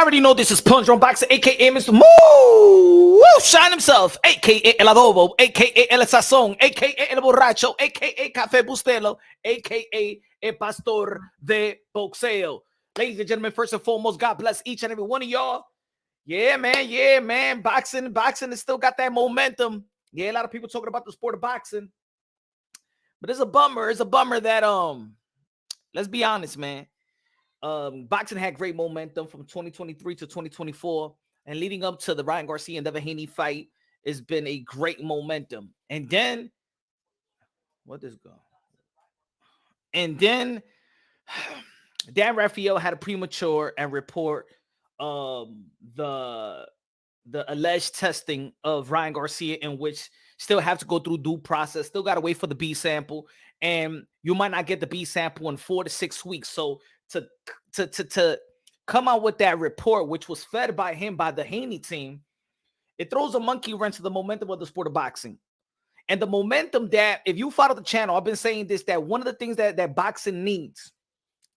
already know this is Punch Drone Boxing, a.k.a. Mr. Moo Shine himself, a.k.a. El Adobo, a.k.a. El Sazón, a.k.a. El Borracho, a.k.a. Café Bustelo, a.k.a. El Pastor de Boxeo. Ladies and gentlemen, first and foremost, God bless each and every one of y'all. Yeah, man. Boxing has still got that momentum. Yeah, a lot of people talking about the sport of boxing. But it's a bummer. It's a bummer that, let's be honest, man. Boxing had great momentum from 2023 to 2024, and leading up to the Ryan Garcia and Haney fight has been a great momentum. And then, what is going? And then, Dan Rafael had a premature and report the alleged testing of Ryan Garcia, in which still have to go through due process. Still got to wait for the B sample, and you might not get the B sample in 4 to 6 weeks. So to come out with that report, which was fed by him by the Haney team, it throws a monkey wrench to the momentum of the sport of boxing. And the momentum that, if you follow the channel, I've been saying this, that one of the things that boxing needs,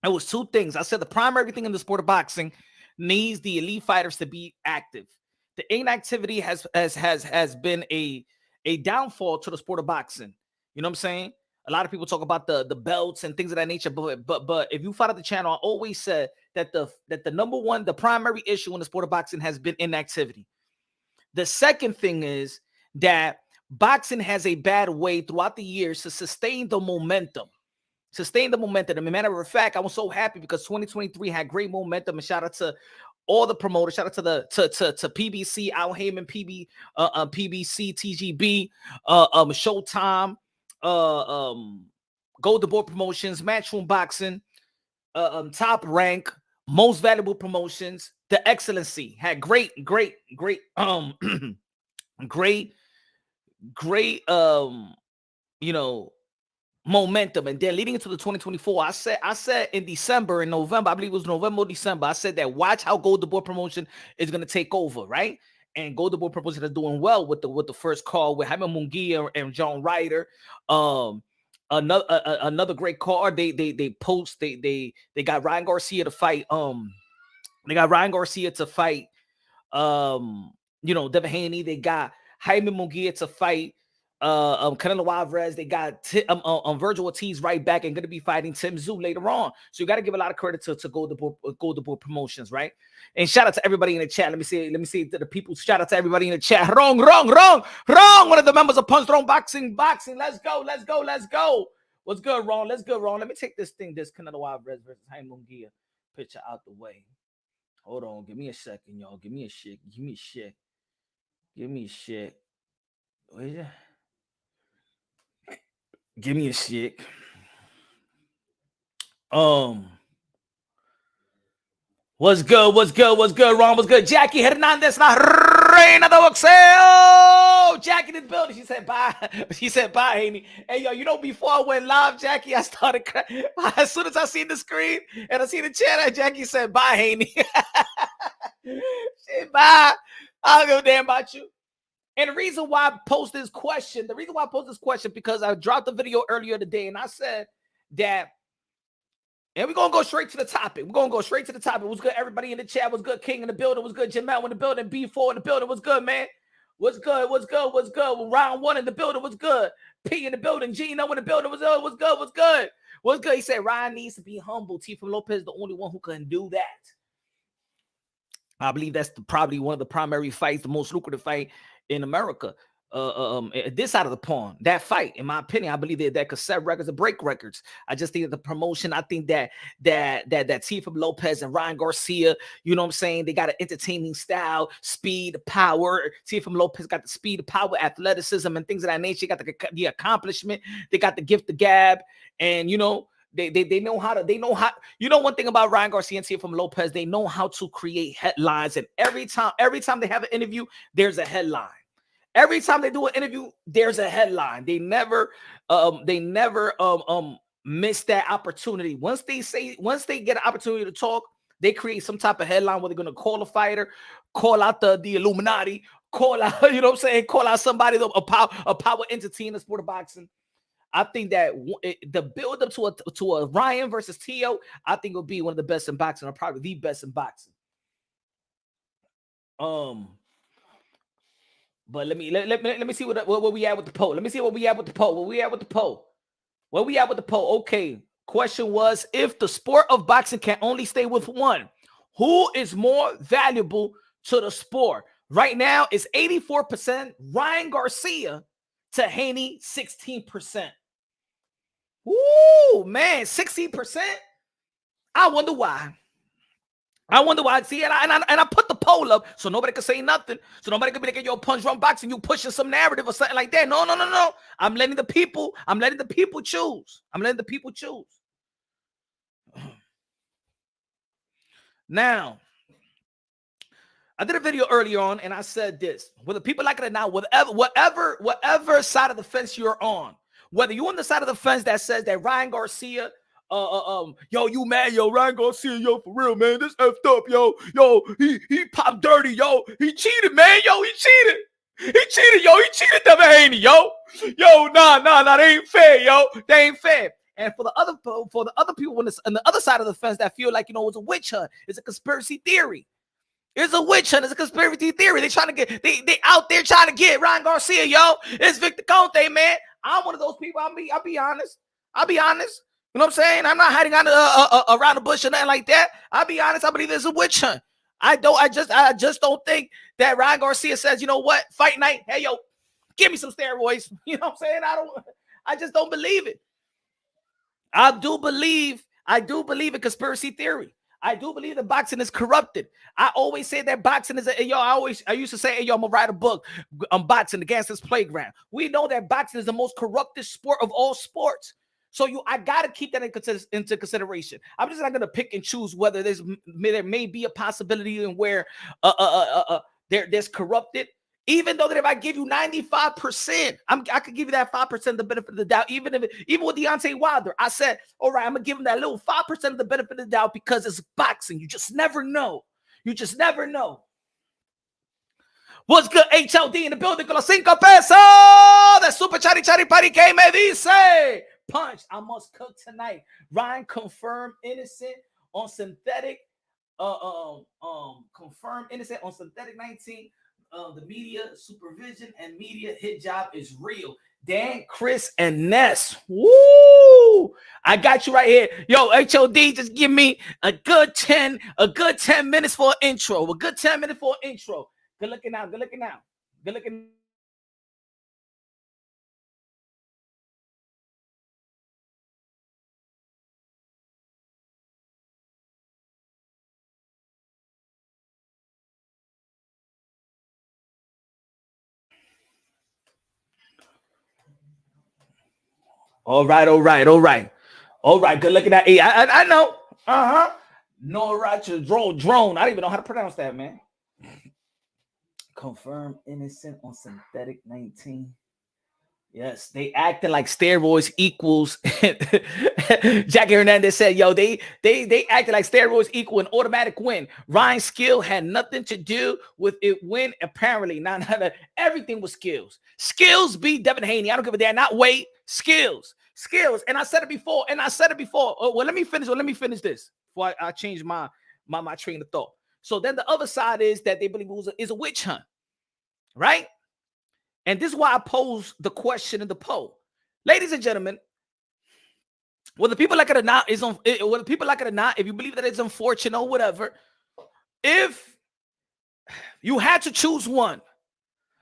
it was 2 things. I said the primary thing in the sport of boxing needs the elite fighters to be active. The inactivity has been a downfall to the sport of boxing. You know what I'm saying? A lot of people talk about the belts and things of that nature, but if you follow the channel, I always said that the number one, the primary issue in the sport of boxing has been inactivity. The second thing is that boxing has a bad way throughout the years to sustain the momentum. As a matter of fact, I was so happy because 2023 had great momentum, and shout out to all the promoters. Shout out to to PBC, Al Heyman, PBC, TGB, Showtime, Golden Boy Promotions, Matchroom Boxing, Top Rank, Most Valuable Promotions. The Excellency had great momentum. And then leading into the 2024, I said in December, in November, I believe it was November or December, I said that watch how Golden Boy Promotion is going to take over, right? And Golden Boy Promotion is doing well with the first call with Jaime Munguia and John Ryder. Another great card. They got Ryan Garcia to fight. Devin Haney. They got Jaime Munguia to fight Canelo Alvarez. They got Virgil Ortiz right back and going to be fighting Tim Tszyu later on. So you got to give a lot of credit to Golden Boy Promotions, right? And shout out to everybody in the chat. Let me see to the people. Shout out to everybody in the chat. Wrong. One of the members of Punch Drone Boxing. Let's go. What's good, Ron? Let's go, Ron. Let me take this Canelo Alvarez versus Jaime Munguia picture out the way. Hold on. Give me a second, y'all. Give me a shit. What is that? Give me a shit. What's good, Ron? What's good? Jackie Hernandez, la reina de boxeo. Jackie in the building. She said bye. Haney. Hey, yo, before I went live, Jackie, I started crying. As soon as I seen the screen and I see the chat, Jackie said bye, Haney. She said bye. I don't give a damn about you. And the reason why I post this question, because I dropped the video earlier today, and I said that, and we're going to go straight to the topic. What's good, everybody in the chat? What's good, King in the building? What's good, Jamel in the building? B4 in the building? What's good, man? What's good? Round 1 in the building? What's good? P in the building? Gino in the building? What's good? He said Ryan needs to be humble. T from Lopez is the only one who can do that. I believe that's probably one of the primary fights, the most lucrative fight in America, this side of the pond. That fight, in my opinion, I believe that could set records and break records. I just think that the promotion, I think that Tifa Lopez and Ryan Garcia, you know what I'm saying, they got an entertaining style, speed, power. Tifa Lopez got the speed, power, athleticism, and things of that nature. They got the accomplishment. They got the gift, the gab, and They know how. One thing about Ryan Garcia and Tifa Lopez, they know how to create headlines. And every time they have an interview, there's a headline. Every time they do an interview, there's a headline. They never miss that opportunity. Once they get an opportunity to talk, they create some type of headline where they're going to call a fighter, call out the Illuminati, call out, call out somebody, a power entity in the sport of boxing. I think that the build up to a Ryan versus Tio, I think will be one of the best in boxing, or probably the best in boxing. But let me see what we at with the poll. Let me see what we at with the poll. What we at with the poll? Where we at with the poll? Okay. Question was, if the sport of boxing can only stay with one, who is more valuable to the sport? Right now, it's 84% Ryan Garcia to Haney 16%. Ooh, man, 16%. I wonder why. See, and I put the poll up so nobody could say nothing. So nobody could be like, yo, punch run boxing, you pushing some narrative or something like that. No. I'm letting the people choose. Now, I did a video earlier on and I said this, whether people like it or not, whatever side of the fence you're on, whether you're on the side of the fence that says that Ryan Garcia, yo, you mad, yo, Ryan Garcia, yo, for real, man, this effed up, yo, he popped dirty, yo, he cheated, man, yo, he cheated, yo, he cheated Devin Haney, yo, nah, they ain't fair, yo, they ain't fair. And for the other people on the other side of the fence that feel like, it's a witch hunt, it's a conspiracy theory. It's a witch hunt. It's a conspiracy theory. They out there trying to get Ryan Garcia, yo. It's Victor Conte, man. I'm one of those people. I'll be honest. You know what I'm saying? I'm not hiding around the bush or nothing like that. I'll be honest. I believe it's a witch hunt. I just don't think that Ryan Garcia says, you know what, fight night, hey, yo, give me some steroids. You know what I'm saying? I just don't believe it. I do believe in conspiracy theory. I do believe that boxing is corrupted. I always say that boxing is I used to say, hey, yo, I'm gonna write a book on boxing, the gangster's playground. We know that boxing is the most corrupted sport of all sports. So I gotta keep that into consideration. I'm just not gonna pick and choose whether there may be a possibility in where there's corrupted. Even though that if I give you 95%, I could give you that 5% of the benefit of the doubt. Even with Deontay Wilder, I said, all right, I'm gonna give him that little 5% of the benefit of the doubt because it's boxing. You just never know. What's good, HLD in the building? Con los 5 pesos. The super chari party que me dice. Punch, I must cook tonight. Ryan confirmed innocent on synthetic. Confirmed innocent on synthetic 19. The media supervision and media hit job is real. Dan, Chris, and Ness. Woo! I got you right here. Yo, HOD, just give me a good 10 minutes for an intro. Good looking out. All right. Good looking at. Hey, I know. No Roger drone. I don't even know how to pronounce that, man. Confirmed innocent on synthetic 19. Yes, they acting like steroids equals. Jackie Hernandez said, yo, they acted like steroids equal an automatic win. Ryan's skill had nothing to do with it win, apparently. Not everything was skills. Skills beat Devin Haney. I don't give a damn. Not weight. Skills. And I said it before. Oh, well, let me finish this before I change my train of thought. So then the other side is that they believe it is a witch hunt, right? And this is why I pose the question in the poll. Ladies and gentlemen, whether people like it or not, if you believe that it's unfortunate or whatever, if you had to choose one,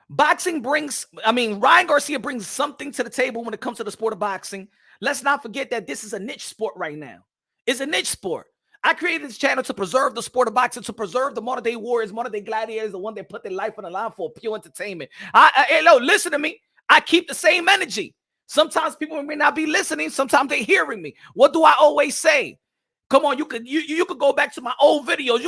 Ryan Garcia brings something to the table when it comes to the sport of boxing. Let's not forget that this is a niche sport right now. It's a niche sport. I created this channel to preserve the sport of boxing, to preserve the modern day warriors, modern day gladiators, the one that put their life on the line for pure entertainment. Listen to me. I keep the same energy. Sometimes people may not be listening. Sometimes they're hearing me. What do I always say? Come on, you could go back to my old videos.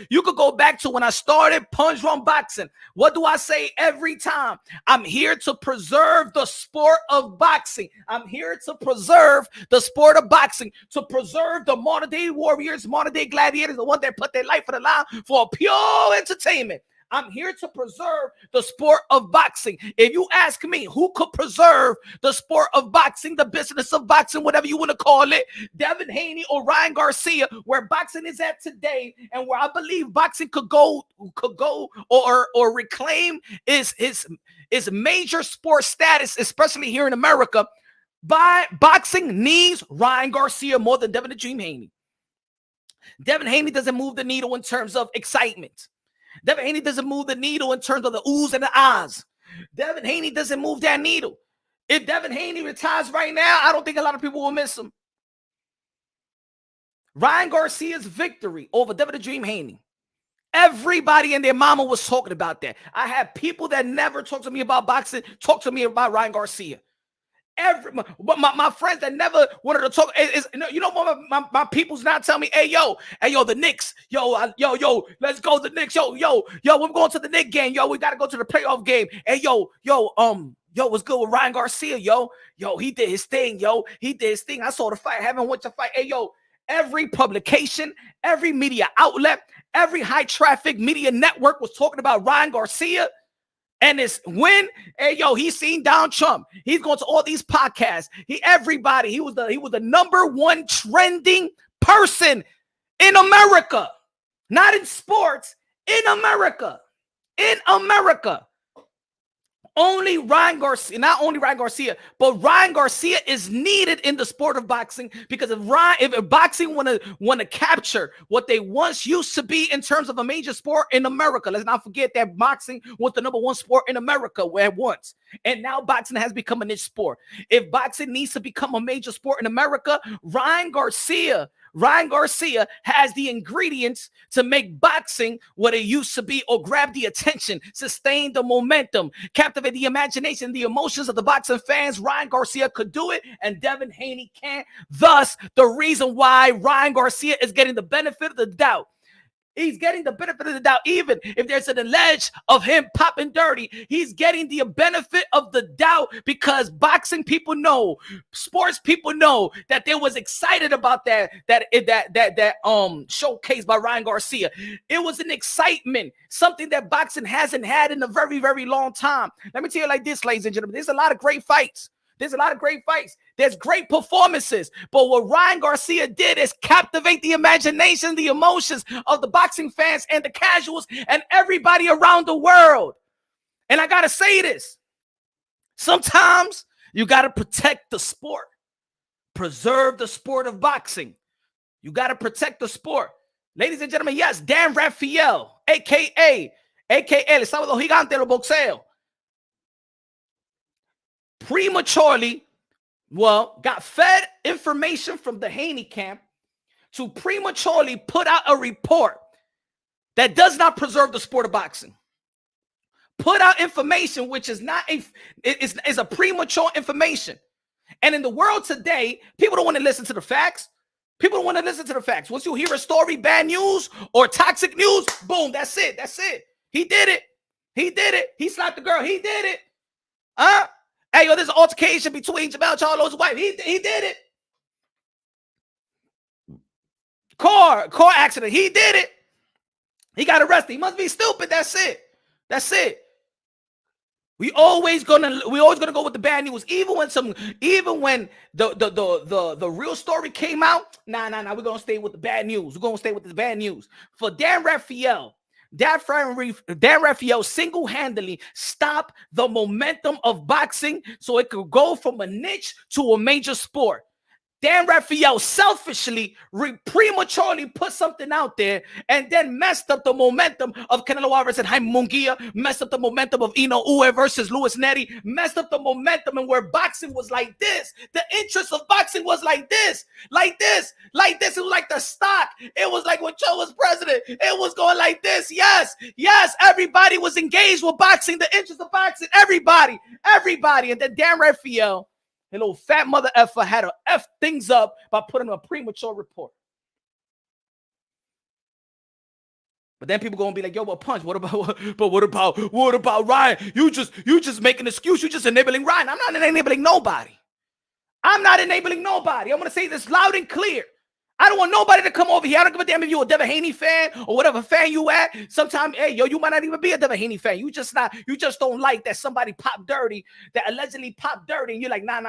You could go back to when I started Punch Run Boxing. What do I say every time? I'm here to preserve the sport of boxing. I'm here to preserve the sport of boxing, to preserve the modern day warriors, modern day gladiators, the ones that put their life on the line for pure entertainment. I'm here to preserve the sport of boxing. If you ask me who could preserve the sport of boxing, the business of boxing, whatever you want to call it, Devin Haney or Ryan Garcia, where boxing is at today, and where I believe boxing could go or reclaim its major sport status, especially here in America. Boxing needs Ryan Garcia more than Devin the Dream Haney. Devin Haney doesn't move the needle in terms of excitement. Devin Haney doesn't move the needle in terms of the oohs and the ahs. Devin Haney doesn't move that needle. If Devin Haney retires right now, I don't think a lot of people will miss him. Ryan Garcia's victory over Devin the Dream Haney. Everybody and their mama was talking about that. I had people that never talked to me about boxing talk to me about Ryan Garcia. My friends that never wanted to talk what my people's not telling me, hey yo, the Knicks, yo, let's go the Knicks, yo, we're going to the Knicks game, yo, we gotta go to the playoff game, hey yo, what's good with Ryan Garcia, yo, he did his thing, I saw the fight, haven't watched the fight, hey yo, every publication, every media outlet, every high traffic media network was talking about Ryan Garcia. And it's when, hey yo, he's seen Donald Trump. He's going to all these podcasts. He was the number one trending person in America, not in sports, in America. Only Ryan Garcia, not only Ryan Garcia, but Ryan Garcia is needed in the sport of boxing, because if boxing want to capture what they once used to be in terms of a major sport in America, let's not forget that boxing was the number one sport in America at once, and now boxing has become a niche sport. If boxing needs to become a major sport in America, Ryan Garcia has the ingredients to make boxing what it used to be, or grab the attention, sustain the momentum, captivate the imagination, the emotions of the boxing fans. Ryan Garcia could do it, and Devin Haney can't. Thus, the reason why Ryan Garcia is getting the benefit of the doubt. He's getting the benefit of the doubt. Even if there's an allege of him popping dirty, he's getting the benefit of the doubt, because boxing people know, sports people know that they was excited about that showcase by Ryan Garcia. It was an excitement, something that boxing hasn't had in a very, very long time. Let me tell you like this, ladies and gentlemen, there's a lot of great fights. There's great performances. But what Ryan Garcia did is captivate the imagination, the emotions of the boxing fans and the casuals and everybody around the world. And I got to say this. Sometimes you got to protect the sport. Preserve the sport of boxing. You got to protect the sport. Ladies and gentlemen, yes, Dan Rafael, a.k.a. El Sábado Gigante del Boxeo, prematurely, got fed information from the Haney camp to prematurely put out a report that does not preserve the sport of boxing. Put out information which is not is a premature information. And in the world today, people don't want to listen to the facts. Once you hear a story, bad news or toxic news, boom, that's it. He did it. He slapped the girl. He did it. Hey, yo, there's an altercation between Jamel Charlo's wife. He did it. Car accident. He did it. He got arrested. He must be stupid. That's it. We always gonna go with the bad news. Even when the real story came out, nah, we're gonna stay with the bad news. For Dan Rafael, single-handedly stopped the momentum of boxing so it could go from a niche to a major sport. Dan Rafael selfishly, prematurely put something out there and then messed up the momentum of Canelo Alvarez and Jaime Munguia, messed up the momentum of Inoue versus Luis Neri, messed up the momentum, and where boxing was like this. The interest of boxing was like this. It was like the stock. It was like when Joe was president. It was going like this. Yes. Everybody was engaged with boxing, the interest of boxing, everybody. And then Dan Rafael, a little fat mother effer, had to F things up by putting a premature report. But then people gonna be like, yo, but Punch, what about Ryan? You just make an excuse. You just enabling Ryan. I'm not enabling nobody. I'm gonna say this loud and clear. I don't want nobody to come over here. I don't give a damn if you're a Devin Haney fan or whatever fan you at. Sometimes, hey, yo, you might not even be a Devin Haney fan. You just don't like that somebody popped dirty, that allegedly popped dirty, and you're like, nah.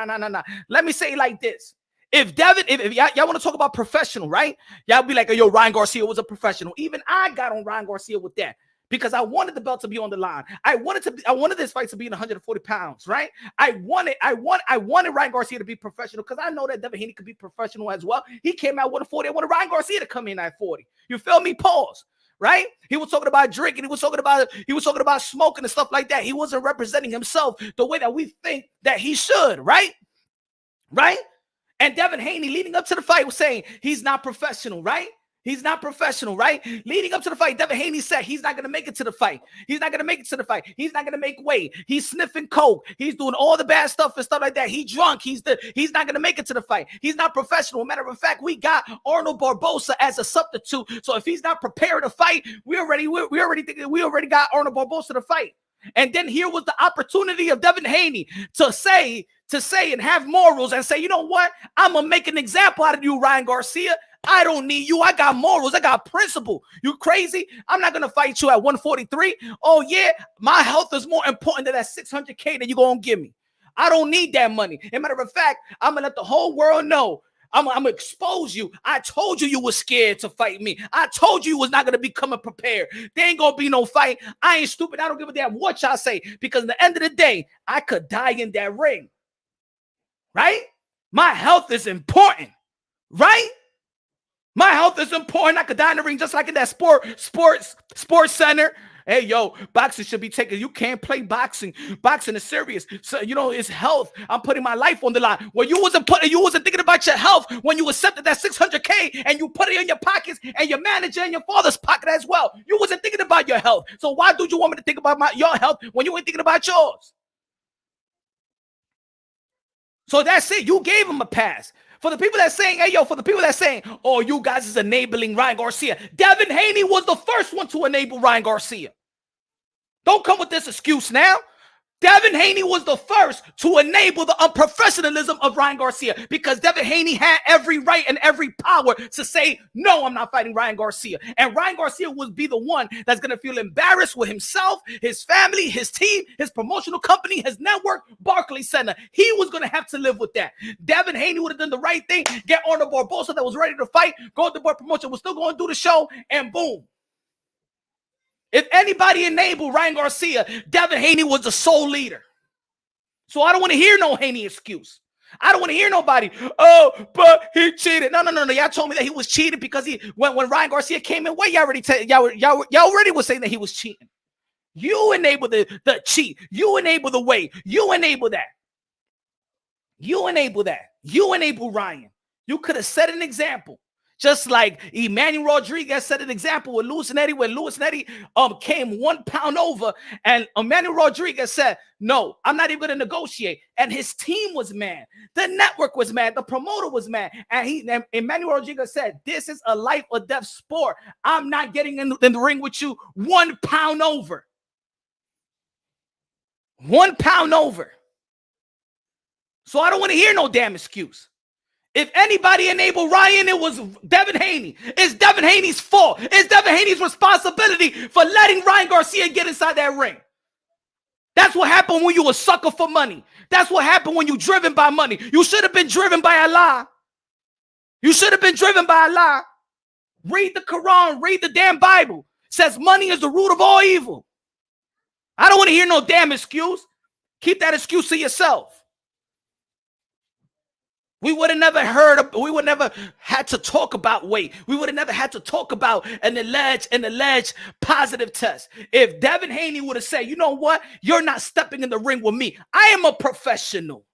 Let me say it like this. If y'all want to talk about professional, right? Y'all be like, yo, Ryan Garcia was a professional. Even I got on Ryan Garcia with that. Because I wanted the belt to be on the line. I wanted this fight to be in 140 pounds, right? I wanted Ryan Garcia to be professional because I know that Devin Haney could be professional as well. He came out with a 40. I wanted Ryan Garcia to come in at 40. You feel me? Pause. Right? He was talking about drinking. He was talking about smoking and stuff like that. He wasn't representing himself the way that we think that he should, right? Right? And Devin Haney, leading up to the fight, was saying he's not professional, right? He's not professional, right? Leading up to the fight, Devin Haney said he's not going to make it to the fight. He's not going to make it to the fight. He's not going to make weight. He's sniffing coke. He's doing all the bad stuff and stuff like that. He's drunk. He's not going to make it to the fight. He's not professional. Matter of fact, we got Arnold Barboza as a substitute. So if he's not prepared to fight, we already got Arnold Barboza to fight. And then here was the opportunity of Devin Haney to say and have morals and say, you know what? I'm going to make an example out of you, Ryan Garcia. I don't need you. I got morals. I got principle. You crazy? I'm not going to fight you at 143. Oh, yeah. My health is more important than that $600K that you're going to give me. I don't need that money. As a matter of fact, I'm going to let the whole world know. I'm going to expose you. I told you were scared to fight me. I told you was not going to be coming prepared. There ain't going to be no fight. I ain't stupid. I don't give a damn what y'all say. Because at the end of the day, I could die in that ring. Right? My health is important. Right? My health is important. I could die in the ring just like in that sports center. Hey, yo, boxing should be taken. You can't play boxing. Boxing is serious. So, it's health. I'm putting my life on the line. Well, you wasn't thinking about your health when you accepted that $600K and you put it in your pockets and your manager in your father's pocket as well. You wasn't thinking about your health. So why do you want me to think about your health when you ain't thinking about yours? So that's it. You gave him a pass. For the people that saying, oh, you guys is enabling Ryan Garcia. Devin Haney was the first one to enable Ryan Garcia. Don't come with this excuse now. Devin Haney was the first to enable the unprofessionalism of Ryan Garcia because Devin Haney had every right and every power to say, no, I'm not fighting Ryan Garcia. And Ryan Garcia would be the one that's going to feel embarrassed with himself, his family, his team, his promotional company, his network, Barclays Center. He was going to have to live with that. Devin Haney would have done the right thing, get Arnold Barboza that was ready to fight, go to the promotion, was still going to do the show, and boom. If anybody enabled Ryan Garcia, Devin Haney was the sole leader. So I don't want to hear no Haney excuse. I don't want to hear nobody, oh, but he cheated. No. Y'all told me that he was cheating because when Ryan Garcia came in, y'all already was saying that he was cheating. You enabled the cheat. You enabled the way. You enabled that. You enabled Ryan. You could have set an example. Just like Emmanuel Rodriguez set an example with Lewis Nettie, when Lewis Nettie came 1 pound over, and Emmanuel Rodriguez said, no, I'm not even going to negotiate. And his team was mad. The network was mad. The promoter was mad. And Emmanuel Rodriguez said, this is a life or death sport. I'm not getting in the ring with you 1 pound over. 1 pound over. So I don't want to hear no damn excuse. If anybody enabled Ryan, it was Devin Haney. It's Devin Haney's fault. It's Devin Haney's responsibility for letting Ryan Garcia get inside that ring. That's what happened when you a sucker for money. That's what happened when you driven by money. You should have been driven by Allah. You should have been driven by Allah. Read the Quran. Read the damn Bible. It says money is the root of all evil. I don't want to hear no damn excuse. Keep that excuse to yourself. We would have never had to talk about weight. We would have never had to talk about an alleged positive test. If Devin Haney would have said, you know what? You're not stepping in the ring with me. I am a professional.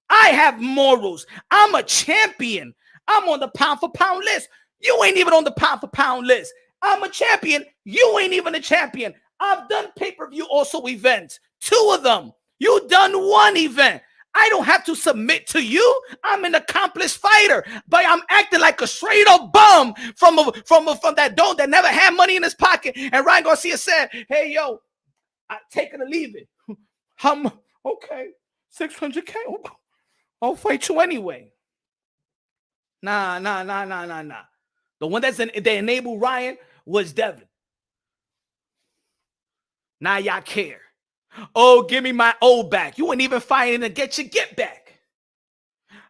I have morals. I'm a champion. I'm on the pound for pound list. You ain't even on the pound for pound list. I'm a champion. You ain't even a champion. I've done pay-per-view also events. 2 of them. You done 1 event. I don't have to submit to you. I'm an accomplished fighter, but I'm acting like a straight up bum from that don that never had money in his pocket. And Ryan Garcia said, "Hey, yo, I take it or leave it. I'm okay. $600K. I'll fight you anyway." Nah. The one that enabled Ryan was Devin. Now y'all care. Oh, give me my old back. You ain't even fighting to get your get back.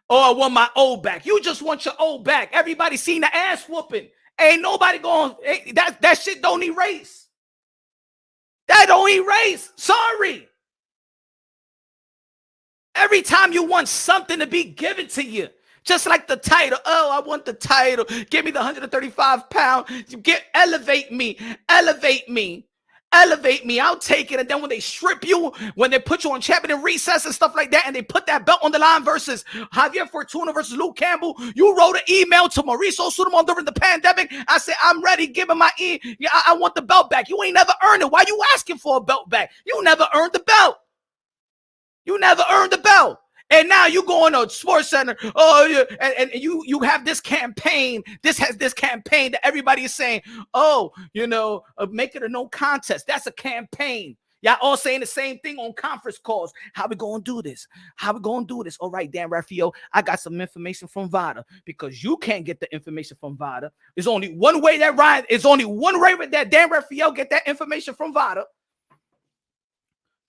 Oh, I want my old back. You just want your old back. Everybody seen the ass whooping. Ain't nobody going. That shit don't erase. That don't erase. Sorry. Every time you want something to be given to you, just like the title. Oh, I want the title. Give me the 135 pound. Elevate me. I'll take it. And then when they strip you, when they put you on champion in recess and stuff like that, and they put that belt on the line versus Javier Fortuna versus Luke Campbell, you wrote an email to Mauricio Sudamon during the pandemic. I said, I'm ready. Give him my I want the belt back. You ain't never earned it. Why you asking for a belt back? You never earned the belt. You never earned the belt. And now you go on a Sports Center, and you have this campaign. This campaign that everybody is saying, make it a no contest. That's a campaign. Y'all all saying the same thing on conference calls. How we gonna do this? All right, Dan Rafael, I got some information from VADA, because you can't get the information from VADA. There's only one way that Dan Rafael get that information from VADA.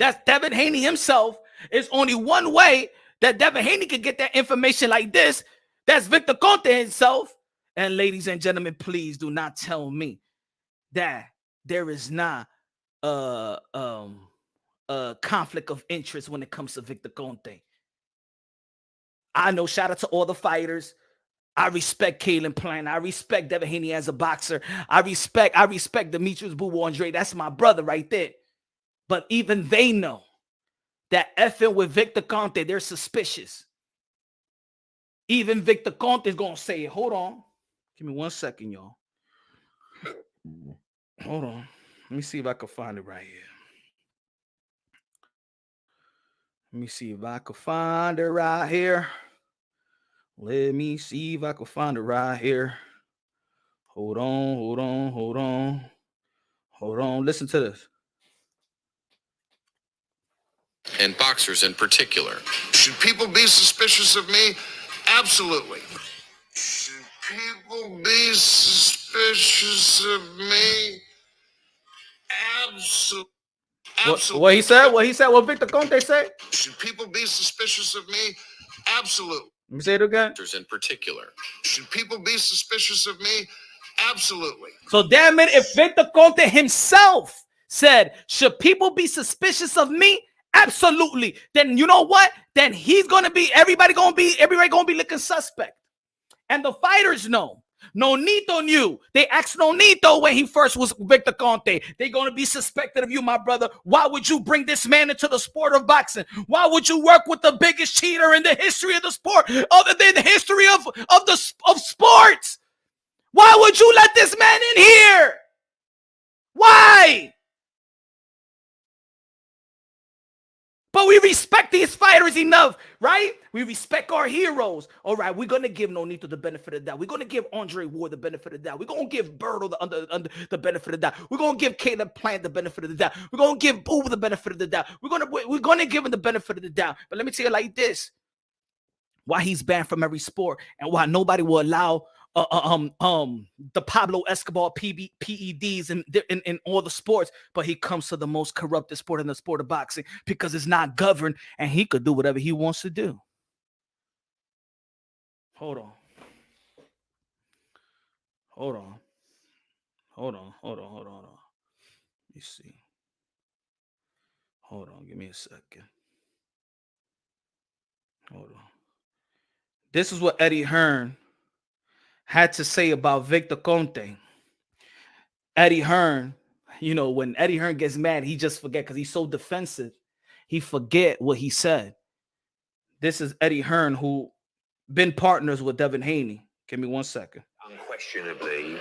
That's Devin Haney himself. It's only one way that Devin Haney could get that information like this. That's Victor Conte himself. And ladies and gentlemen, please do not tell me that there is not a conflict of interest when it comes to Victor Conte. I know, shout out to all the fighters. I respect Kalen Plant. I respect Devin Haney as a boxer. I respect Demetrius Boo Andre. That's my brother right there. But even they know that effing with Victor Conte, they're suspicious. Even Victor Conte is going to say, hold on. Give me 1 second, y'all. Hold on. Let me see if I can find it right here. Let me see if I can find it right here. Hold on. Listen to this. And boxers in particular. Should people be suspicious of me? Absolutely. Should people be suspicious of me? Absolutely. What he said? What Victor Conte said? Should people be suspicious of me? Absolutely. Let me say it again. Boxers in particular. Should people be suspicious of me? Absolutely. So damn it, if Victor Conte himself said, should people be suspicious of me? Absolutely. Then you know what? Then everybody gonna be looking suspect. And the fighters know. Nonito knew. They asked Nonito when he first was Victor Conte. They're gonna be suspected of you, my brother. Why would you bring this man into the sport of boxing? Why would you work with the biggest cheater in the history of the sport, other than the history of sports? Why would you let this man in here? Why? But we respect these fighters enough, right? We respect our heroes. All right, we're going to give Nonito the benefit of the doubt. We're going to give Andre Ward the benefit of the doubt. We're going to give Berto the benefit of the doubt. We're going to give Caleb Plant the benefit of the doubt. We're going to give Boo the benefit of the doubt. We're going to give him the benefit of the doubt. But let me tell you like this. Why he's banned from every sport, and why nobody will allow the Pablo Escobar PEDs in all the sports, but he comes to the most corrupted sport in the sport of boxing because it's not governed, and he could do whatever he wants to do. Hold on. Let me see. Hold on. Give me a second. Hold on. This is what Eddie Hearn had to say about Victor Conte. Eddie Hearn, when Eddie Hearn gets mad, he just forget because he's so defensive. He forget what he said. This is Eddie Hearn, who been partners with Devin Haney. Give me 1 second. Unquestionably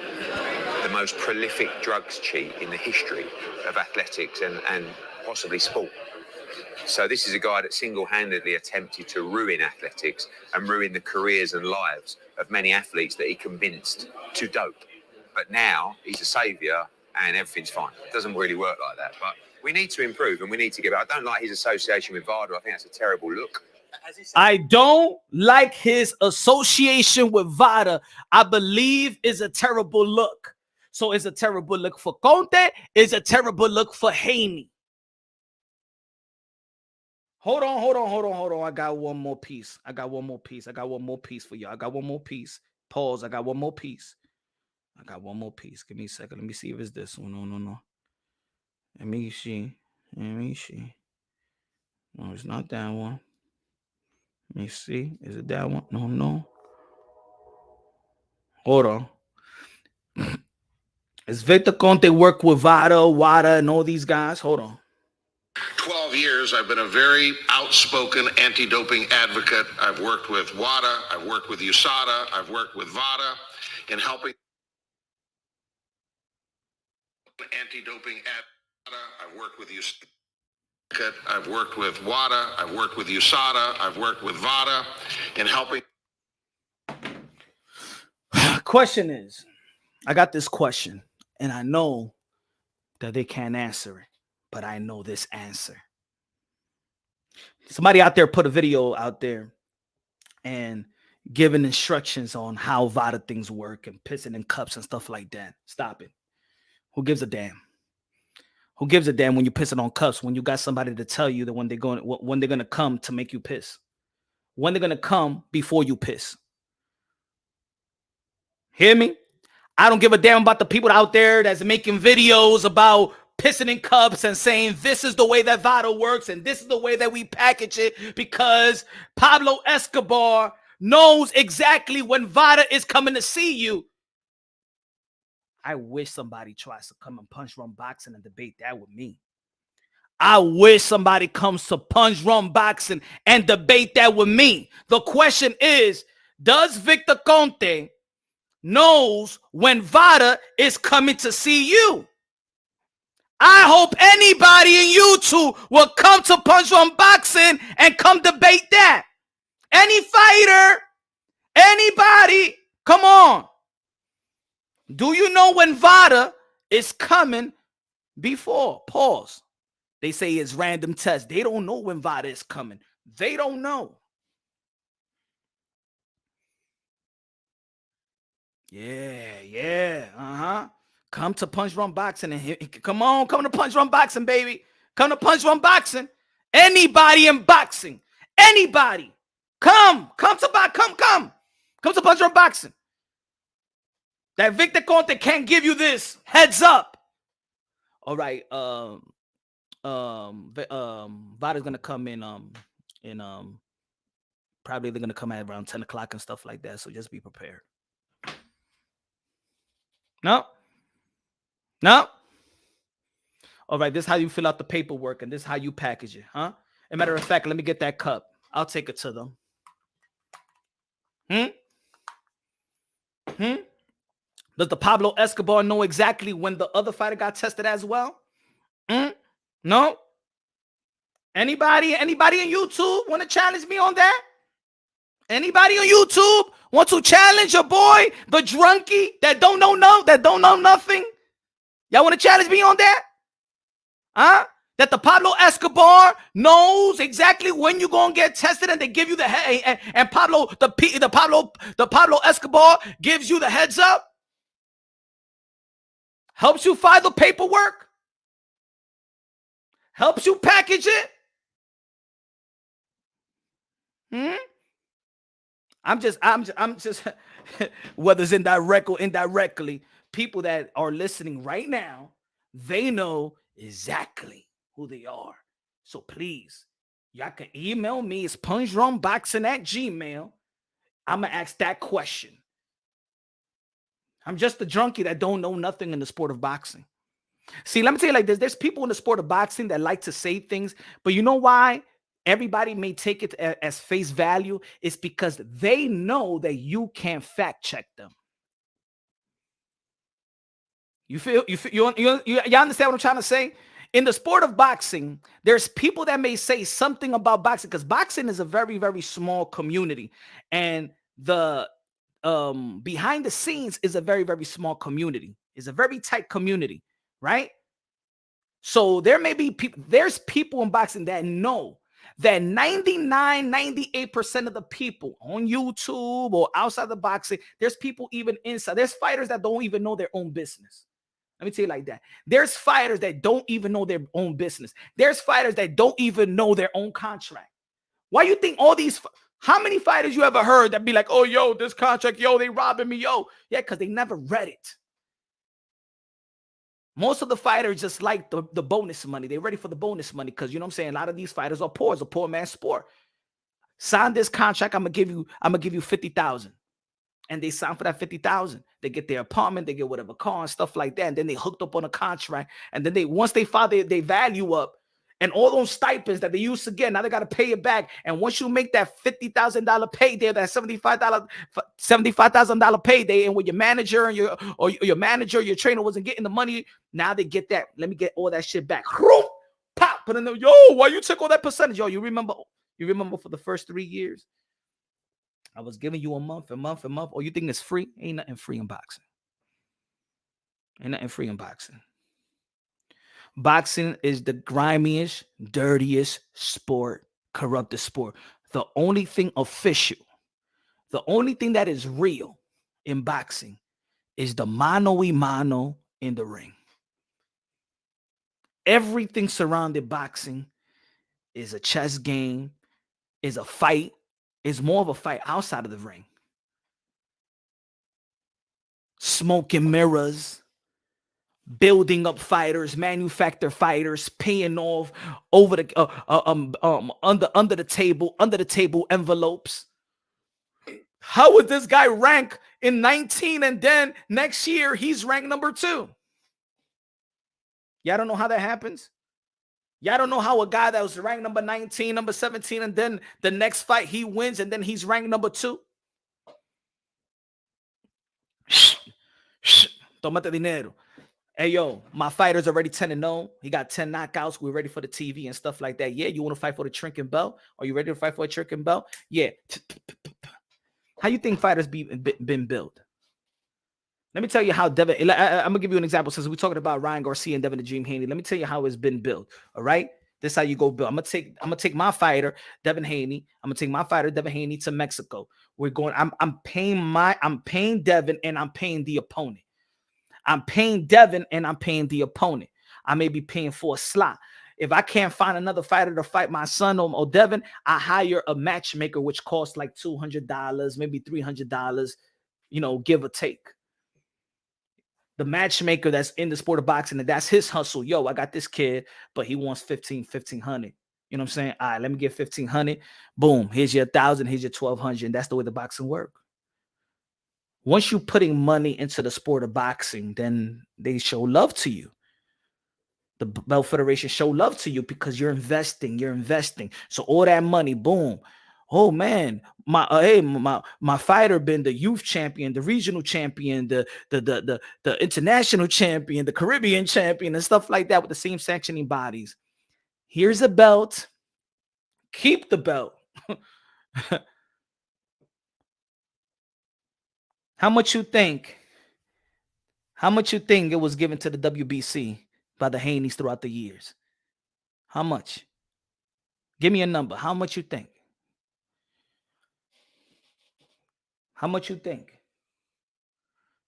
the most prolific drugs cheat in the history of athletics and possibly sport. So this is a guy that single-handedly attempted to ruin athletics and ruin the careers and lives of many athletes that he convinced to dope. But now he's a saviour and everything's fine. It doesn't really work like that. But we need to improve and we need to give it. I don't like his association with VADA. I think that's a terrible look. I don't like his association with Vada. I believe is a terrible look. So it's a terrible look for Conte. It's a terrible look for Haney. Hold on. I got one more piece. I got one more piece for y'all. I got one more piece. Pause. I got one more piece. Give me a second. Let me see if it's this one. No. Let me see. No, it's not that one. Let me see. Is it that one? No. Hold on. Is Victor Conte work with Wada, and all these guys? Hold on. 12 years, I've been a very outspoken anti-doping advocate. I've worked with WADA, I've worked with USADA, I've worked with VADA in helping anti-doping advocate. I've worked with USADA, I've worked with WADA, I've worked with USADA, I've worked with VADA in helping. Question is, I got this question, and I know that they can't answer it, but I know this answer. Somebody out there put a video out there and giving instructions on how VADA things work and pissing in cups and stuff like that. Stop it. Who gives a damn? Who gives a damn when you're pissing on cups, when you got somebody to tell you that when they're going to come to make you piss? When they're going to come before you piss? Hear me? I don't give a damn about the people out there that's making videos about pissing in cups and saying this is the way that VADA works and this is the way that we package it, because Pablo Escobar knows exactly when VADA is coming to see you. I wish somebody tries to come and punch Rum Boxing and debate that with me. I wish somebody comes to punch Rum Boxing and debate that with me. The question is, does Victor Conte knows when VADA is coming to see you? I hope anybody in YouTube will come to Punch Rum Boxing and come debate that. Any fighter, anybody, come on. Do you know when VADA is coming before? Pause. They say it's random tests. They don't know when VADA is coming. They don't know. Yeah. Come to Punch Rum Boxing and come to Punch Rum Boxing, baby. Come to Punch Rum Boxing. Anybody in boxing, anybody, come to Punch Rum Boxing. That Victor Conte can't give you this heads up. All right. VADA's gonna come in probably they're gonna come at around 10 o'clock and stuff like that. So just be prepared. No. All right, this is how you fill out the paperwork, and this is how you package it, huh? As a matter of fact, let me get that cup. I'll take it to them. Does the Pablo Escobar know exactly when the other fighter got tested as well? No? Anybody in YouTube want to challenge me on that? Anybody on YouTube want to challenge your boy, the drunkie that don't know nothing? Y'all want to challenge me on that? Huh? That the Pablo Escobar knows exactly when you're gonna get tested, and they give you the and Pablo Escobar gives you the heads up, helps you file the paperwork, helps you package it. I'm just whether it's indirect or indirectly, people that are listening right now, they know exactly who they are. So please, y'all can email me. It's punchrumboxing@gmail.com. I'm gonna ask that question. I'm just a junkie that don't know nothing in the sport of boxing. See, let me tell you like this. There's people in the sport of boxing that like to say things, but you know why everybody may take it as face value? It's because they know that you can't fact check them. You understand what I'm trying to say? In the sport of boxing, there's people that may say something about boxing, because boxing is a very, very small community, and the behind the scenes is a very, very small community. It's a very tight community, right? So there may be people, there's people in boxing that know that 99, 98% of the people on YouTube or outside the boxing, there's people even inside. There's fighters that don't even know their own business. Let me tell you like that. There's fighters that don't even know their own business. There's fighters that don't even know their own contract. Why you think all these, how many fighters you ever heard that be like, oh, yo, this contract, yo, they robbing me, yo. Yeah, because they never read it. Most of the fighters just like the bonus money. They're ready for the bonus money because, you know what I'm saying, a lot of these fighters are poor. It's a poor man's sport. Sign this contract, I'm gonna give you 50,000. And they sign for that 50,000. They get their apartment, they get whatever car and stuff like that. And then they hooked up on a contract. And then once they file their value up, and all those stipends that they used to get, now they got to pay it back. And once you make that $50,000 payday, that $75,000 payday, and with your manager and your manager, your trainer wasn't getting the money, now they get that. Let me get all that shit back. Pop, put in there. Yo, why you took all that percentage? Yo, you remember for the first 3 years, I was giving you a month. Oh, you think it's free? Ain't nothing free in boxing. Boxing is the grimiest, dirtiest sport, corrupted sport. The only thing official, the only thing that is real in boxing is the mano-y-mano in the ring. Everything surrounding boxing is a chess game, is a fight, is more of a fight outside of the ring. Smoke and mirrors, building up fighters, manufacture fighters, paying off over the under the table envelopes. How would this guy rank in 19 and then next year he's ranked number 2? Y'all don't know how that happens? Y'all don't know how a guy that was ranked number 19, number 17, and then the next fight he wins and then he's ranked number 2? Tómate dinero. Hey, yo, my fighter's already 10-0. He got 10 knockouts. We're ready for the TV and stuff like that. Yeah, you want to fight for the Trinket belt? Are you ready to fight for a Trinket belt? Yeah. How you think fighters been built? Let me tell you how Devin, I'm going to give you an example. Since we're talking about Ryan Garcia and Devin the Dream Haney, let me tell you how it's been built. All right? This is how you go build. I'm gonna take my fighter, Devin Haney. I'm gonna take my fighter, Devin Haney, to Mexico. We're going, I'm paying Devin and I'm paying the opponent. I'm paying Devin and I'm paying the opponent. I may be paying for a slot. If I can't find another fighter to fight my son or Devin, I hire a matchmaker, which costs like $200, maybe $300, give or take. The matchmaker that's in the sport of boxing, and that's his hustle. Yo, I got this kid, but he wants $1,500. You know what I'm saying? All right, let me get $1,500. Boom. Here's your $1,000. Here's your $1,200. And that's the way the boxing works. Once you're putting money into the sport of boxing, then they show love to you. The Belt Federation show love to you because you're investing. So all that money, boom. Oh man, my fighter been the youth champion, the regional champion, the international champion, the Caribbean champion, and stuff like that with the same sanctioning bodies. Here's a belt. Keep the belt. How much you think it was given to the WBC by the Haneys throughout the years? How much? Give me a number. How much you think? How much you think?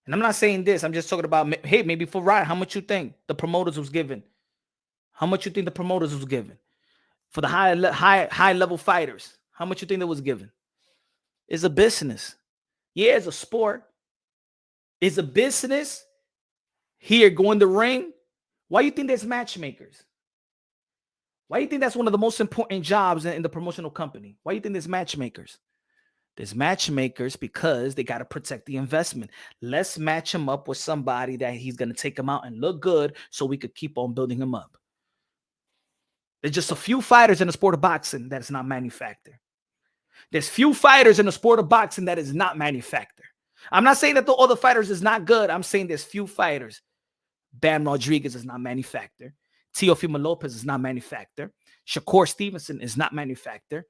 And I'm not saying this. I'm just talking about, hey, maybe for Ryan, how much you think the promoters was given? How much you think the promoters was given? For the high level fighters, how much you think that was given? It's a business. Yeah, it's a sport. It's a business. Here, going to ring. Why do you think there's matchmakers? Why do you think that's one of the most important jobs in the promotional company? Why do you think there's matchmakers? There's matchmakers because they got to protect the investment. Let's match him up with somebody that he's going to take him out and look good so we could keep on building him up. There's just a few fighters in the sport of boxing that is not manufactured. There's few fighters in the sport of boxing that is not manufactured. I'm not saying that the other fighters is not good. I'm saying there's few fighters. Bam Rodriguez is not manufactured. Teofimo Lopez is not manufactured. Shakur Stevenson is not manufactured.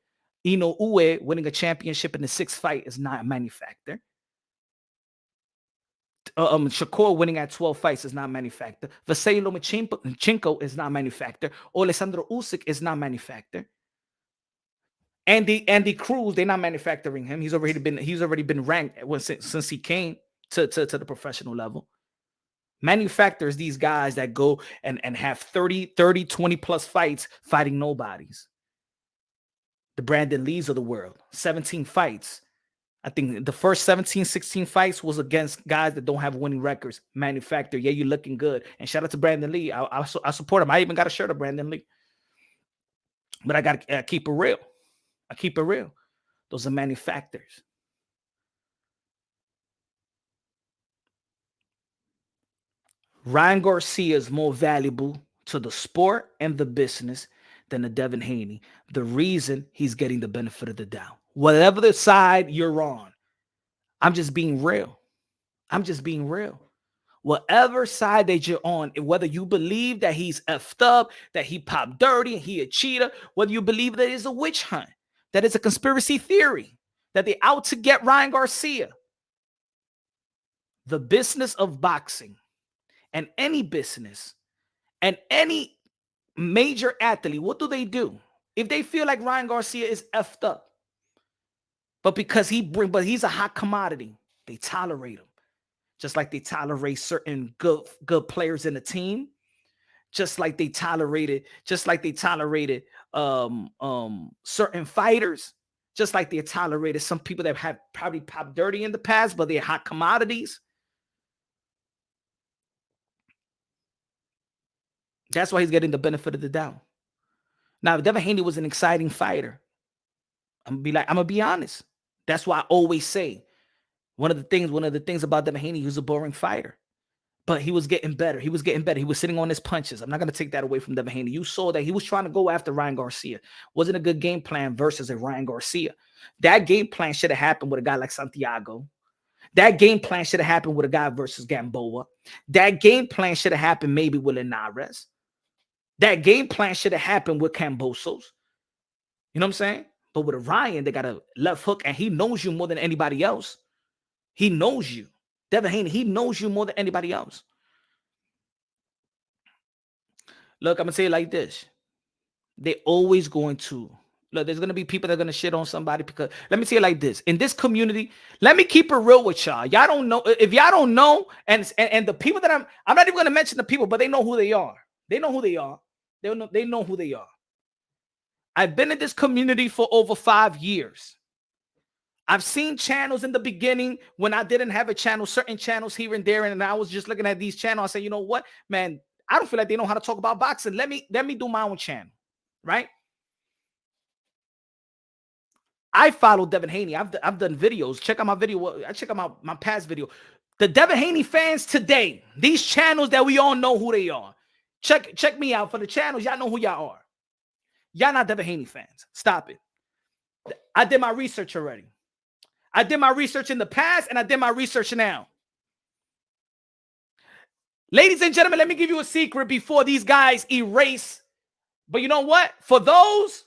Ino Uwe winning a championship in the 6th fight is not manufactured. Shakur winning at 12 fights is not manufactured. Vasily Lomachenko is not manufactured. Alexander Usyk is not manufactured. Andy Cruz, they're not manufacturing him. He's already been ranked since he came to the professional level. Manufactures these guys that go and have 30, 20 plus fights fighting nobodies. The Brandon Lees of the world, 17 fights. I think the first 17, 16 fights was against guys that don't have winning records. Manufactured. Yeah, you're looking good. And shout out to Brandon Lee. I support him. I even got a shirt of Brandon Lee. But I got to keep it real. I keep it real. Those are manufacturers. Ryan Garcia is more valuable to the sport and the business than the Devin Haney. The reason he's getting the benefit of the doubt. Whatever the side you're on, I'm just being real. I'm just being real. Whatever side that you're on, whether you believe that he's effed up, that he popped dirty, and he a cheater, whether you believe that it's a witch hunt, that it's a conspiracy theory, that they're out to get Ryan Garcia. The business of boxing and any business and any major athlete, what do? If they feel like Ryan Garcia is effed up, but because he's a hot commodity, they tolerate him. Just like they tolerate certain good players in the team, just like they tolerated certain fighters, just like they tolerated some people that have probably popped dirty in the past, but they're hot commodities. That's why he's getting the benefit of the doubt. Now, if Devin Haney was an exciting fighter, I'm gonna be honest. That's why I always say one of the things about Devin Haney, he was a boring fighter, but he was getting better. He was sitting on his punches. I'm not gonna take that away from Devin Haney. You saw that he was trying to go after Ryan Garcia. Wasn't a good game plan versus a Ryan Garcia. That game plan should have happened with a guy like Santiago. That game plan should have happened with a guy versus Gamboa. That game plan should have happened maybe with Linares. That game plan should have happened with Cambosos. You know what I'm saying? But with Ryan, they got a left hook, and he knows you more than anybody else. He knows you. Devin Haney, he knows you more than anybody else. Look, I'm going to say it like this. They're always going to. Look, there's going to be people that are going to shit on somebody because, let me say it like this. In this community, let me keep it real with y'all. Y'all don't know. If y'all don't know, and the people that I'm not even going to mention the people, but they know who they are. They know who they are. They know who they are. I've been in this community for over 5 years. I've seen channels in the beginning when I didn't have a channel, certain channels here and there, and I was just looking at these channels. I said, you know what, man, I don't feel like they know how to talk about boxing. Let me do my own channel, right? I follow Devin Haney. I've done videos. Check out my video. I check out my past video. The Devin Haney fans today, these channels that we all know who they are. Check me out for the channels. Y'all know who y'all are. Y'all not Devin Haney fans. Stop it. I did my research already. I did my research in the past, and I did my research now. Ladies and gentlemen, let me give you a secret before these guys erase. But you know what? For those,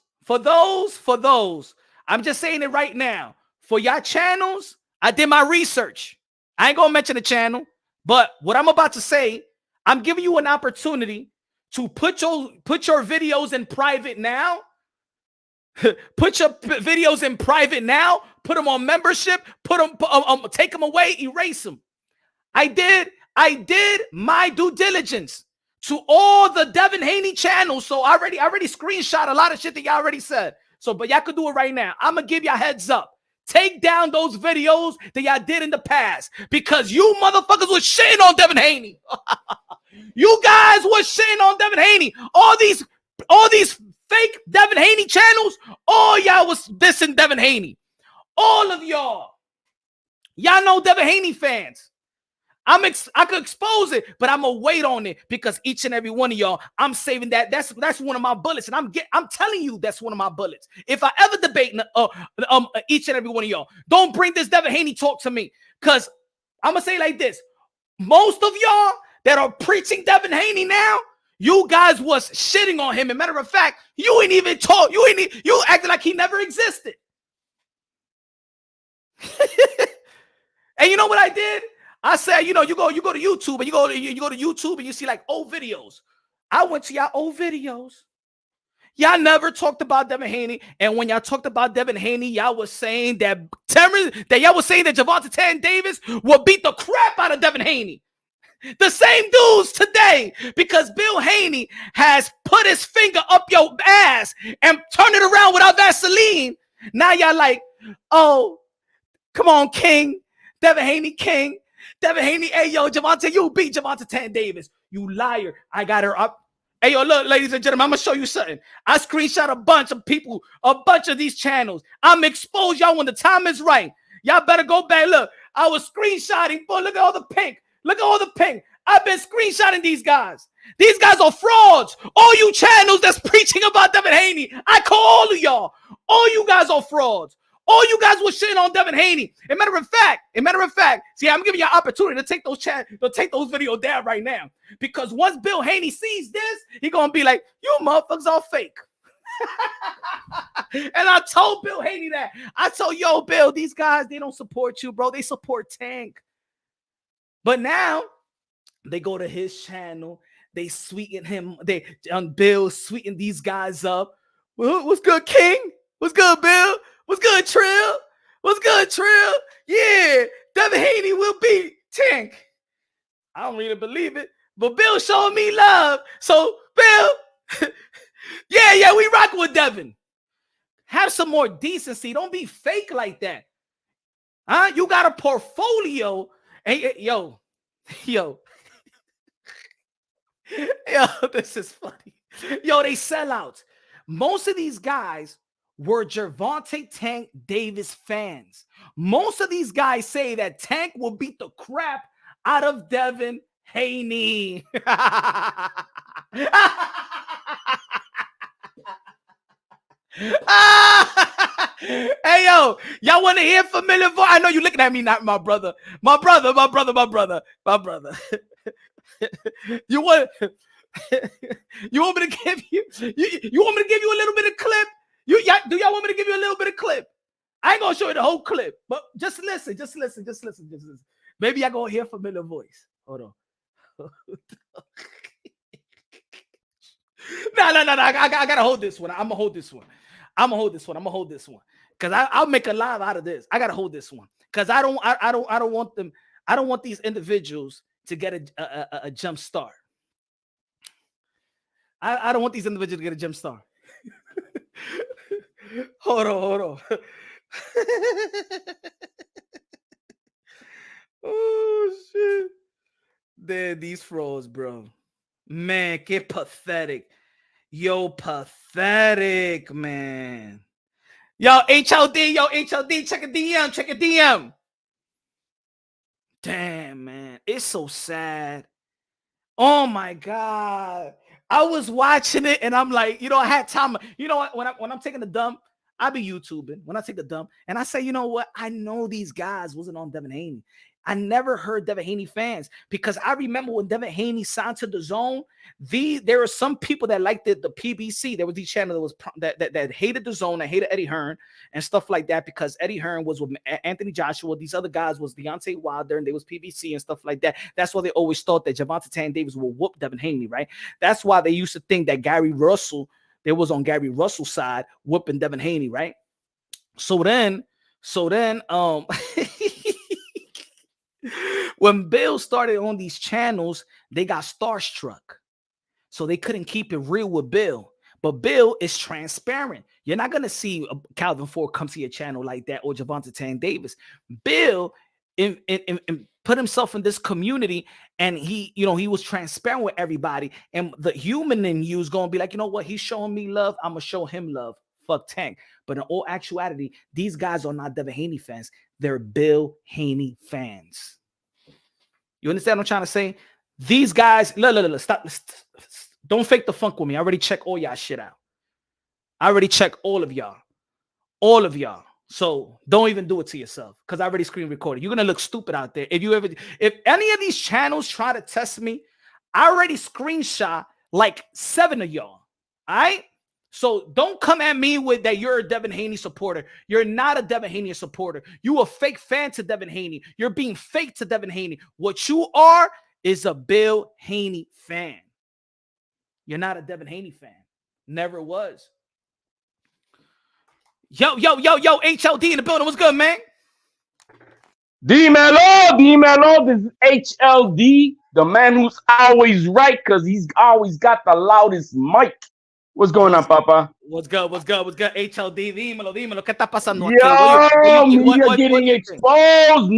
I'm just saying it right now. For y'all channels, I did my research. I ain't going to mention the channel, but what I'm about to say, I'm giving you an opportunity to put your videos in private now. Put your videos in private now. Put them on membership. Put them, take them away. Erase them. I did my due diligence to all the Devin Haney channels. So I already screenshot a lot of shit that y'all already said. So, but y'all could do it right now. I'm gonna give y'all heads up. Take down those videos that y'all did in the past because you motherfuckers was shitting on Devin Haney. You guys was shitting on Devin Haney. All these fake Devin Haney channels, all y'all was dissing Devin Haney. All of y'all. Y'all know Devin Haney fans. I could expose it, but I'm gonna wait on it because each and every one of y'all, I'm saving that. That's one of my bullets, and I'm telling you that's one of my bullets. If I ever debate each and every one of y'all, don't bring this Devin Haney talk to me, because I'm gonna say it like this: most of y'all that are preaching Devin Haney now, you guys was shitting on him. As a matter of fact, you ain't even talk. You acted like he never existed. And you know what I did? I said, you go to YouTube and you go to YouTube and you see like old videos. I went to y'all old videos. Y'all never talked about Devin Haney. And when y'all talked about Devin Haney, y'all was saying that Javonte Tan Davis will beat the crap out of Devin Haney. The same dudes today, because Bill Haney has put his finger up your ass and turned it around without Vaseline. Now y'all like, oh, come on, King. Devin Haney, King. Devin Haney, hey, yo, Javonte, you beat Javonte Tan Davis. You liar. I got her up. Hey, yo, look, ladies and gentlemen, I'm going to show you something. I screenshot a bunch of people, a bunch of these channels. I'm expose y'all when the time is right. Y'all better go back. Look, I was screenshotting. Boy, look at all the pink. Look at all the pink. I've been screenshotting these guys. These guys are frauds. All you channels that's preaching about Devin Haney, I call all of y'all. All you guys are frauds. All you guys were shitting on Devin Haney. As a matter of fact, see, I'm giving you an opportunity to take those videos down right now. Because once Bill Haney sees this, he's gonna be like, you motherfuckers are fake. And I told Bill Haney that. I told, yo, Bill, these guys, they don't support you, bro. They support Tank. But now they go to his channel, they sweeten him, Bill sweeten these guys up. What's good, King? What's good, Bill? What's good, Trill? What's good, Trill? Yeah, Devin Haney will beat Tank. I don't really believe it, but Bill showing me love. So, Bill, yeah, we rocking with Devin. Have some more decency. Don't be fake like that. Huh? You got a portfolio. Hey, yo. This is funny. Yo, they sell out. Most of these guys were Javonte Tank Davis fans. Most of these guys say that Tank will beat the crap out of Devin Haney. Hey, yo, y'all want to hear familiar voice? I know you're looking at me, not my brother. My brother. You want me to give you? You want me to give you a little bit of clip? Do y'all want me to give you a little bit of clip? I ain't gonna show you the whole clip, but just listen. Maybe y'all gonna hear a familiar voice. Hold on. No. I gotta hold this one. I'm gonna hold this one. Because I'll make a live out of this. I gotta hold this one. Because I don't want them. I don't want these individuals to get a jump start. I don't want these individuals to get a jump start. Hold on. Oh shit. These frauds, bro. Man, get pathetic. Yo, pathetic, man. Yo, HLD, check a DM. Damn, man. It's so sad. Oh my God. I was watching it and I'm like, I had time. You know what? When I'm taking the dump, I be YouTubing when I take the dump. And I say, you know what? I know these guys wasn't on Devin Haney. I never heard Devin Haney fans, because I remember when Devin Haney signed to the Zone, there were some people that liked the PBC. There was these channels that hated the Zone, that hated Eddie Hearn and stuff like that, because Eddie Hearn was with Anthony Joshua. These other guys was Deontay Wilder, and they was PBC and stuff like that. That's why they always thought that Javonte Tan Davis will whoop Devin Haney, right? That's why they used to think that Gary Russell, they was on Gary Russell's side whooping Devin Haney, right? So then, when Bill started on these channels, they got starstruck. So they couldn't keep it real with Bill. But Bill is transparent. You're not going to see Calvin Ford come to your channel like that, or Javonte Tan Davis. Bill put himself in this community, and he was transparent with everybody. And the human in you is going to be like, you know what? He's showing me love. I'm going to show him love. Fuck Tank. But in all actuality, these guys are not Devin Haney fans. They're Bill Haney fans. You understand what I'm trying to say? These guys, look, stop. Don't fake the funk with me. I already checked all y'all shit out. I already checked all of y'all. So don't even do it to yourself, because I already screen recorded. You're going to look stupid out there. If any of these channels try to test me, I already screenshot like 7 of y'all. All right? So don't come at me with that you're a Devin Haney supporter. You're not a Devin Haney supporter. You a fake fan to Devin Haney. You're being fake to Devin Haney. What you are is a Bill Haney fan. You're not a Devin Haney fan. Never was. Yo, HLD in the building. What's good, man? D-Mello, this is HLD, the man who's always right because he's always got the loudest mic. What's going on, Papa? What's good? HLD, dímelo. ¿Qué está pasando Yo, aquí? media getting exposed.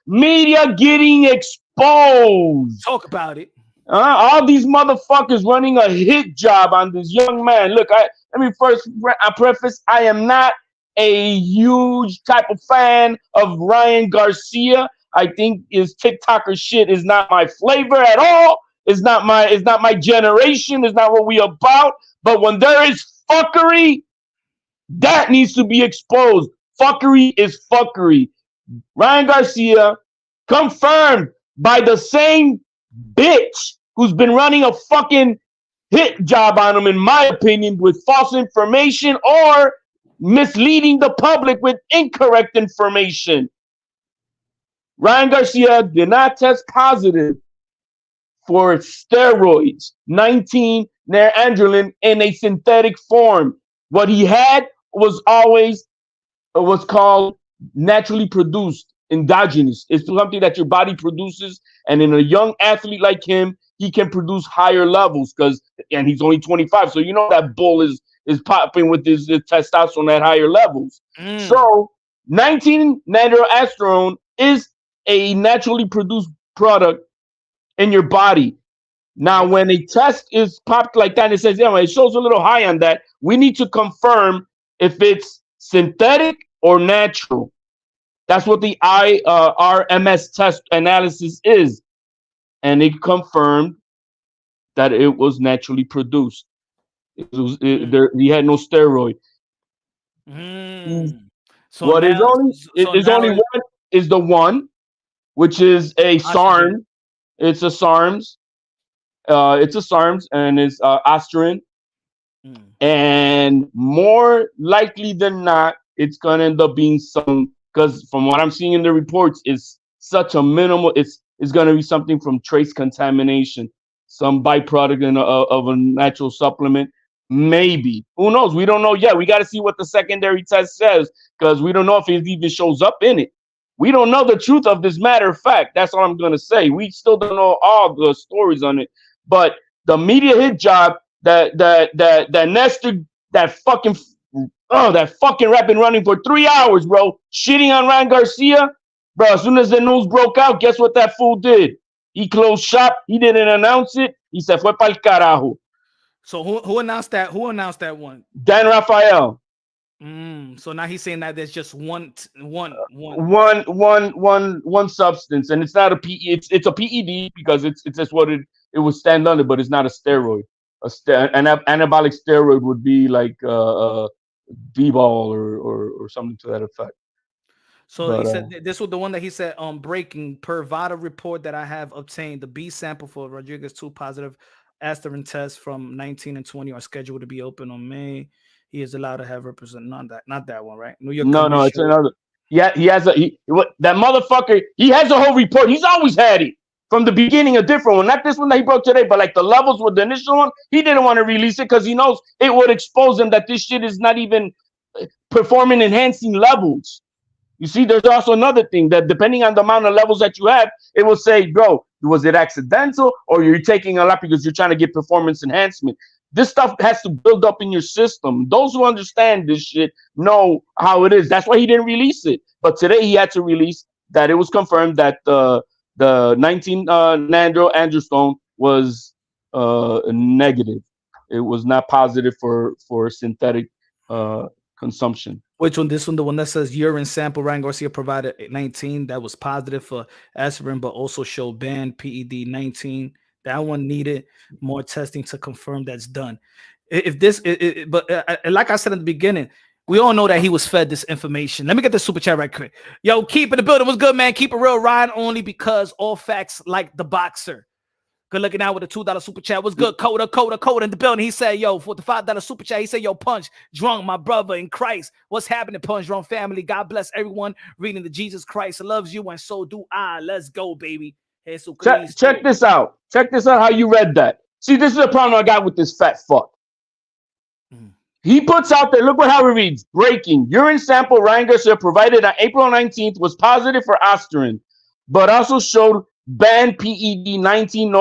Media getting exposed. Talk about it. All these motherfuckers running a hit job on this young man. Look, let me first preface, I am not a huge type of fan of Ryan Garcia. I think his TikToker shit is not my flavor at all. It's not my generation. It's not what we about. But when there is fuckery, that needs to be exposed. Fuckery is fuckery. Ryan Garcia, confirmed by the same bitch who's been running a fucking hit job on him, in my opinion, with false information or misleading the public with incorrect information. Ryan Garcia did not test positive for steroids, 19-neurandrolin in a synthetic form. What he had was always what's called naturally produced, endogenous. It's something that your body produces, and in a young athlete like him, he can produce higher levels and he's only 25. So you know that bull is popping with his testosterone at higher levels. So 19-nanoasterone is a naturally produced product in your body. Now, when a test is popped like that, it says, yeah, it shows a little high on that. We need to confirm if it's synthetic or natural. That's what the RMS test analysis is. And it confirmed that it was naturally produced. He had no steroid. So what now, is only one is the one, which is a SARM. It's a SARMs. And it's Asterin. And more likely than not, it's gonna end up being some, because from what I'm seeing in the reports, it's such a minimal. It's gonna be something from trace contamination, some byproduct of a natural supplement. Maybe. Who knows? We don't know yet. We got to see what the secondary test says, because we don't know if it even shows up in it. We don't know the truth of this matter of fact. That's all I'm gonna say. We still don't know all the stories on it. But the media hit job that Nestor, that fucking rap been running for 3 hours, bro, shitting on Ryan Garcia, bro. As soon as the news broke out, guess what that fool did? He closed shop. He didn't announce it. He se fue pa'l carajo. So who announced that? Who announced that one? Dan Rafael. So now he's saying that there's just one substance, and it's not a PE. It's a PED because it's just what it would stand under, but it's not a steroid. An anabolic steroid would be like D-ball or something to that effect. So he said this was the one that he said breaking per VADA report that I have obtained. The B sample for Rodriguez 2 positive aspirin tests from 19 and 20 are scheduled to be open on May. He is allowed to have not that one, right? No, it's another. Yeah, that motherfucker. He has a whole report. He's always had it from the beginning, a different one, not this one that he broke today, but like the levels with the initial one. He didn't want to release it because he knows it would expose him that this shit is not even performing enhancing levels. You see, there's also another thing that depending on the amount of levels that you have, it will say, bro, was it accidental or you're taking a lot because you're trying to get performance enhancement? This stuff has to build up in your system. Those who understand this shit know how it is. That's why he didn't release it. But today he had to release that it was confirmed that the 19-nanoasterone was negative. It was not positive for synthetic consumption. Which one? This one, the one that says urine sample Ryan Garcia provided 19 that was positive for aspirin, but also showed banned PED 19. That one needed more testing to confirm that's done. But like I said in the beginning, we all know that he was fed this information. Let me get the super chat right quick. Yo, keep in the building. What's good, man? Keep it real, Ryan, only because all facts like the boxer. Good looking out with a $2 super chat. What's good? Coda in the building. He said, yo, for the $5 super chat, he said, yo, Punch, Drunk, my brother in Christ. What's happening, Punch Drunk family? God bless everyone reading the Jesus Christ loves you, and so do I. Let's go, baby. Check this out. Check this out how you read that. See, this is the problem I got with this fat fuck. He puts out there, look how it reads. Breaking. Urine sample Ryan Garcia provided on April 19th was positive for aspirin, but also showed banned PED 19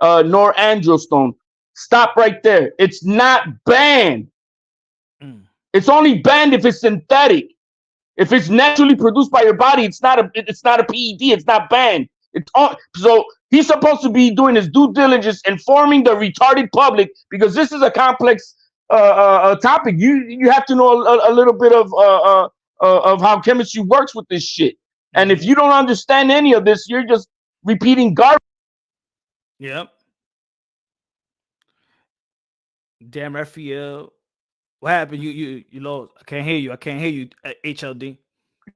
norandrostone. Stop right there. It's not banned. It's only banned if it's synthetic. If it's naturally produced by your body, it's not a PED. It's not banned. It's all, so he's supposed to be doing his due diligence, informing the retarded public, because this is a complex topic. You have to know a little bit of how chemistry works with this shit. And if you don't understand any of this, you're just repeating garbage. Yep. Damn, Raphael. What happened? You lost. I can't hear you. HLD.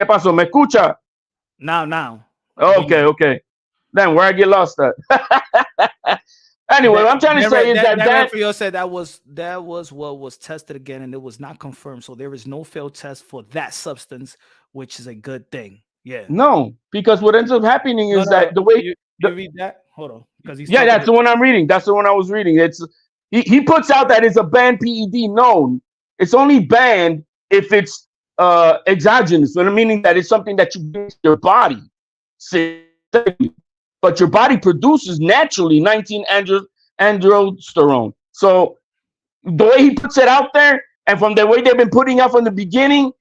¿Qué pasó? ¿Me escucha? Now. Oh, okay. Then where I get lost at? Anyway, what I'm trying to say is that Raphael said that was what was tested again, and it was not confirmed. So there is no failed test for that substance, which is a good thing. Yeah. No, because what ends up happening is that the way you read that. Hold on, because that's the one I'm reading. That's the one I was reading. It's he puts out that it's a banned PED. No, it's only banned if it's exogenous, meaning that it's something that you give to your body. But your body produces naturally 19 androsterone. So the way he puts it out there, and from the way they've been putting out from the beginning,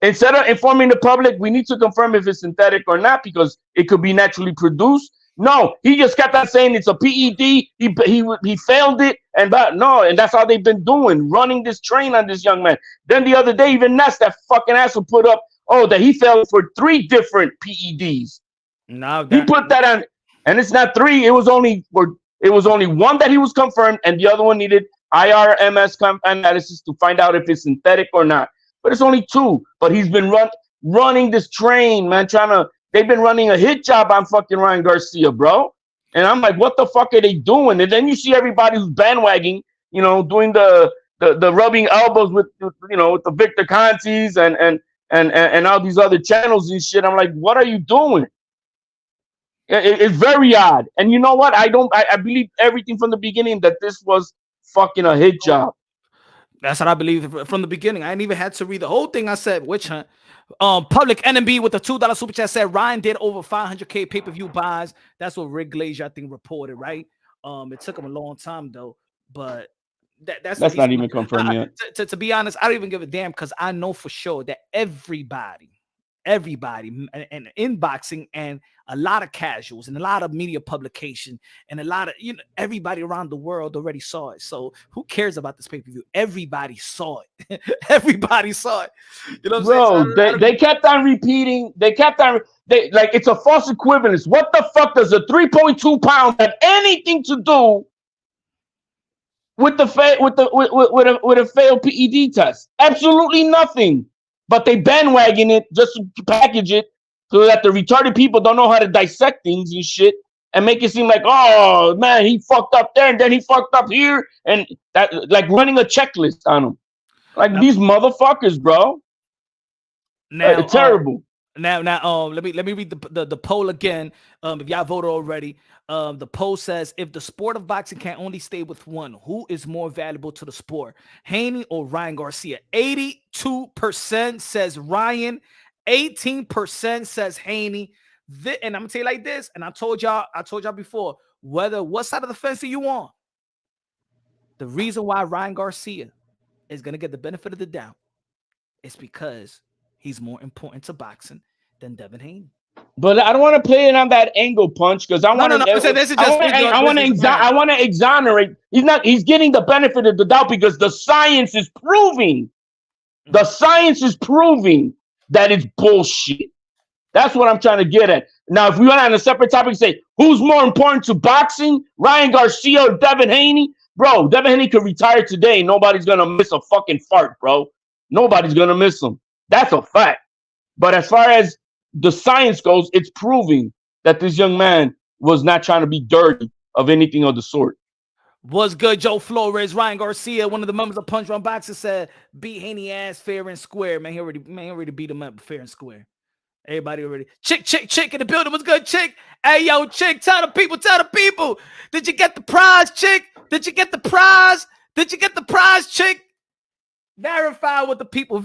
instead of informing the public, we need to confirm if it's synthetic or not, because it could be naturally produced. No, he just kept on saying it's a PED. He failed it, and that's how they've been doing, running this train on this young man. Then the other day, even that fucking asshole put up, that he failed for 3 different PEDs. No, he put that on. And it's not 3. It was only 1 that he was confirmed, and the other one needed IRMS analysis to find out if it's synthetic or not. But it's only 2. But he's been running this train, man. They've been running a hit job on fucking Ryan Garcia, bro. And I'm like, what the fuck are they doing? And then you see everybody who's bandwagging, doing the rubbing elbows with the Victor Contes and all these other channels and shit. I'm like, what are you doing? It's very odd. And you know what? I believe everything from the beginning that this was fucking a hit job. That's what I believe from the beginning. I didn't even have to read the whole thing. I said, Witch Hunt. Public NMB with the $2 super chat said Ryan did over 500K pay-per-view buys. That's what Rick Glazier, I think, reported, right? It took him a long time, though. But that's not even confirmed yet. To be honest, I don't even give a damn, because I know for sure that everybody and in boxing, and a lot of casuals and a lot of media publication and a lot of everybody around the world already saw it. So who cares about this pay-per-view? Everybody saw it. Everybody saw it. You know what I'm saying? Bro, they kept on repeating. They like it's a false equivalence. What the fuck does a 3.2 pound have anything to do with a failed PED test? Absolutely nothing. But they bandwagon it just to package it so that the retarded people don't know how to dissect things and shit, and make it seem like, oh man, he fucked up there and then he fucked up here, and that, like, running a checklist on them. Like, these motherfuckers, bro. Now, it's terrible. Now, let me read the poll again. If y'all voted already, the poll says, if the sport of boxing can only stay with one, who is more valuable to the sport, Haney or Ryan Garcia? 82% says Ryan, 18% says Haney. And I'm gonna tell you like this, and I told y'all before, what side of the fence are you on? The reason why Ryan Garcia is gonna get the benefit of the doubt is because he's more important to boxing than Devin Haney. But I don't want to play it on that angle punch, because I want to exonerate. He's getting the benefit of the doubt because the science is proving. The science is proving that it's bullshit. That's what I'm trying to get at. Now, if we went on a separate topic and say, who's more important to boxing, Ryan Garcia or Devin Haney? Bro, Devin Haney could retire today. Nobody's going to miss a fucking fart, bro. Nobody's going to miss him. That's a fact. But as far as the science goes, it's proving that this young man was not trying to be dirty of anything of the sort. What's good, Joe Flores? Ryan Garcia, one of the members of Punch Drunk Boxing, said, beat Haney ass fair and square. Man, he already beat him up fair and square. Everybody already. Chick in the building. What's good, chick? Hey, yo, chick, tell the people. Did you get the prize, chick? Did you get the prize? Chick? Verify with the people.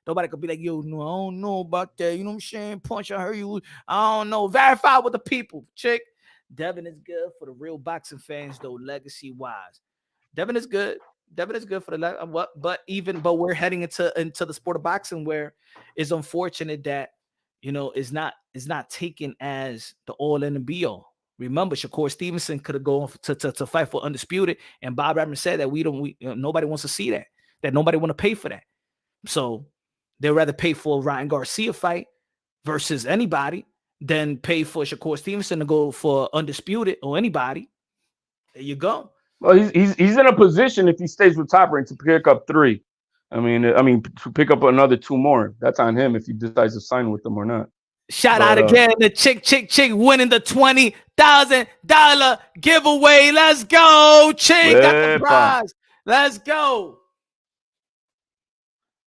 Nobody could be like, yo, no, I don't know about that. You know what I'm saying? Punch, I heard you. I don't know. Verify with the people, chick. Devin is good for the real boxing fans, though, legacy-wise. Devin is good for the but we're heading into the sport of boxing where it's unfortunate that is not taken as the all in and be all. Remember, Shakur Stevenson could have gone to fight for undisputed, and Bob Arum said that nobody wants to see that nobody want to pay for that. So they'd rather pay for a Ryan Garcia fight versus anybody than pay for Shakur Stevenson to go for undisputed or anybody. There you go. Well, he's in a position if he stays with Top Rank to pick up 3. I mean to pick up another 2 more. That's on him if he decides to sign with them or not. Shout out again the chick winning the $20,000 giveaway. Let's go, chick. Got the prize. Let's go.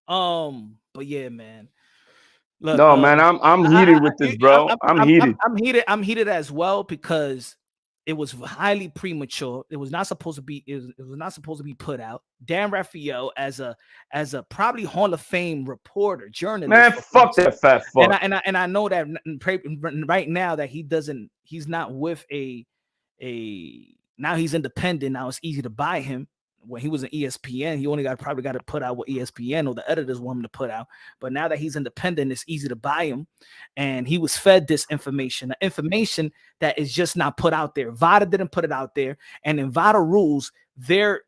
But yeah, man. Look, man, I'm heated with this, bro. I'm heated. I'm heated as well because it was highly premature. It was not supposed to be. It was not supposed to be put out. Dan Rafael, as a probably Hall of Fame reporter, journalist. Man, fuck that fat fuck. And I know that right now that he's not with a. Now he's independent. Now it's easy to buy him. When he was in ESPN, he probably got to put out what ESPN or the editors want him to put out. But now that he's independent, it's easy to buy him. And he was fed this information, the information that is just not put out there. VADA didn't put it out there. And in VADA rules, they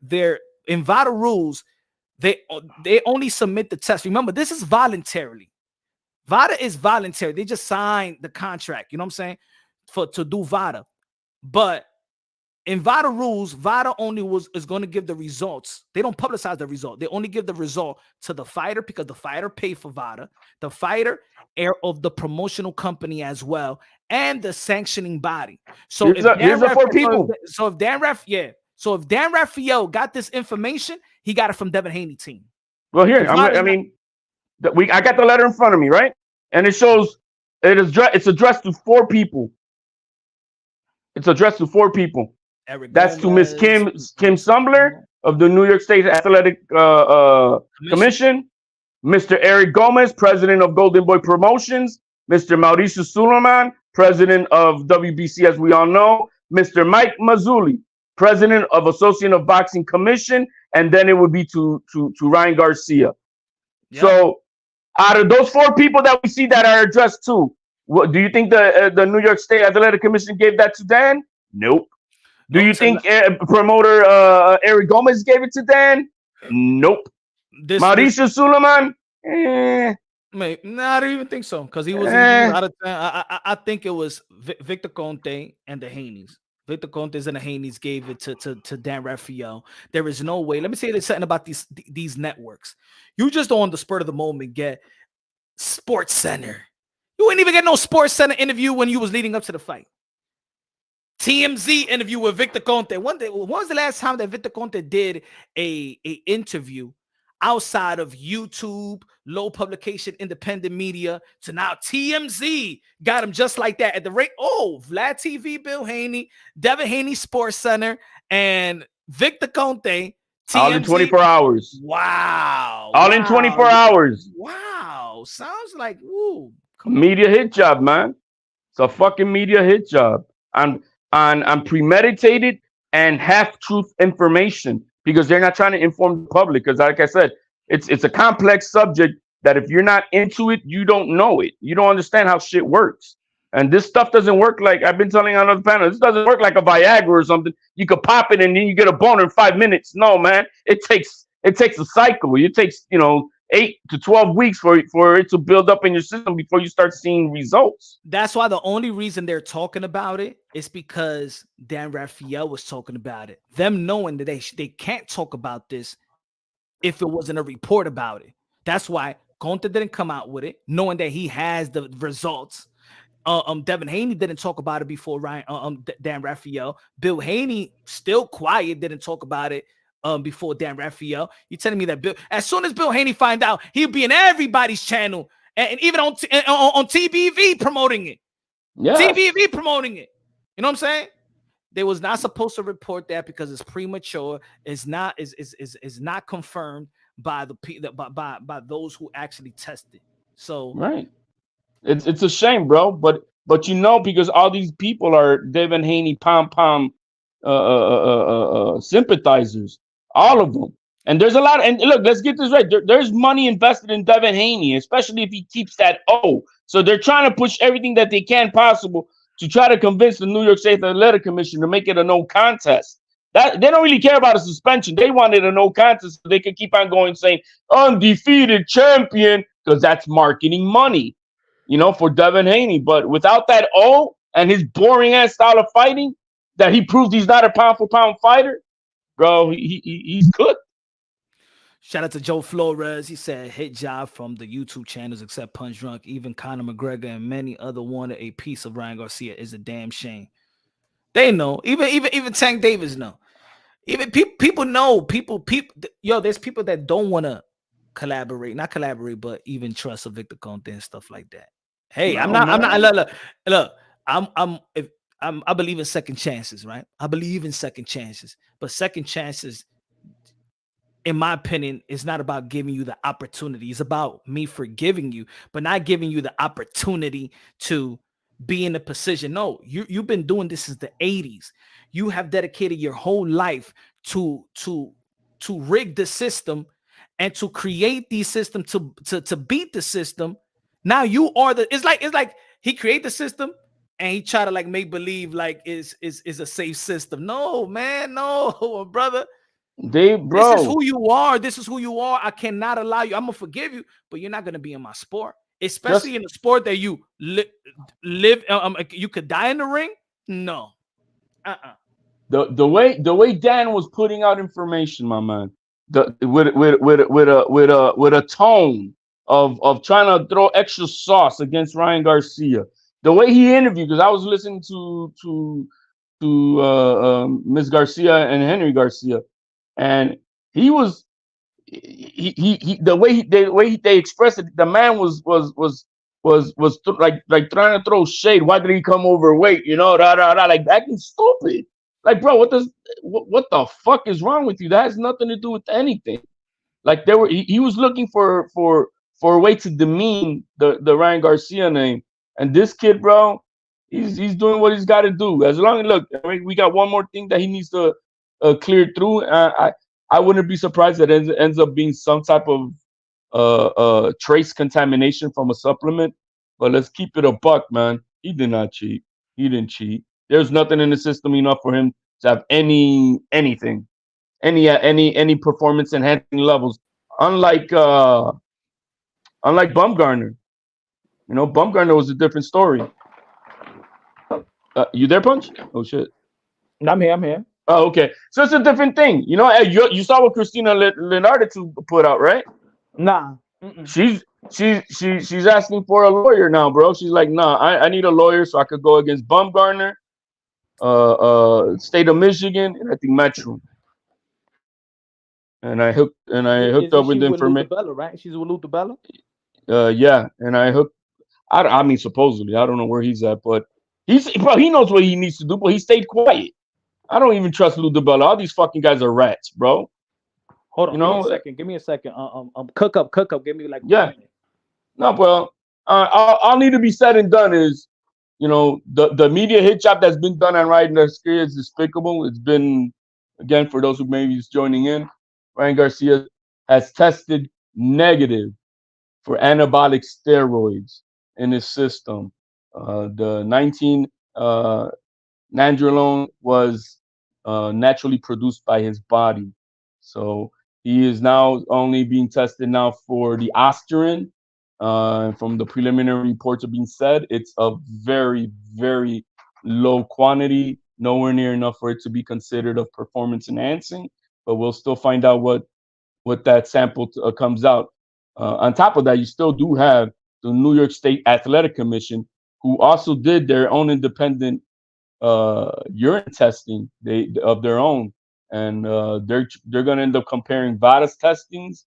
only submit the test. Remember, this is voluntarily. VADA is voluntary. They just signed the contract. You know what I'm saying? To do VADA. But in VADA rules, VADA only is going to give the results. They don't publicize the result. They only give the result to the fighter because the fighter paid for VADA, the fighter of the promotional company as well, and the sanctioning body. So if Dan Rafael got this information, he got it from Devin Haney team. Well, here I got the letter in front of me, right? And it shows it's addressed to 4 people. It's addressed to 4 people. That's to Miss Kim Sumbler of the New York State Athletic Commission, Mr. Eric Gomez, president of Golden Boy Promotions, Mr. Mauricio Suleiman, president of WBC, as we all know, Mr. Mike Mazzulli, president of Association of Boxing Commission, and then it would be to Ryan Garcia. Yep. So out of those 4 people that we see that are addressed to, what do you think the New York State Athletic Commission gave that to Dan? Nope. Do you think promoter Eric Gomez gave it to Dan? Nope. Mauricio Suleiman? I don't even think so because he was out of time. I think it was Victor Conte and the Haneys. Victor Contes and the Haneys gave it to Dan Rafael. There is no way. Let me say something about these networks. You just on the spur of the moment get Sports Center. You ain't even get no Sports Center interview when you was leading up to the fight. TMZ interview with Victor Conte. When was the last time that Victor Conte did a interview outside of YouTube, low publication, independent media, to now TMZ got him just like that at the rate? Oh, Vlad TV, Bill Haney, Devin Haney Sports Center, and Victor Conte. TMZ. All in 24 hours. Wow. All in 24 hours. Wow. Sounds like, ooh. Media hit job, man. It's a fucking media hit job. On premeditated and half-truth information because they're not trying to inform the public. Because like I said, it's a complex subject that if you're not into it, you don't know it. You don't understand how shit works. And this stuff doesn't work like I've been telling on other panels. This doesn't work like a Viagra or something. You could pop it and then you get a boner in 5 minutes. No, man. It takes a cycle. It takes 8 to 12 weeks for it to build up in your system before you start seeing results. That's why the only reason they're talking about it is because Dan Rafael was talking about it. Them knowing that they can't talk about this if it wasn't a report about it. That's why Conte didn't come out with it, knowing that he has the results. Devin Haney didn't talk about it before Dan Rafael. Bill Haney, still quiet, didn't talk about it before Dan Rafael. You telling me that as soon as Bill Haney find out, he'll be in everybody's channel and even on TBV promoting it. Yeah. TBV promoting it. You know what I'm saying? They was not supposed to report that because it's premature. It's not is not confirmed by by those who actually tested. So right, it's a shame, bro. But you know, because all these people are Devin Haney pom sympathizers, all of them. And there's a lot. And look, let's get this right. There's money invested in Devin Haney, especially if he keeps that O. So they're trying to push everything that they can possible to try to convince the New York State Athletic Commission to make it a no contest. That they don't really care about a suspension. They wanted a no contest so they could keep on going saying undefeated champion, because that's marketing money, you know, for Devin Haney. But without that O and his boring ass style of fighting, that he proves he's not a pound for pound fighter, bro, he's cooked. Shout out to Joe Flores. He said, hit job from the YouTube channels except Punch Drunk. Even Conor McGregor and many other wanted a piece of Ryan Garcia. Is a damn shame. They know. Even Tank Davis know. Even people know. People. Yo, there's people that don't want to not collaborate, but even trust a Victor Conte and stuff like that. Hey, I'm not. Look. I believe in second chances, right? I believe in second chances, but second chances, in my opinion, is not about giving you the opportunity. It's about me forgiving you, but not giving you the opportunity to be in a position. No, you've been doing this since the 80s. You have dedicated your whole life to rig the system and to create these systems to beat the system. Now you are it's like he created the system and he tried to like make believe like is a safe system. No, man, no, brother. This is who you are. This is who you are. I cannot allow you. I'm gonna forgive you, but you're not gonna be in my sport, especially in a sport that you live. You could die in the ring. No, The way Dan was putting out information, my man, with a tone of trying to throw extra sauce against Ryan Garcia. The way he interviewed, because I was listening to Miss Garcia and Henry Garcia. And the way they expressed it, the man was like trying to throw shade. Why did he come overweight? You know, like acting stupid. Like, bro, what the fuck is wrong with you? That has nothing to do with anything. Like he was looking for a way to demean the Ryan Garcia name. And this kid, bro, he's doing what he's got to do. As long as look, I mean, we got one more thing that he needs to clear through. I wouldn't be surprised that it ends up being some type of trace contamination from a supplement. But let's keep it a buck, man. He did not cheat. He didn't cheat. There's nothing in the system enough for him to have anything, any performance enhancing levels. Unlike Bumgarner, you know, Bumgarner was a different story. You there, Punch? Oh shit. I'm here. Oh, okay. So it's a different thing. You know, you saw what Christina Leonardo put out, right? Nah. She's asking for a lawyer now, bro. She's like, nah, I need a lawyer so I could go against Bumgarner, State of Michigan, and I think Metro. And I hooked up with the information. Right? She's with Luther Bella. Yeah, and I hooked. I mean, supposedly, I don't know where he's at, but he knows what he needs to do, but he stayed quiet. I don't even trust Lou DiBella. All these fucking guys are rats, bro. Hold on, give me a second. Cook up. Give me like yeah. No, well, all need to be said and done is, you know, the media hit job that's been done on Ryan Garcia is despicable. It's been, again, for those who maybe just joining in, Ryan Garcia has tested negative for anabolic steroids in his system. The 19 nandrolone was naturally produced by his body. So he is now only being tested now for the Osterin. From the preliminary reports are being said, it's a very, very low quantity, nowhere near enough for it to be considered of performance enhancing, but we'll still find out what that sample comes out. On top of that, you still do have the New York State Athletic Commission, who also did their own independent urine testing of their own, and they're going to end up comparing VADA's testings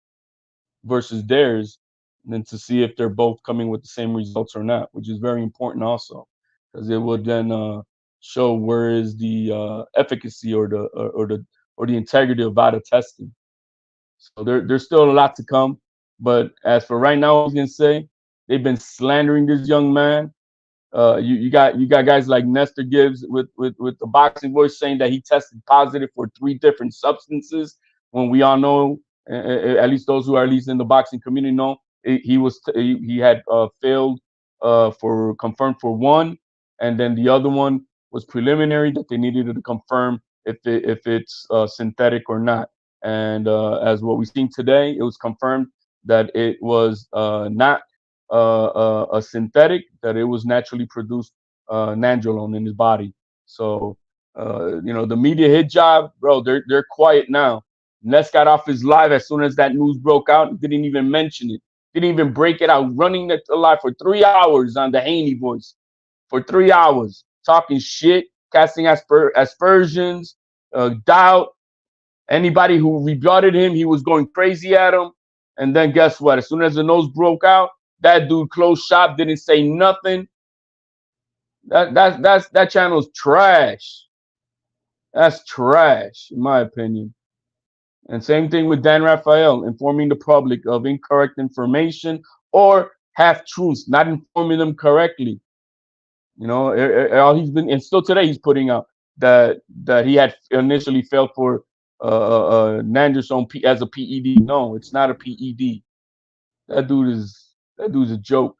versus theirs, than to see if they're both coming with the same results or not, which is very important also, because it would then show where is the efficacy or the integrity of VADA testing. So there's still a lot to come. But as for right now, I was gonna say they've been slandering this young man. You got guys like Nestor Gibbs with the Boxing Voice saying that he tested positive for 3 different substances, when we all know, at least those who are at least in the boxing community know, he had failed for confirmed for 1, and then the other one was preliminary that they needed to confirm if it's synthetic or not. And as what we've seen today, it was confirmed that it was not a synthetic, that it was naturally produced nandrolone in his body. So the media hit job, bro, they're quiet now. Ness got off his live as soon as that news broke out. Didn't even mention it. Didn't even break it out. Running it live for 3 hours on the Haney Voice. For 3 hours. Talking shit. Casting aspersions. Doubt. Anybody who rebutted him, he was going crazy at him. And then guess what? As soon as the news broke out, that dude closed shop, didn't say nothing. That channel's trash. That's trash, in my opinion. And same thing with Dan Raphael, informing the public of incorrect information or half truths, not informing them correctly. All he's been, and still today he's putting out that he had initially failed for nandrolone as a PED. No, it's not a PED. That dude's a joke.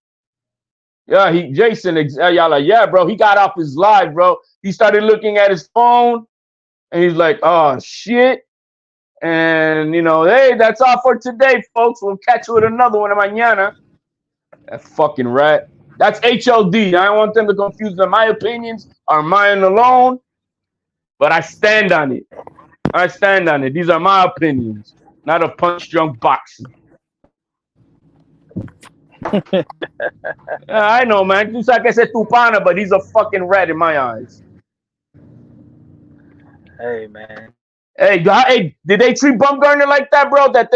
Yeah, Jason, y'all like, yeah, bro, he got off his live, bro. He started looking at his phone, and he's like, oh, shit. And, hey, that's all for today, folks. We'll catch you with another one mañana. That fucking rat. That's HLD. I don't want them to confuse them. My opinions are mine alone, but I stand on it. I stand on it. These are my opinions, not a punch-drunk boxer. I know, man. Tú sabes que ese Tupana, but he's a fucking rat in my eyes. Hey, man. Hey, did they treat Bumgarner like that, bro? That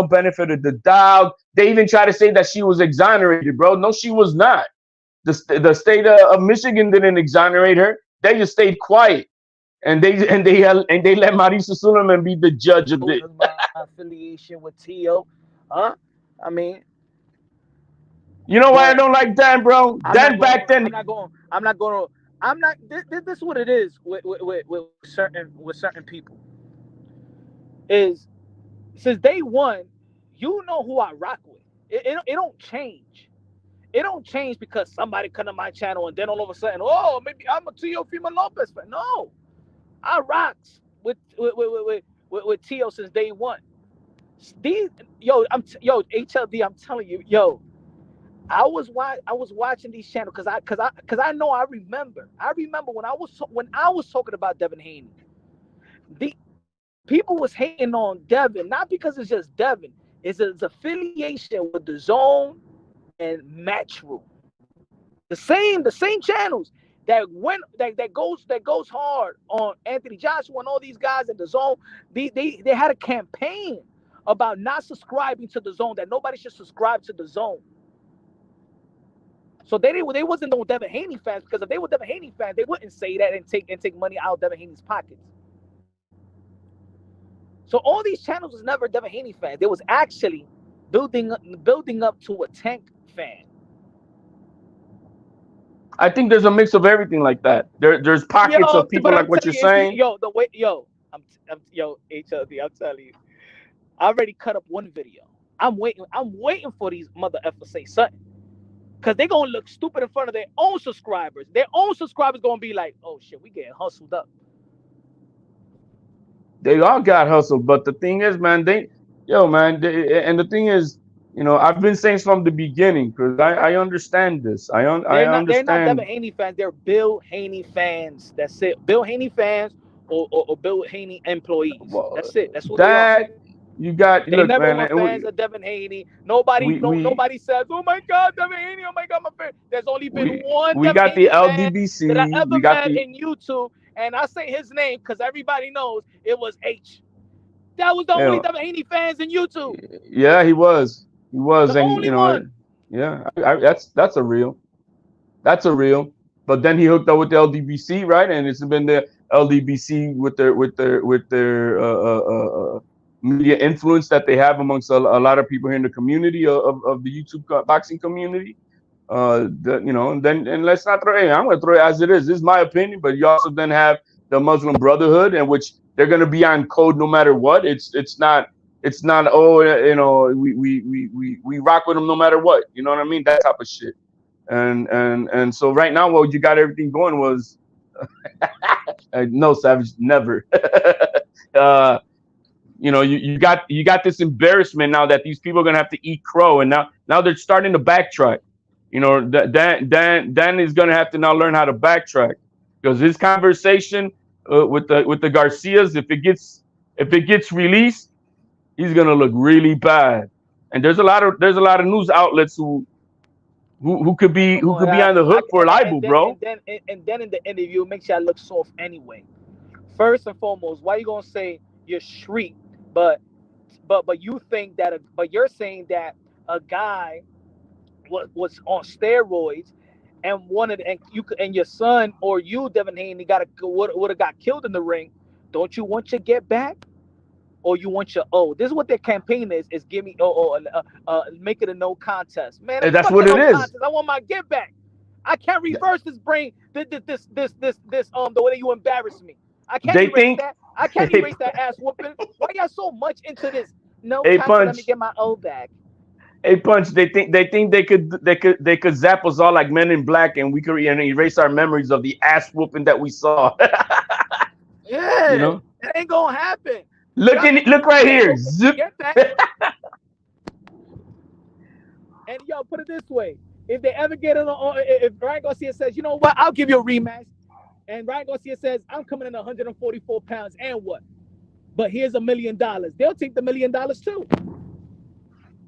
benefit of the doubt. They even try to say that she was exonerated, bro. No, she was not. The state of Michigan didn't exonerate her. They just stayed quiet, and they let Marisa Suleiman be the judge of it. My affiliation with Tio, huh? I mean, you know why I don't like Dan, bro? Dan back then. This is what it is with certain people. Is since day one, you know who I rock with. It don't change. It don't change because somebody come to my channel and then all of a sudden, oh, maybe I'm a Teofimo Lopez fan. No, I rocks with Tio since day one. HLD, I'm telling you, I was watching these channels because I know I remember when I was talking about Devin Haney. The people was hating on Devin, not because it's just Devin. It's his affiliation with the Zone and Matchroom. The same channels that goes hard on Anthony Joshua and all these guys at the Zone. They had a campaign about not subscribing to the Zone, that nobody should subscribe to the Zone. So they wasn't no Devin Haney fans, because if they were Devin Haney fans, they wouldn't say that and take money out of Devin Haney's pockets. So all these channels was never Devin Haney fans. They was actually building up to a Tank fan. I think there's a mix of everything like that. There's pockets of people like what you're saying. HLD, I'm telling you, I already cut up one video. I'm waiting for these mother effers say something, because they're gonna look stupid in front of their own subscribers. Their own subscribers gonna be like, "Oh shit, we getting hustled up." They all got hustled, but the thing is, man, and the thing is, I've been saying from the beginning, because I understand this. I understand. They're not Devin Haney fans. They're Bill Haney fans. That's it. Bill Haney fans or Bill Haney employees. That's it. That's what they are. You got. They never were fans of Devin Haney. Nobody says, "Oh my God, Devin Haney! Oh my God, my friend." There's only been one. We got the LDBC that I ever met in YouTube, and I say his name because everybody knows it was H. That was the only Devin Haney fans in YouTube. Yeah, he was. He was, The and only one. yeah, that's a real. That's a real. But then he hooked up with the LDBC, right? And it's been the LDBC with their media influence that they have amongst a lot of people here in the community of the YouTube boxing community. And let's not throw. Hey, I'm gonna throw it as it is. This is my opinion, but you also then have the Muslim Brotherhood, in which they're gonna be on code no matter what. It's not. Oh, we rock with them no matter what. You know what I mean? That type of shit. And so right now, what you got everything going was no, Savage, never. You got this embarrassment now that these people are gonna have to eat crow, and now they're starting to backtrack. Dan is gonna have to now learn how to backtrack, because this conversation with the Garcias, if it gets released, he's gonna look really bad. And there's a lot of news outlets who could be on the hook for libel, bro. And then in the interview, it makes you look soft anyway. First and foremost, why you gonna say you're street, but you think that but you're saying that a guy was on steroids and and your son or you, Devin Haney, would have got killed in the ring. Don't you want your get back? Or you want your this is what their campaign is give me make it a no contest, man. And that's what it is. Contest. I want my get back. I can't reverse this brain. This the way that you embarrass me. I can't erase that. I can't erase that ass whooping. Why y'all so much into this? No contest. Let me get my O back. Hey, Punch. They think they could zap us all like Men in Black, and we could erase our memories of the ass whooping that we saw. Yeah, it ain't gonna happen. Look right here. Zip. And yo, put it this way: if they ever get if Ryan Garcia says, you know what, I'll give you a rematch, and Ryan Garcia says, I'm coming in 144 pounds, and what? But here's $1 million. They'll take the $1 million too.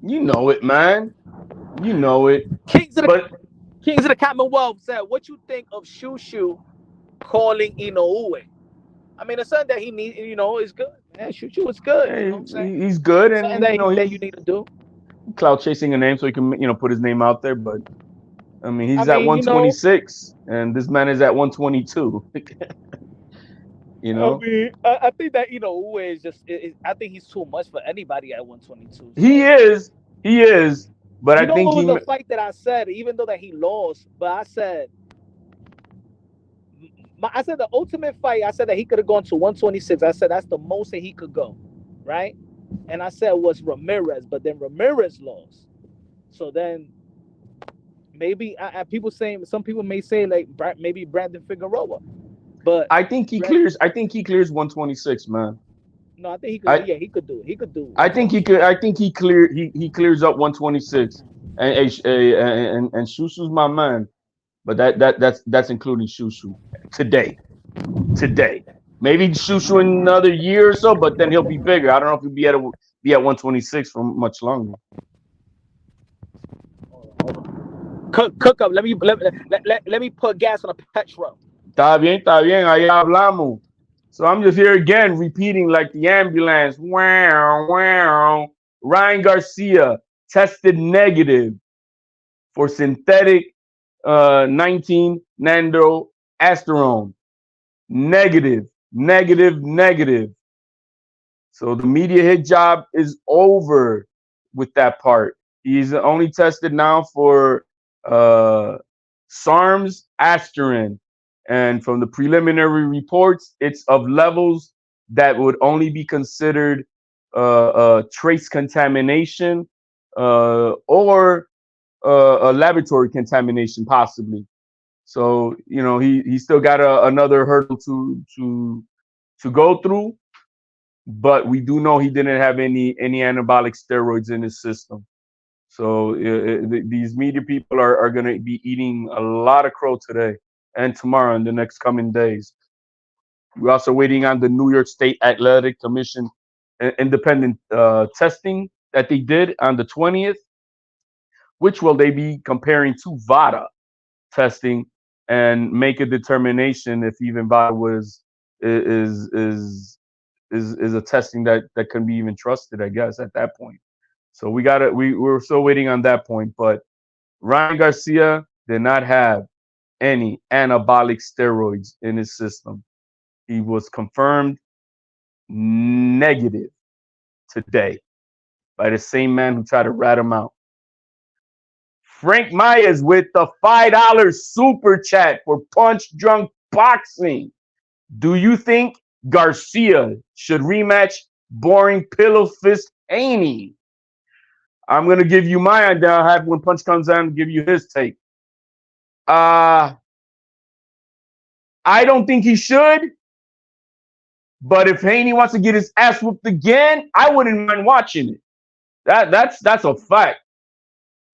You know it, man. You know it. Kings of the Commonwealth said, what you think of Shushu calling Inoue? I mean, it's something that he needs, is good. Man, Shushu is good. Hey, you know what I'm saying? He's good, and that you need to do. Cloud chasing a name so he can, put his name out there. But I mean, he's at 126, and this man is at 122. I mean, I think that Inoue is just. I think he's too much for anybody at 122. So. He is. But I think the fight that I said, even though that he lost, but I said the ultimate fight. I said that he could have gone to 126. I said that's the most that he could go, right? And I said was Ramirez, but then Ramirez lost. So then maybe some people may say like maybe Brandon Figueroa, but I think he clears. I think he clears 126, man. No, I think he could. He could do it. He could do it. I think he could. I think he clears up 126, and Shushu's my man. But that's including Shushu today. Maybe Shushu in another year or so, but then he'll be bigger. I don't know if he'll be at 126 for much longer. Cook up. Let me put gas on a petrol. Está bien, ahí hablamos. So I'm just here again repeating like the ambulance. Wow. Ryan Garcia tested negative for synthetic 19 nandroasterone. Negative. So the media hit job is over with that part. He's only tested now for SARMs aspirin. And from the preliminary reports, it's of levels that would only be considered trace contamination or a laboratory contamination, possibly. So he still got another hurdle to go through, but we do know he didn't have any anabolic steroids in his system. So these media people are going to be eating a lot of crow today and tomorrow in the next coming days. We're also waiting on the New York State Athletic Commission independent testing that they did on the 20th, which will they be comparing to VADA testing and make a determination if even VADA is a testing that can be even trusted, I guess, at that point. So we're still waiting on that point. But Ryan Garcia did not have any anabolic steroids in his system. He was confirmed negative today by the same man who tried to rat him out. Frank Myers with the $5 super chat for Punch Drunk Boxing. Do you think Garcia should rematch boring pillow fist Haney? I'm going to give you mine. Then I'll have when Punch comes on give you his take. I don't think he should. But if Haney wants to get his ass whooped again, I wouldn't mind watching it. That's a fact.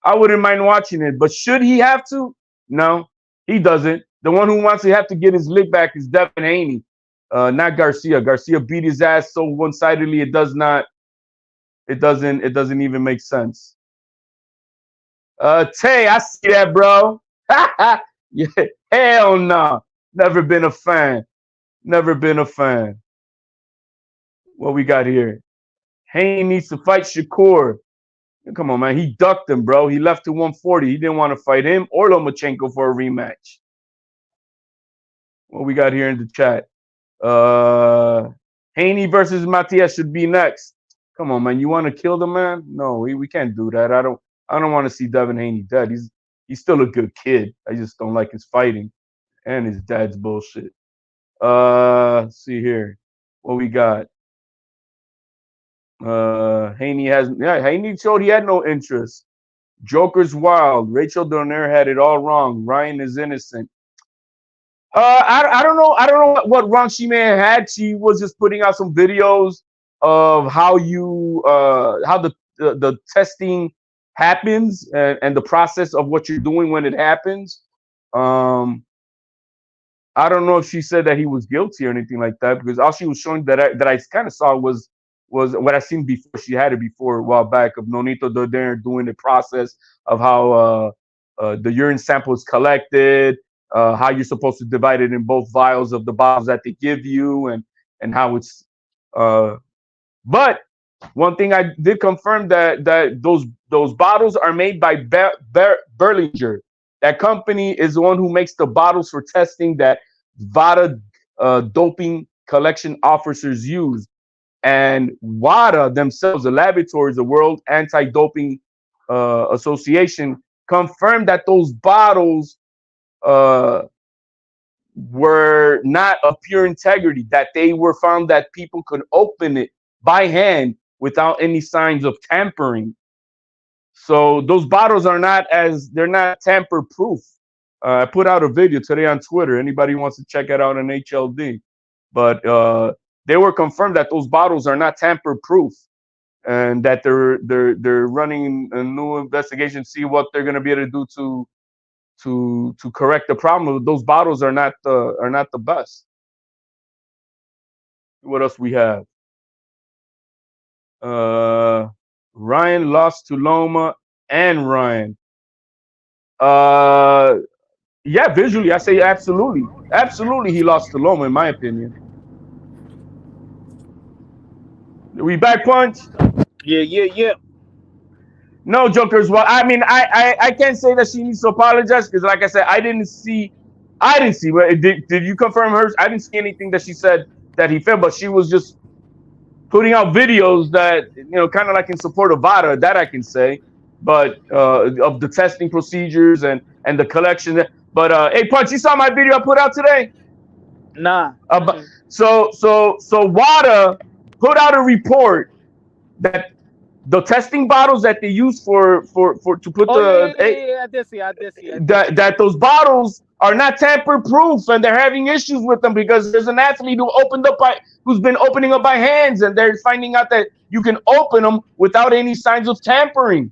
I wouldn't mind watching it. But should he have to? No, he doesn't. The one who wants to have to get his lick back is Devin Haney, not Garcia. Garcia beat his ass so one-sidedly it doesn't even make sense. Tay, I see that, bro. Yeah, hell no. Never been a fan. Never been a fan. What we got here? Haney needs to fight Shakur. Come on, man. He ducked him, bro. He left to 140. He didn't want to fight him or Lomachenko for a rematch. What we got here in the chat? Haney versus Matias should be next. Come on, man. You want to kill the man? No, we can't do that. I don't want to see Devin Haney dead. He's still a good kid. I just don't like his fighting and his dad's bullshit. Let's see here. What we got? Haney showed he had no interest. Joker's wild. Rachel Donaire had it all wrong. Ryan is innocent. I don't know what wrong she may have had. She was just putting out some videos of how the testing happens and the process of what you're doing when it happens. I don't know if she said that he was guilty or anything like that, because all she was showing that I kind of saw was what I seen before. She had it before a while back of Nonito Donaire doing the process of how the urine sample is collected, how you're supposed to divide it in both vials of the bottles that they give you, and how it's. But one thing I did confirm that those bottles are made by Berlinger. That company is the one who makes the bottles for testing that VADA doping collection officers use. And WADA themselves, the laboratories, the World Anti-Doping Association, confirmed that those bottles were not of pure integrity, that they were found that people could open it by hand without any signs of tampering. So those bottles they're not tamper-proof. I put out a video today on Twitter. Anybody wants to check it out on HLD. But they were confirmed that those bottles are not tamper-proof, and that they're running a new investigation to see what they're going to be able to do to correct the problem. Those bottles are not the best. What else we have? Ryan lost to Loma and Ryan. Yeah, visually, I say absolutely. Absolutely, he lost to Loma, in my opinion. We back, Punch? Yeah. No, Jokers. Well, I mean, I can't say that she needs to apologize, because, like I said, I didn't see. But did you confirm hers? I didn't see anything that she said that he failed, but she was just putting out videos that, kind of like in support of VADA, that I can say, but of the testing procedures and the collection. But hey, Punch, you saw my video I put out today? Nah. So WADA put out a report that the testing bottles that they use to put I did see. that those bottles are not tamper-proof, and they're having issues with them because there's an athlete who's been opening up by hands, and they're finding out that you can open them without any signs of tampering.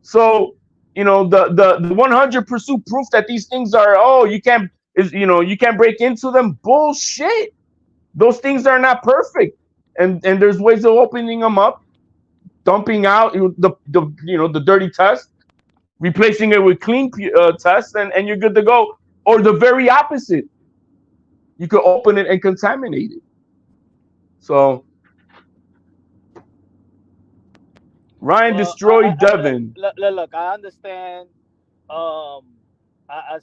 So, the 100% proof that these things are, you can't break into them. Bullshit. Those things are not perfect, and there's ways of opening them up, dumping out the dirty test, replacing it with clean test, and you're good to go. Or the very opposite, you could open it and contaminate it. So Ryan Well, destroyed Devin. look, I understand. I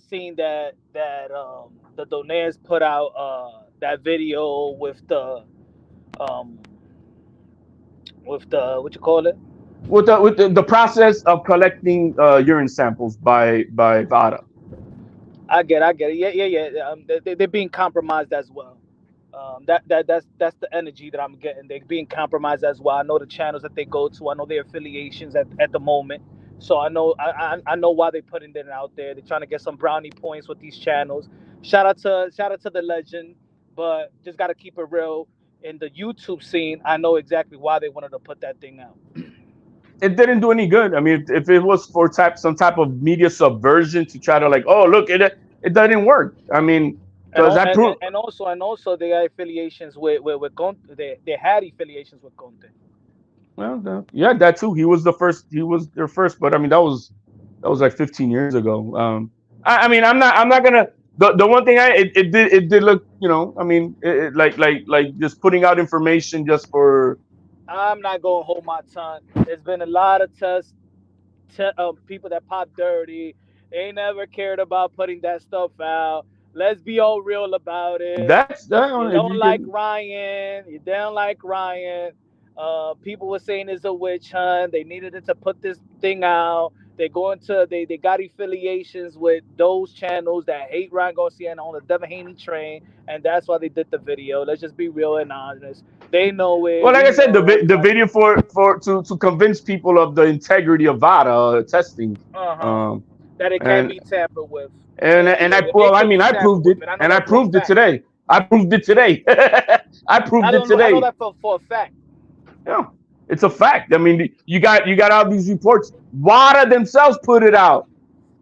seen that the Donaires put out that video with the what you call it? With the process of collecting urine samples by VADA. I get it. Yeah. They're being compromised as well. That's the energy that I'm getting. They're being compromised as well. I know the channels that they go to. I know their affiliations at the moment. So I know why they're putting it out there. They're trying to get some brownie points with these channels. Shout out to the legend, but just got to keep it real. In the YouTube scene, I know exactly why they wanted to put that thing out. It didn't do any good. I mean, if it was for some type of media subversion to try to like, oh look, it didn't work. I mean, because and also they got affiliations with Conte. They had affiliations with Conte. Well, yeah, that too. He was their first, but I mean that was like 15 years ago. I mean, I'm not gonna. The one thing it did look, you know, I mean, like just putting out information just for. I'm not gonna hold my tongue. There's been a lot of people that pop dirty. They ain't never cared about putting that stuff out. Let's be all real about it. You don't like Ryan. You don't like Ryan. People were saying it's a witch hunt. They needed it to put this thing out. They got affiliations with those channels that hate Ryan Garcia and on the Devin Haney train, and that's why they did the video. Let's just be real and honest. They know it. Well, like I said, the video to convince people of the integrity of VADA testing. That it can't be tampered with. And I proved it, and I proved it today. I proved it today. I proved it today. I know that for a fact. Yeah, it's a fact. I mean, you got all these reports. WADA themselves put it out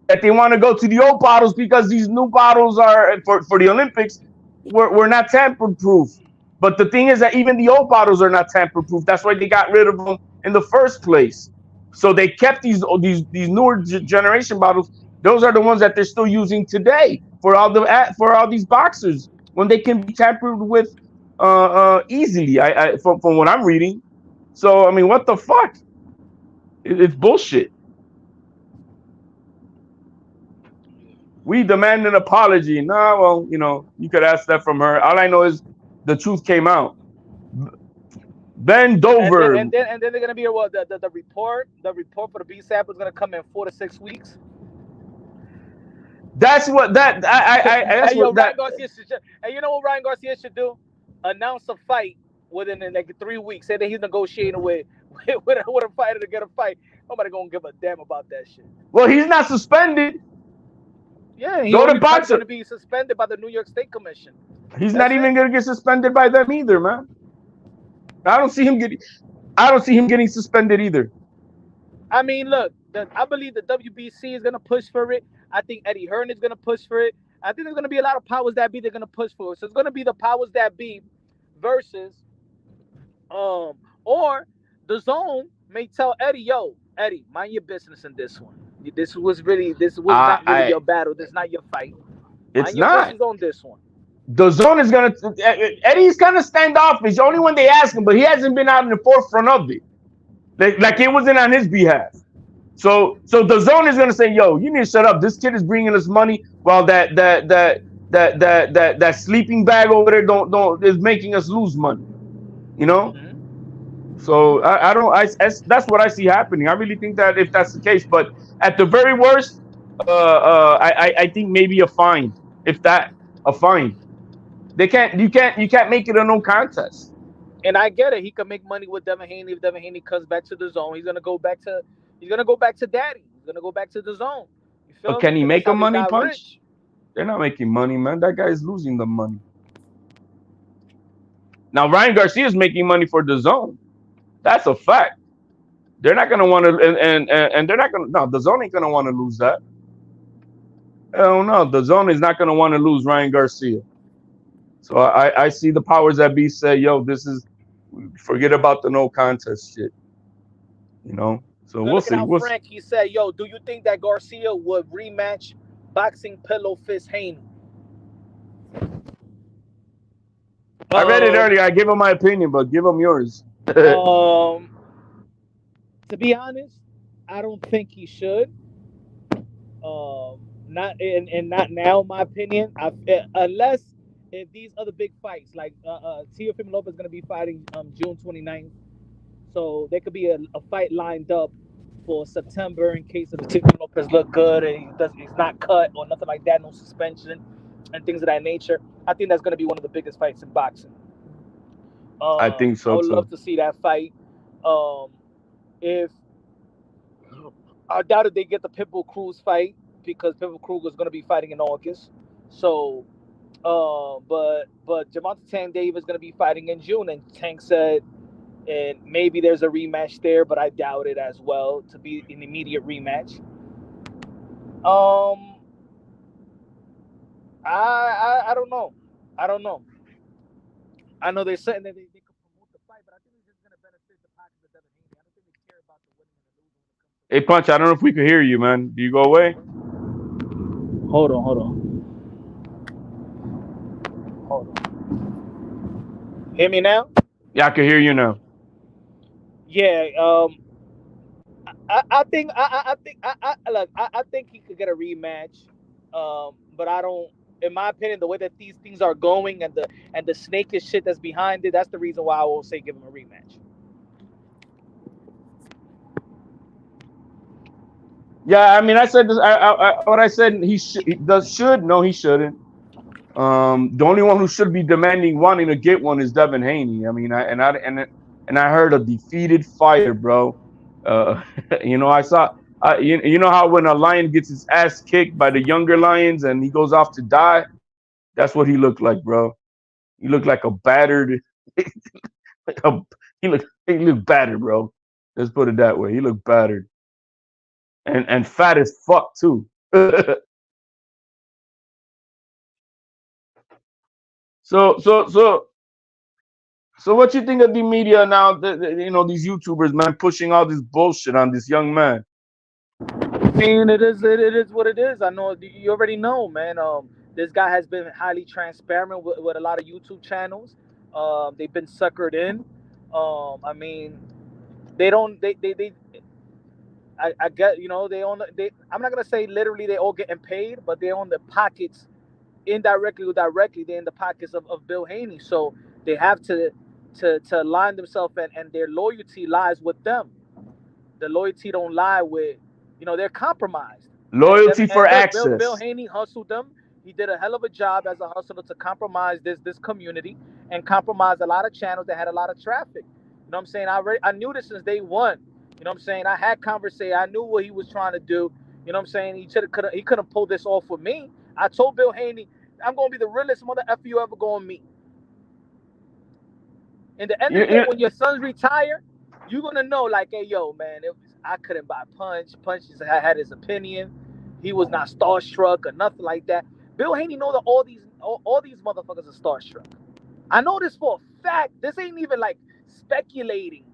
that they want to go to the old bottles because these new bottles are for the Olympics. We're not tamper-proof. But the thing is that even the old bottles are not tamper-proof. That's why they got rid of them in the first place. So they kept these newer generation bottles. Those are the ones that they're still using today for all these boxers when they can be tampered with easily. From what I'm reading. So I mean, what the fuck? It's bullshit. We demand an apology. Nah, well, you know, you could ask that from her. All I know is the truth came out. Ben Dover. And then they're gonna be the report for the B sample is gonna come in 4 to 6 weeks. That's what that I you know what Ryan Garcia should do? Announce a fight within like 3 weeks. Say that he's negotiating with a fighter to get a fight. Nobody gonna give a damn about that shit. Well, he's not suspended. Yeah, he's going to be suspended by the New York State Commission. He's not even going to get suspended by them either, man. I don't see him getting suspended either. I mean, look, I believe the WBC is going to push for it. I think Eddie Hearn is going to push for it. I think there's going to be a lot of powers that be. They're going to push for it. So it's going to be the powers that be versus, or the zone may tell Eddie, yo, Eddie, mind your business in this one. This was not really your battle. This is not your fight. It's not on this one. The zone is gonna. Eddie's kind of standoffish. Only when they ask him, but he hasn't been out in the forefront of it. Like it wasn't on his behalf. So the zone is gonna say, "Yo, you need to shut up. This kid is bringing us money, while that sleeping bag over there is making us lose money." You know. Mm-hmm. So that's what I see happening. I really think that if that's the case, but at the very worst, I think maybe a fine. If that, a fine. You can't make it a no contest. And I get it. He can make money with Devin Haney if Devin Haney comes back to the zone. He's gonna go back to Daddy. He's gonna go back to the zone. You feel but can he make a money punch? Rich. They're not making money, man. That guy is losing the money. Now Ryan Garcia is making money for the zone. That's a fact. They're not gonna want to, and they're not gonna. No, the zone ain't gonna want to lose that. Hell no, the zone is not gonna want to lose Ryan Garcia. So I see the powers that be say, yo, forget about the no contest shit. You know. So we'll see. Frank, he said, yo, do you think that Garcia would rematch boxing pillow fist Haney? I read it earlier. I gave him my opinion, but give him yours. To be honest, I don't think he should. Not and not now, in my opinion. Unless if these other big fights, like Teofimo Lopez is gonna be fighting June 29th, so there could be a fight lined up for September in case of the Teofimo Lopez look good and he's not cut or nothing like that, no suspension and things of that nature. I think that's gonna be one of the biggest fights in boxing. I think I so would too. love to see that fight. Um, if I doubt if they get the Pitbull Cruz fight because Pitbull Cruz is going to be fighting in August. So, but Javante Tank Davis is going to be fighting in June, and Tank said, and maybe there's a rematch there, but I doubt it as well to be an immediate rematch. Um, I don't know. I don't know. I know they're saying that they could promote the fight, but I think it's just going to benefit the pockets of Devin Haney. I don't think they care about the winning and the losing when it comes to Hey, Punch, I don't know if we could hear you, man. Do you go away? Hold on, hold on, hold on. Hear me now? Yeah, I can hear you now. Yeah. I think I think he could get a rematch. But I don't. In my opinion, the way that these things are going and the snakish shit that's behind it, that's the reason why I won't say give him a rematch. Yeah, I mean, I said this. What I said, he does should. No, he shouldn't. The only one who should be demanding wanting to get one is Devin Haney. I mean, I heard a defeated fighter, bro. Uh, I saw. You know how when a lion gets his ass kicked by the younger lions and he goes off to die, that's what he looked like, bro. He looked like a battered. like a, he looked battered, bro. Let's put it that way. He looked battered and fat as fuck too. So so so So what you think of the media now? These YouTubers, man, pushing all this bullshit on this young man. I mean, it is what it is. I know you already know, man. This guy has been highly transparent with a lot of YouTube channels. They've been suckered in. I mean, they don't they I get they own they I'm not gonna say literally they all getting paid, but they own the pockets indirectly or directly. They're in the pockets of Bill Haney, so they have to align themselves and their loyalty lies with them. The loyalty don't lie with they're compromised. And Loyalty for look, Bill access. Haney hustled them. He did a hell of a job as a hustler to compromise this community and compromise a lot of channels that had a lot of traffic. You know what I'm saying? I knew this since day one. You know what I'm saying? I had conversation. I knew what he was trying to do. You know what I'm saying? He couldn't pull this off with me. I told Bill Haney, I'm gonna be the realest mother effer you ever gonna meet. In the end of You, the day, you, when your sons retire, you're gonna know, like, hey, yo, man, I couldn't buy Punch. Punch had his opinion. He was not starstruck or nothing like that. Bill Haney know that all these motherfuckers are starstruck. I know this for a fact. This ain't even like speculating.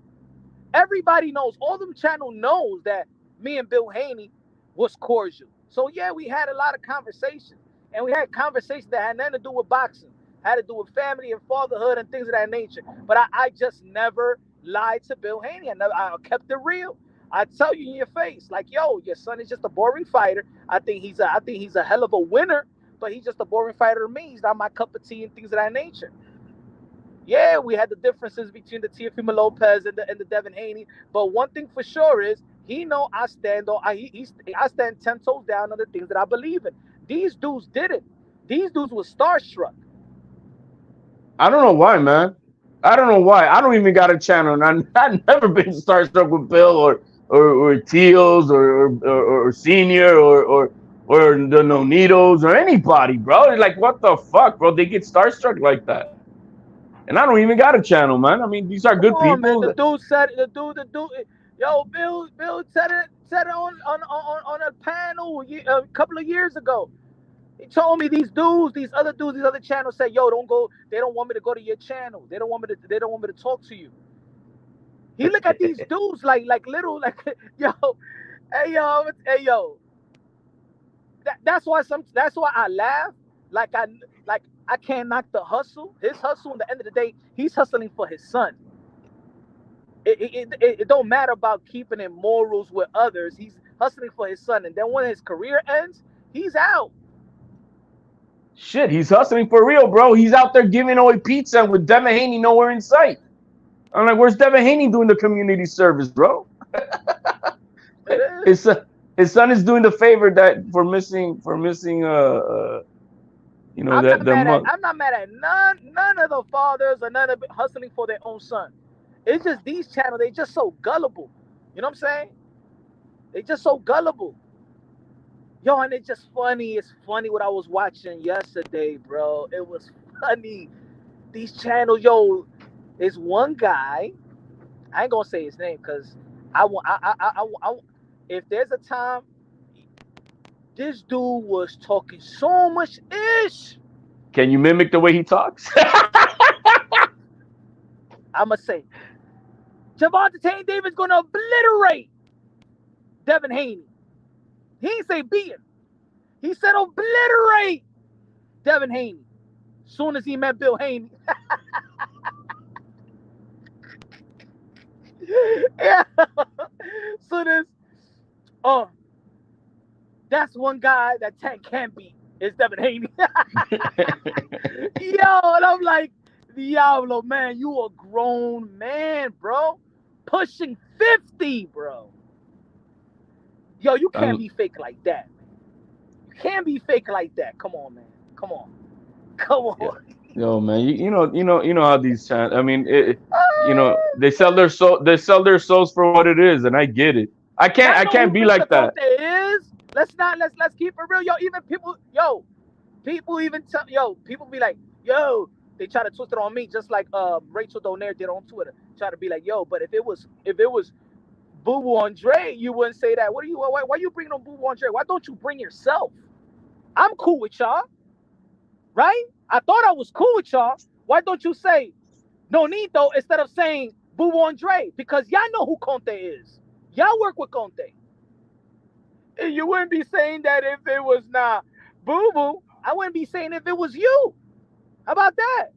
Everybody knows. All them channel knows that me and Bill Haney was cordial. So yeah, we had a lot of conversations, and we had conversations that had nothing to do with boxing, had to do with family and fatherhood and things of that nature. But I just never lied to Bill Haney. I kept it real. I tell you in your face, like, yo, your son is just a boring fighter. I think he's a hell of a winner, but he's just a boring fighter to me. He's not my cup of tea and things of that nature. Yeah, we had the differences between the Teofimo Lopez and the Devin Haney, but one thing for sure is he know I stand on I stand 10 toes down on the things that I believe in. These dudes did it. These dudes were starstruck. I don't know why, man. I don't know why. I don't even got a channel, and I've never been starstruck with Bill or Teals or Senior or the Nonitos or anybody, bro. It's like, what the fuck, bro? They get starstruck like that. And I don't even got a channel, man. I mean, these are Come good on, man. people. The dude. Yo, Bill said it on a panel a couple of years ago. He told me these other dudes, these other channels say, yo, don't go. They don't want me to go to your channel. They don't want me to talk to you. He look at these dudes like little yo, hey yo. That's why I laugh. Like I can't knock the hustle. His hustle. At the end of the day, he's hustling for his son. It don't matter about keeping in morals with others. He's hustling for his son, and then when his career ends, he's out. Shit, he's hustling for real, bro. He's out there giving away pizza with Devin Haney nowhere in sight. I'm like, where's Devin Haney doing the community service, bro? His son is doing the favor that for missing you know, I'm not mad at none of the fathers or none of it hustling for their own son. It's just these channels, they just so gullible. You know what I'm saying? They just so gullible. Yo, and it's just funny. It's funny what I was watching yesterday, bro. It was funny. These channels, yo, it's one guy. I ain't gonna say his name because I if there's a time, this dude was talking so much ish. Can you mimic the way he talks? I'ma say, Javante Tank Davis gonna obliterate Devin Haney. He ain't say beat him. He said obliterate Devin Haney. Soon as he met Bill Haney. Yeah. Soon as, that's one guy that Tank can't beat. It's Devin Haney. Yo, and I'm like, Diablo, man, you a grown man, bro. Pushing 50, bro. Yo, you can't be fake like that. You can't be fake like that. Come on, man. Come on. Yo, man, you know how these channels. I mean, you know, they sell their souls for what it is, and I get it. I can't be like that. Let's keep it real, yo. Even people be like, yo, they try to twist it on me, just like Rachel Donaire did on Twitter. Try to be like, yo, but if it was Boo Boo Andre, you wouldn't say that. Why you bringing on Boo Boo Andre? Why don't you bring yourself? I'm cool with y'all, right? I thought I was cool with y'all. Why don't you say Nonito instead of saying Boo Boo Andre? Because y'all know who Conte is. Y'all work with Conte. And you wouldn't be saying that if it was not Boo Boo. I wouldn't be saying if it was you. How about that?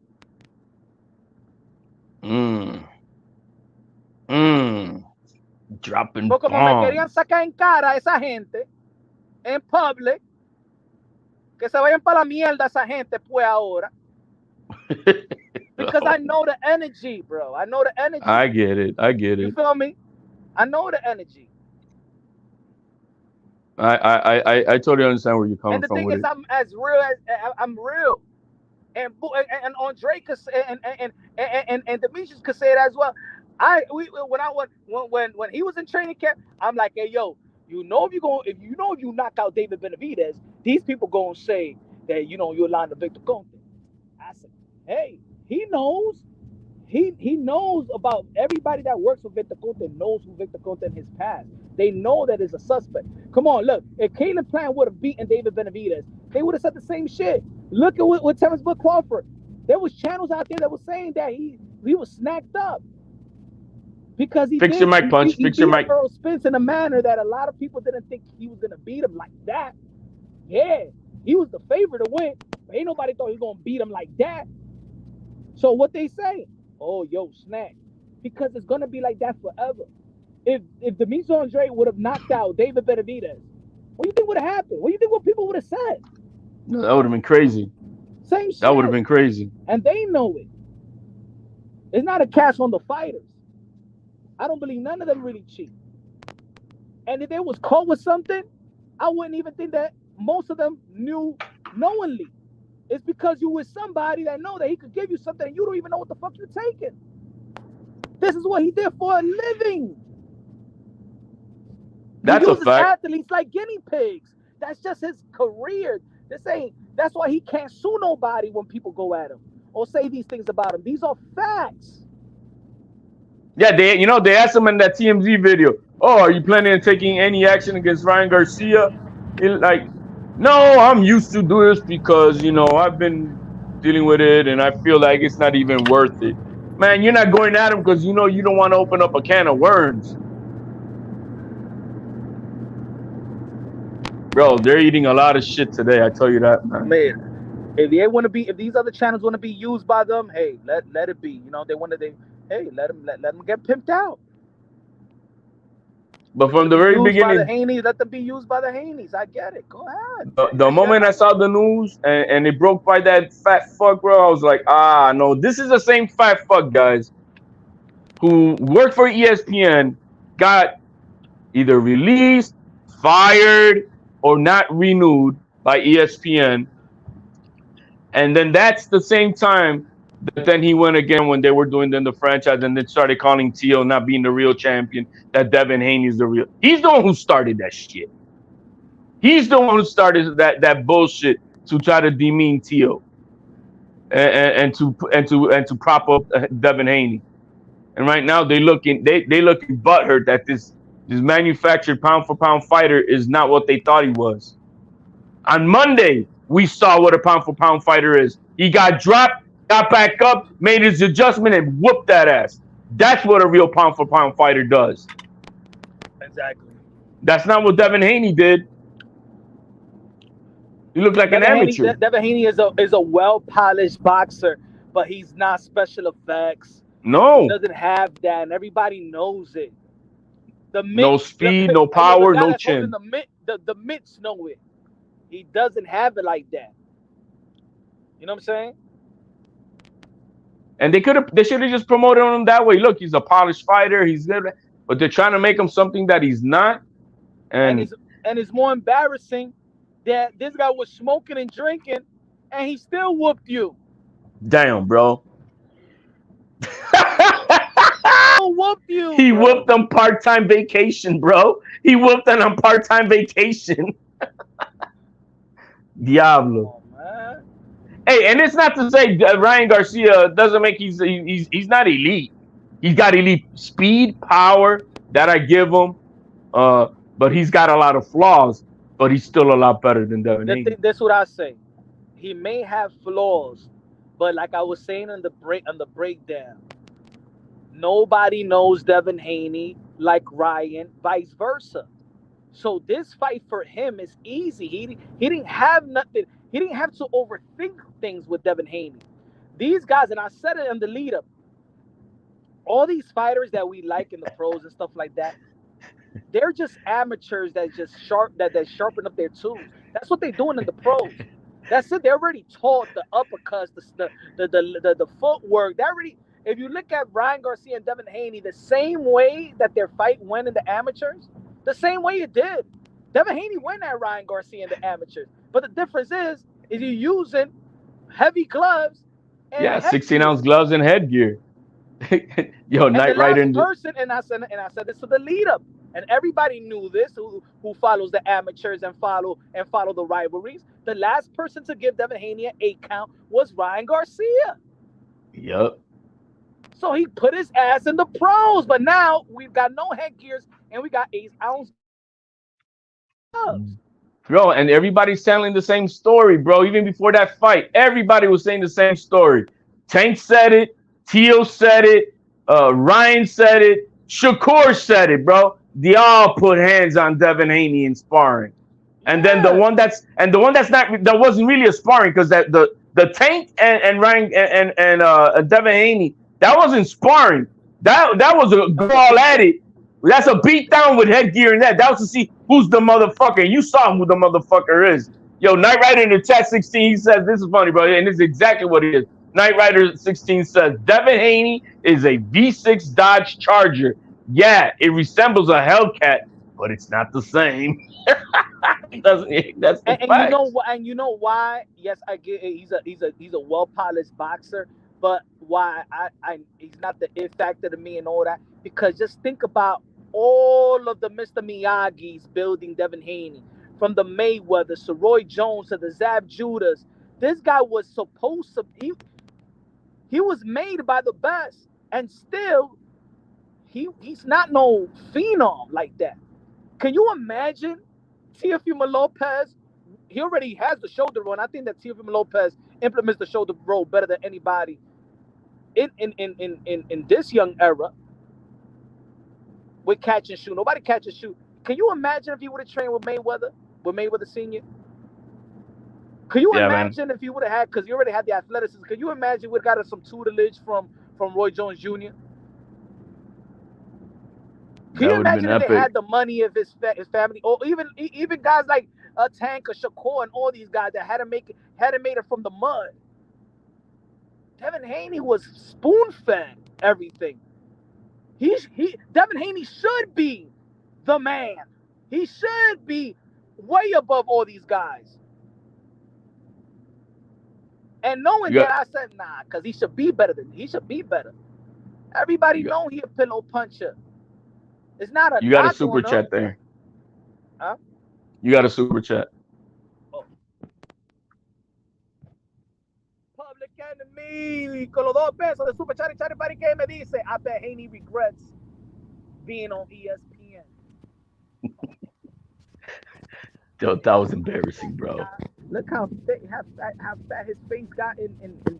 Dropping Porque como me querían sacar en cara a esa gente en public, que se vayan para la mierda esa gente pues ahora. Because I know the energy, bro. I know the energy. I get it. You feel me? I know the energy. I totally understand where you're coming from. And the thing is, I'm real. And Andre could say, and Demetrius could say it as well. When he was in training camp, I'm like, hey, yo, if you knock out David Benavidez, these people gonna say that you're lying to Victor Conte. I said, hey, he knows. He knows about everybody that works with Victor Conte, knows who Victor Conte in his past. They know that is a suspect. Come on, look. If Caleb Plant would have beaten David Benavidez, they would have said the same shit. Look at what Terrence Book Crawford. There was channels out there that was saying that he was snacked up. Because he Fix your mic, Punch. Fix your mic. Earl Spence in a manner that a lot of people didn't think he was going to beat him like that. Yeah, he was the favorite to win. But ain't nobody thought he was going to beat him like that. So what they say? Oh, yo, snack. Because it's going to be like that forever. If Demetrius Andre would have knocked out David Benavidez, what do you think would have happened? What do you think what people would have said? No, that would have been crazy. Same shit. That would have been crazy. And they know it. It's not a cash on the fighters. I don't believe none of them really cheat. And if they was caught with something, I wouldn't even think that most of them knew knowingly. It's because you with somebody that know that he could give you something and you don't even know what the fuck you're taking. This is what he did for a living. That's a fact. Athletes like guinea pigs. That's just his career. That's why he can't sue nobody when people go at him or say these things about him. These are facts. Yeah, they asked him in that TMZ video, oh, are you planning on taking any action against Ryan Garcia? No, I'm used to do this because, I've been dealing with it and I feel like it's not even worth it. Man, you're not going at him because you don't want to open up a can of worms. Bro, they're eating a lot of shit today. I tell you that, man. Man, if these other channels want to be used by them, hey, let it be. They hey, let him get pimped out. But from the Be very used by the beginning, Haneys. Let them be used by the Haneys. I get it. Go ahead. the moment I saw the news and it broke by that fat fuck, bro, I was like, no, this is the same fat fuck, guys, who worked for ESPN, got either released, fired, or not renewed by ESPN. And then that's the same time that then he went again when they were doing then the franchise and then started calling T.O. not being the real champion, that Devin Haney is the real. He's the one who started that shit. He's the one who started that bullshit to try to demean T.O. and to prop up Devin Haney. And right now they looking butthurt that this manufactured pound for pound fighter is not what they thought he was. On Monday, we saw what a pound for pound fighter is. He got dropped, got back up, made his adjustment, and whooped that ass. That's what a real pound for pound fighter does. Exactly. That's not what Devin Haney did. He looked like an amateur. Devin Haney is a well polished boxer, but he's not special effects. No. He doesn't have that, and everybody knows it. No speed, no power, no chin. The mitts know it. He doesn't have it like that. You know what I'm saying? And they should have just promoted him that way. Look, he's a polished fighter. He's good, but they're trying to make him something that he's not. And it's more embarrassing that this guy was smoking and drinking, and he still whooped you. Damn, bro. Whooped you. He whooped on part-time vacation, bro. He whooped on part-time vacation. Diablo. Oh, man. Hey, and it's not to say Ryan Garcia doesn't make he's not elite. He's got elite speed, power that I give him. But he's got a lot of flaws, but he's still a lot better than Devin Haney. That's what I say. He may have flaws, but like I was saying on the breakdown, nobody knows Devin Haney like Ryan, vice versa. So this fight for him is easy. He didn't have nothing. He didn't have to overthink things with Devin Haney. These guys, and I said it in the lead up, all these fighters that we like in the pros and stuff like that, they're just amateurs that sharpen up their tools. That's what they're doing in the pros. That's it. They're already taught the uppercuts, the footwork. They already. If you look at Ryan Garcia and Devin Haney, the same way that their fight went in the amateurs, the same way it did. Devin Haney went at Ryan Garcia in the amateurs. But the difference is you're using heavy gloves. And 16-ounce gloves and headgear. Yo, Knight Rider. And I said this to the lead up. And everybody knew this who follows the amateurs and follow the rivalries. The last person to give Devin Haney an 8 count was Ryan Garcia. Yep. So he put his ass in the pros, but now we've got no headgears and we got 8-ounce gloves. Bro, and everybody's telling the same story, bro. Even before that fight, everybody was saying the same story. Tank said it, Tio said it, Ryan said it, Shakur said it, bro. They all put hands on Devin Haney in sparring. And then the one that wasn't really a sparring, because that the Tank and Ryan and Devin Haney, that wasn't sparring. That was a go all at it. That's a beat down with headgear and that. That was to see who's the motherfucker. You saw who the motherfucker is. Yo, Knight Rider in the chat 16, he says, this is funny, bro, and this is exactly what it is. Knight Rider 16 says, Devin Haney is a V6 Dodge Charger. Yeah, it resembles a Hellcat, but it's not the same. That's the fact. You know why? Yes, I get it. He's a well-polished boxer, but why he's not the it factor to me and all that, because just think about all of the Mr. Miyagi's building Devin Haney, from the Mayweathers to Roy Jones to the Zab Judas. This guy was supposed to he was made by the best, and still he's not no phenom like that. Can you imagine Teofimo Lopez? He already has the shoulder roll, and I think that Teofimo Lopez implements the shoulder roll better than anybody in this young era with catch and shoot. Nobody catch and shoot. Can you imagine if he would have trained with Mayweather Senior? Could you imagine if he would have had, because he already had the athleticism, could you imagine we would have got some tutelage from Roy Jones Jr.? Can you would have been imagine if they epic. had the money of his family, or even guys like Tank or Shakur and all these guys that had to made it from the mud? Devin Haney was spoon fed everything. Devin Haney should be the man. He should be way above all these guys. And knowing that, I said nah, because he should be better. Everybody know he a pillow puncher. It's not a. You got a super chat there. Huh? You got a super chat. Oh. Public Enemy, con los 2 pesos de super chat. Everybody que me dice, I bet Haney regrets being on ESPN. Yo, that was embarrassing, bro. Look how fat his face got in the.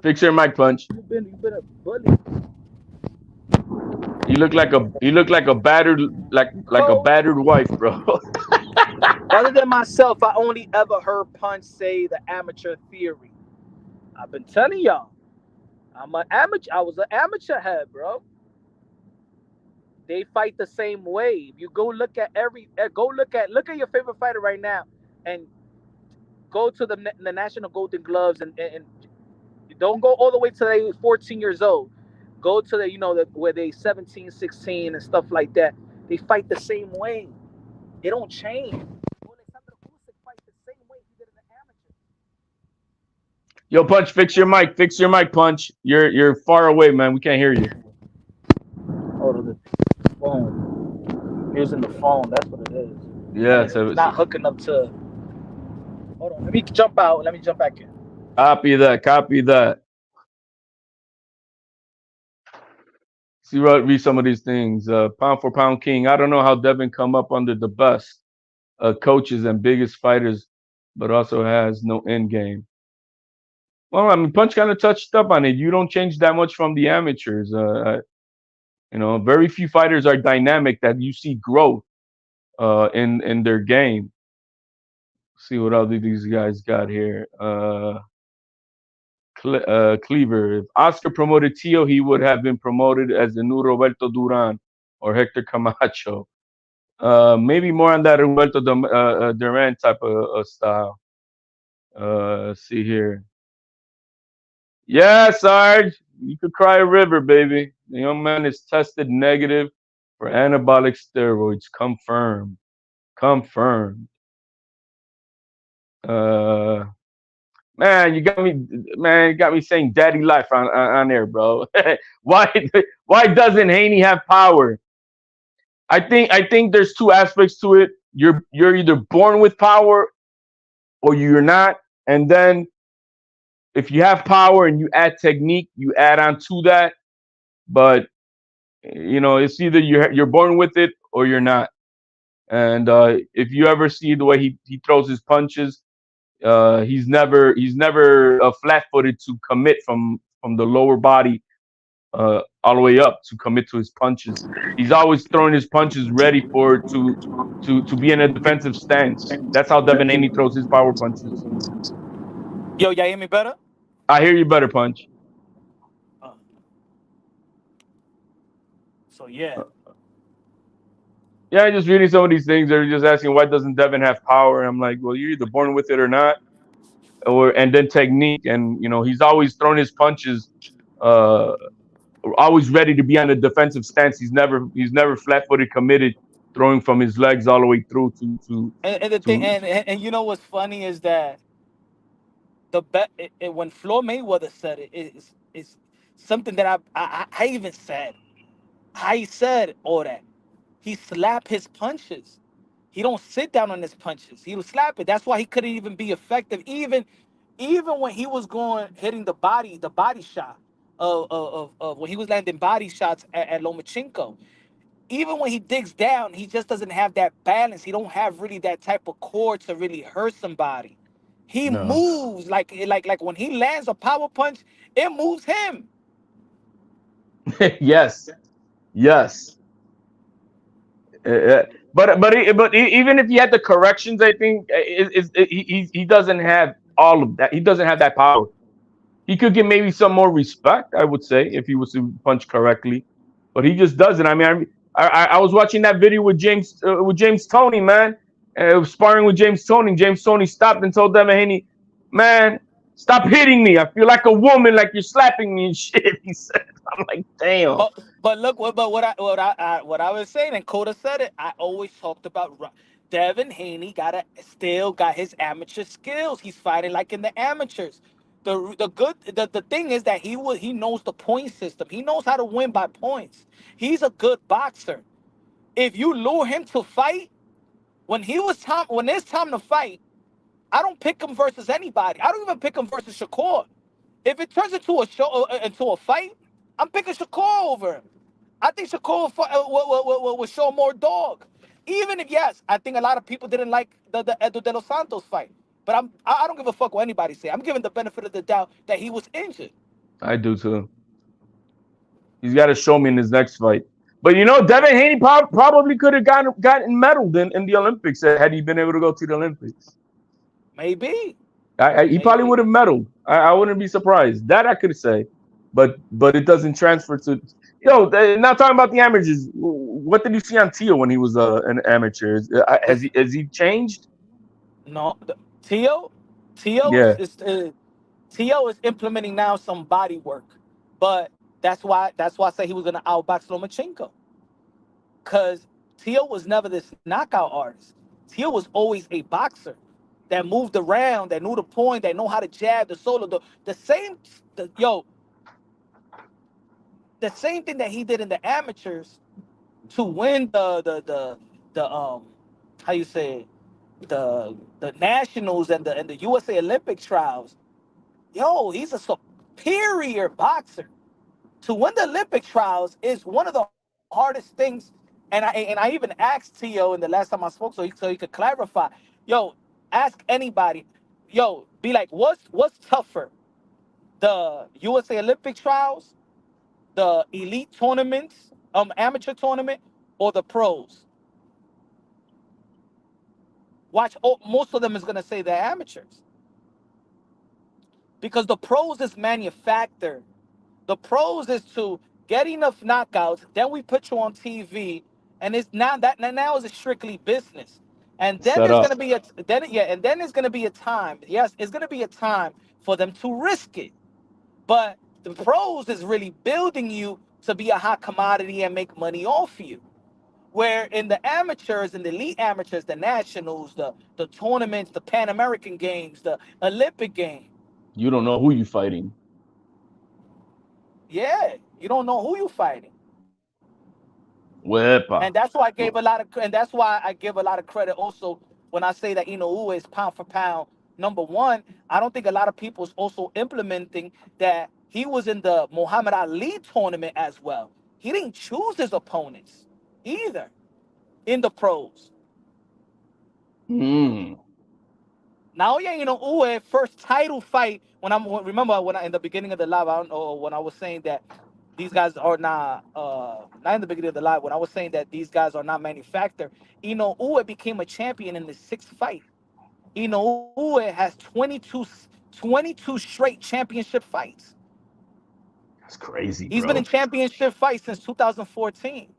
Fix your mic, Punch. You've been a bully. You look like a battered wife, bro. Other than myself, I only ever heard Punch say the amateur theory. I've been telling y'all, I'm an amateur. I was an amateur head, bro. They fight the same way. If you look at your favorite fighter right now, and go to the National Golden Gloves, and don't go all the way to they 14 years old. Go to where they 17, 16 and stuff like that. They fight the same way. They don't change. Fight the same way he did in the amateur. Yo, Punch, fix your mic. Fix your mic, Punch. You're far away, man. We can't hear you. Hold on, the phone. Using the phone. That's what it is. Yeah, it's not hooking up to. Hold on. Let me jump out. Let me jump back in. Copy that. See, read some of these things. Pound for pound king. I don't know how Devin come up under the best coaches and biggest fighters, but also has no end game. Well, I mean, Punch kind of touched up on it. You don't change that much from the amateurs. Very few fighters are dynamic that you see growth in their game. See what other these guys got here. Cleaver. If Oscar promoted Tio, he would have been promoted as the new Roberto Duran or Hector Camacho. Maybe more on that Roberto Duran type of style. See here. Yeah, Sarge, you could cry a river, baby. The young man is tested negative for anabolic steroids. Confirmed. Man, you got me saying daddy life on there, bro. Why doesn't Haney have power? I think there's 2 aspects to it. You're either born with power or you're not. And then if you have power and you add technique, you add on to that. But it's either you're born with it or you're not. And if you ever see the way he throws his punches, he's never flat-footed to commit from the lower body all the way up to commit to his punches. He's always throwing his punches ready to be in a defensive stance. That's how Devin Haney throws his power punches. Yo, y'all hear me better? I hear you better, Punch. So yeah. Yeah, just reading some of these things. They're just asking, why doesn't Devin have power? And I'm like, well, you're either born with it or not. And then technique. And, he's always thrown his punches, always ready to be on a defensive stance. He's never flat-footed committed, throwing from his legs all the way through to. And you know what's funny is that when Floyd Mayweather said it's something that I even said. I said all that. He slapped his punches. He don't sit down on his punches. He will slap it. That's why he couldn't even be effective. Even when he was hitting the body shot of when he was landing body shots at Lomachenko. Even when he digs down, he just doesn't have that balance. He don't have really that type of core to really hurt somebody. He moves like when he lands a power punch, it moves him. Yes. But even if he had the corrections, I think he doesn't have all of that. He doesn't have that power. He could get maybe some more respect, I would say, if he was to punch correctly. but he just doesn't. I mean, I was watching that video with James Toney, man, sparring with James Toney. James Toney stopped and told Devin Haney, man, stop hitting me. I feel like a woman, like you're slapping me and shit. He said, I'm like, damn. But look, what I was saying, and Coda said it. I always talked about Devin Haney still got his amateur skills. He's fighting like in the amateurs. The thing is that he knows the point system. He knows how to win by points. He's a good boxer. If you lure him to fight, when it's time to fight, I don't pick him versus anybody. I don't even pick him versus Shakur. If it turns into a fight, I'm picking Shakur over him. I think Shakur will show more dog. Even if, yes, I think a lot of people didn't like the Edu de los Santos fight. But I don't give a fuck what anybody say. I'm giving the benefit of the doubt that he was injured. I do too. He's got to show me in his next fight. But you know, Devin Haney probably could have gotten medaled in the Olympics had he been able to go to the Olympics. Maybe. He probably would have medaled. I wouldn't be surprised. That I could say. But it doesn't transfer to. Yo, now talking about the amateurs. What did you see on Tio when he was an amateur? Has he changed? No, Tio Yeah. Tio is implementing now some body work, but that's why I say he was gonna outbox Lomachenko. Cause Tio was never this knockout artist. Tio was always a boxer that moved around, that knew the point, that know how to jab, the solo, the same thing that he did in the amateurs to win the how you say it, the nationals and the USA Olympic trials. Yo, he's a superior boxer. To win the Olympic trials is one of the hardest things. And I even asked Tio in the last time I spoke, so he could clarify. Yo, ask anybody. Yo, be like, what's tougher, the USA Olympic trials, the elite tournaments, amateur tournament, or the pros? Watch, most of them is gonna say they're amateurs, because the pros is manufactured. The pros is to get enough knockouts, then we put you on TV, and it's now is a strictly business. And then there's gonna be there's gonna be a time. Yes, it's gonna be a time for them to risk it. But the pros is really building you to be a hot commodity and make money off you. Where in the amateurs and the elite amateurs, the nationals, the tournaments, the Pan American Games, the Olympic Games, you don't know who you're fighting. Yeah, you don't know who you're fighting. Wepa. And that's why I give a lot of credit also when I say that Inoue is pound for pound number one. I don't think a lot of people is also implementing that he was in the Muhammad Ali tournament as well. He didn't choose his opponents either in the pros. Naoya Inoue first title fight, when in the beginning of the live, I don't know, when I was saying that these guys are not in the beginning of the live, when I was saying that these guys are not manufactured, Inoue became a champion in the sixth fight. Inoue has 22 straight championship fights. That's crazy, bro. He's been in championship fights since 2014.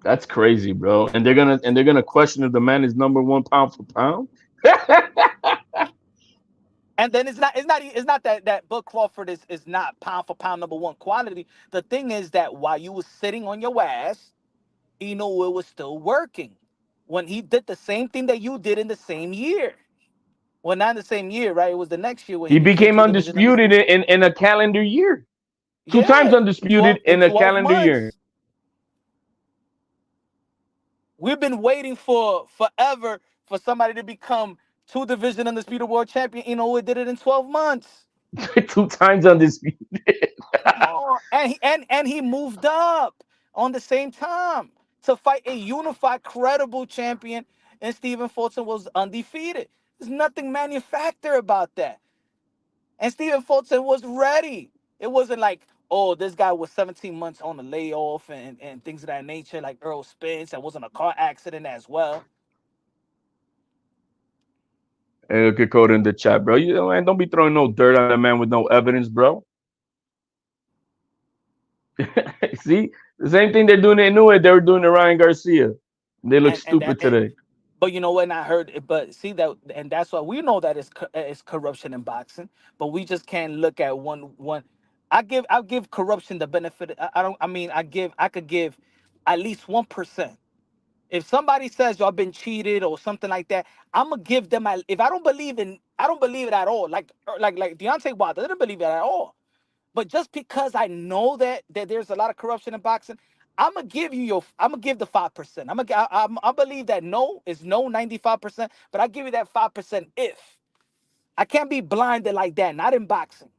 That's crazy, bro. And they're gonna question if the man is number one pound for pound. And then it's not that Bud Crawford is not pound for pound number one quality. The thing is that while you was sitting on your ass, Inoue was still working. When he did the same thing that you did in the same year. Well, not the same year, right? It was the next year when he became undisputed in a calendar year. Two times undisputed in a calendar year. We've been waiting forever for somebody to become two division undisputed world champion. Inoue did it in 12 months. 2 times undisputed. Oh, and he moved up on the same time to fight a unified, credible champion, and Stephen Fulton was undefeated. There's nothing manufactured about that. And Stephen Fulton was ready. It wasn't like, oh, this guy was 17 months on a layoff and things of that nature, like Earl Spence, that was in a car accident as well. Hey, look at Code in the chat, bro. You know, man, don't be throwing no dirt on that man with no evidence, bro. See, The same thing they're doing in New they were doing to Ryan Garcia. They look stupid today. But you know what? And I heard it. But see that, and that's why we know that it's corruption in boxing. But we just can't look at one. I give corruption the benefit. I don't. I mean, I could give at least 1%. If somebody says I've been cheated or something like that, I'm gonna give them. If I don't believe it at all. Like Deontay Wilder didn't believe it at all. But just because I know that there's a lot of corruption in boxing, I'm gonna give the 5%. I believe that no is no 95%, but I give you that 5% if. I can't be blinded like that. Not in boxing.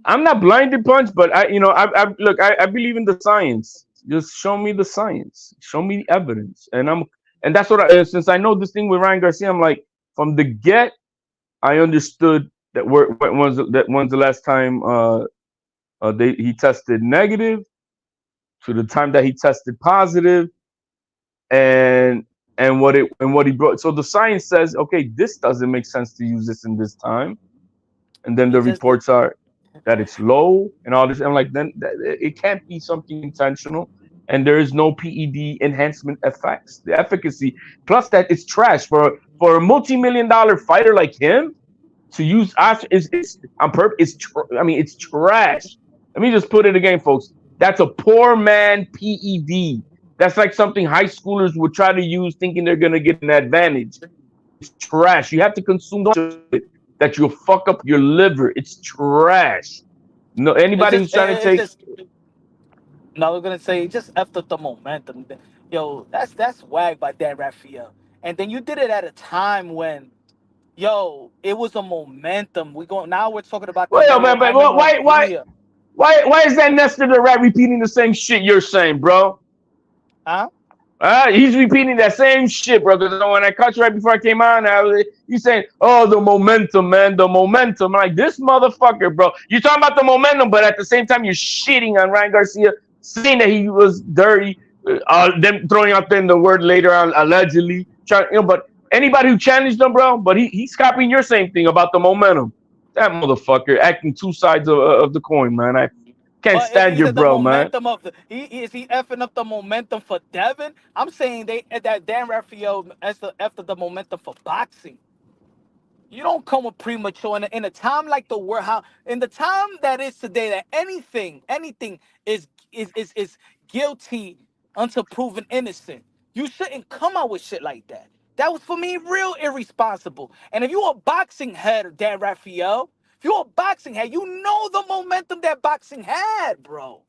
I'm not blinded, Punch, but I believe in the science. Just show me the science. Show me the evidence, and that's what since I know this thing with Ryan Garcia, I'm like from the get, I understood that when's the last time he tested negative to the time that he tested positive, and what he brought. So the science says, okay, this doesn't make sense to use this in this time, and then the reports are that it's low and all this. I'm like, then it can't be something intentional, and there is no PED enhancement effects. The efficacy, plus that it's trash for a multi-million-dollar fighter like him to use it's on purpose. It's trash. Let me just put it again, folks. That's a poor man PED. That's like something high schoolers would try to use thinking they're going to get an advantage. It's trash. You have to consume it that you'll fuck up your liver. It's trash. No, anybody who's trying to take... No, I was going to say, just after the momentum. Yo, that's wag by Dan Rafael. And then you did it at a time when, yo, it was a momentum. Now we're talking about... Wait, why is that Nestor the Rat repeating the same shit you're saying, bro? Huh? He's repeating that same shit, bro. Because when I caught you right before I came on, he's saying, "Oh, the momentum, man, the momentum." I'm like, this motherfucker, bro. You're talking about the momentum, but at the same time, you're shitting on Ryan Garcia, saying that he was dirty. Them throwing out then the word later on, allegedly. But anybody who challenged him, bro, but he's copying your same thing about the momentum. That motherfucker acting two sides of the coin, man. I can't stand your bro, man. Is he effing up the momentum for Devin? I'm saying that Dan Rafael after the momentum for boxing. You don't come with premature in a time like the world, in the time that is today, that anything is guilty until proven innocent. You shouldn't come out with shit like that. That was, for me, real irresponsible. And if you're a boxing head, Dan Rafael, if you're a boxing head, you know the momentum that boxing had, bro.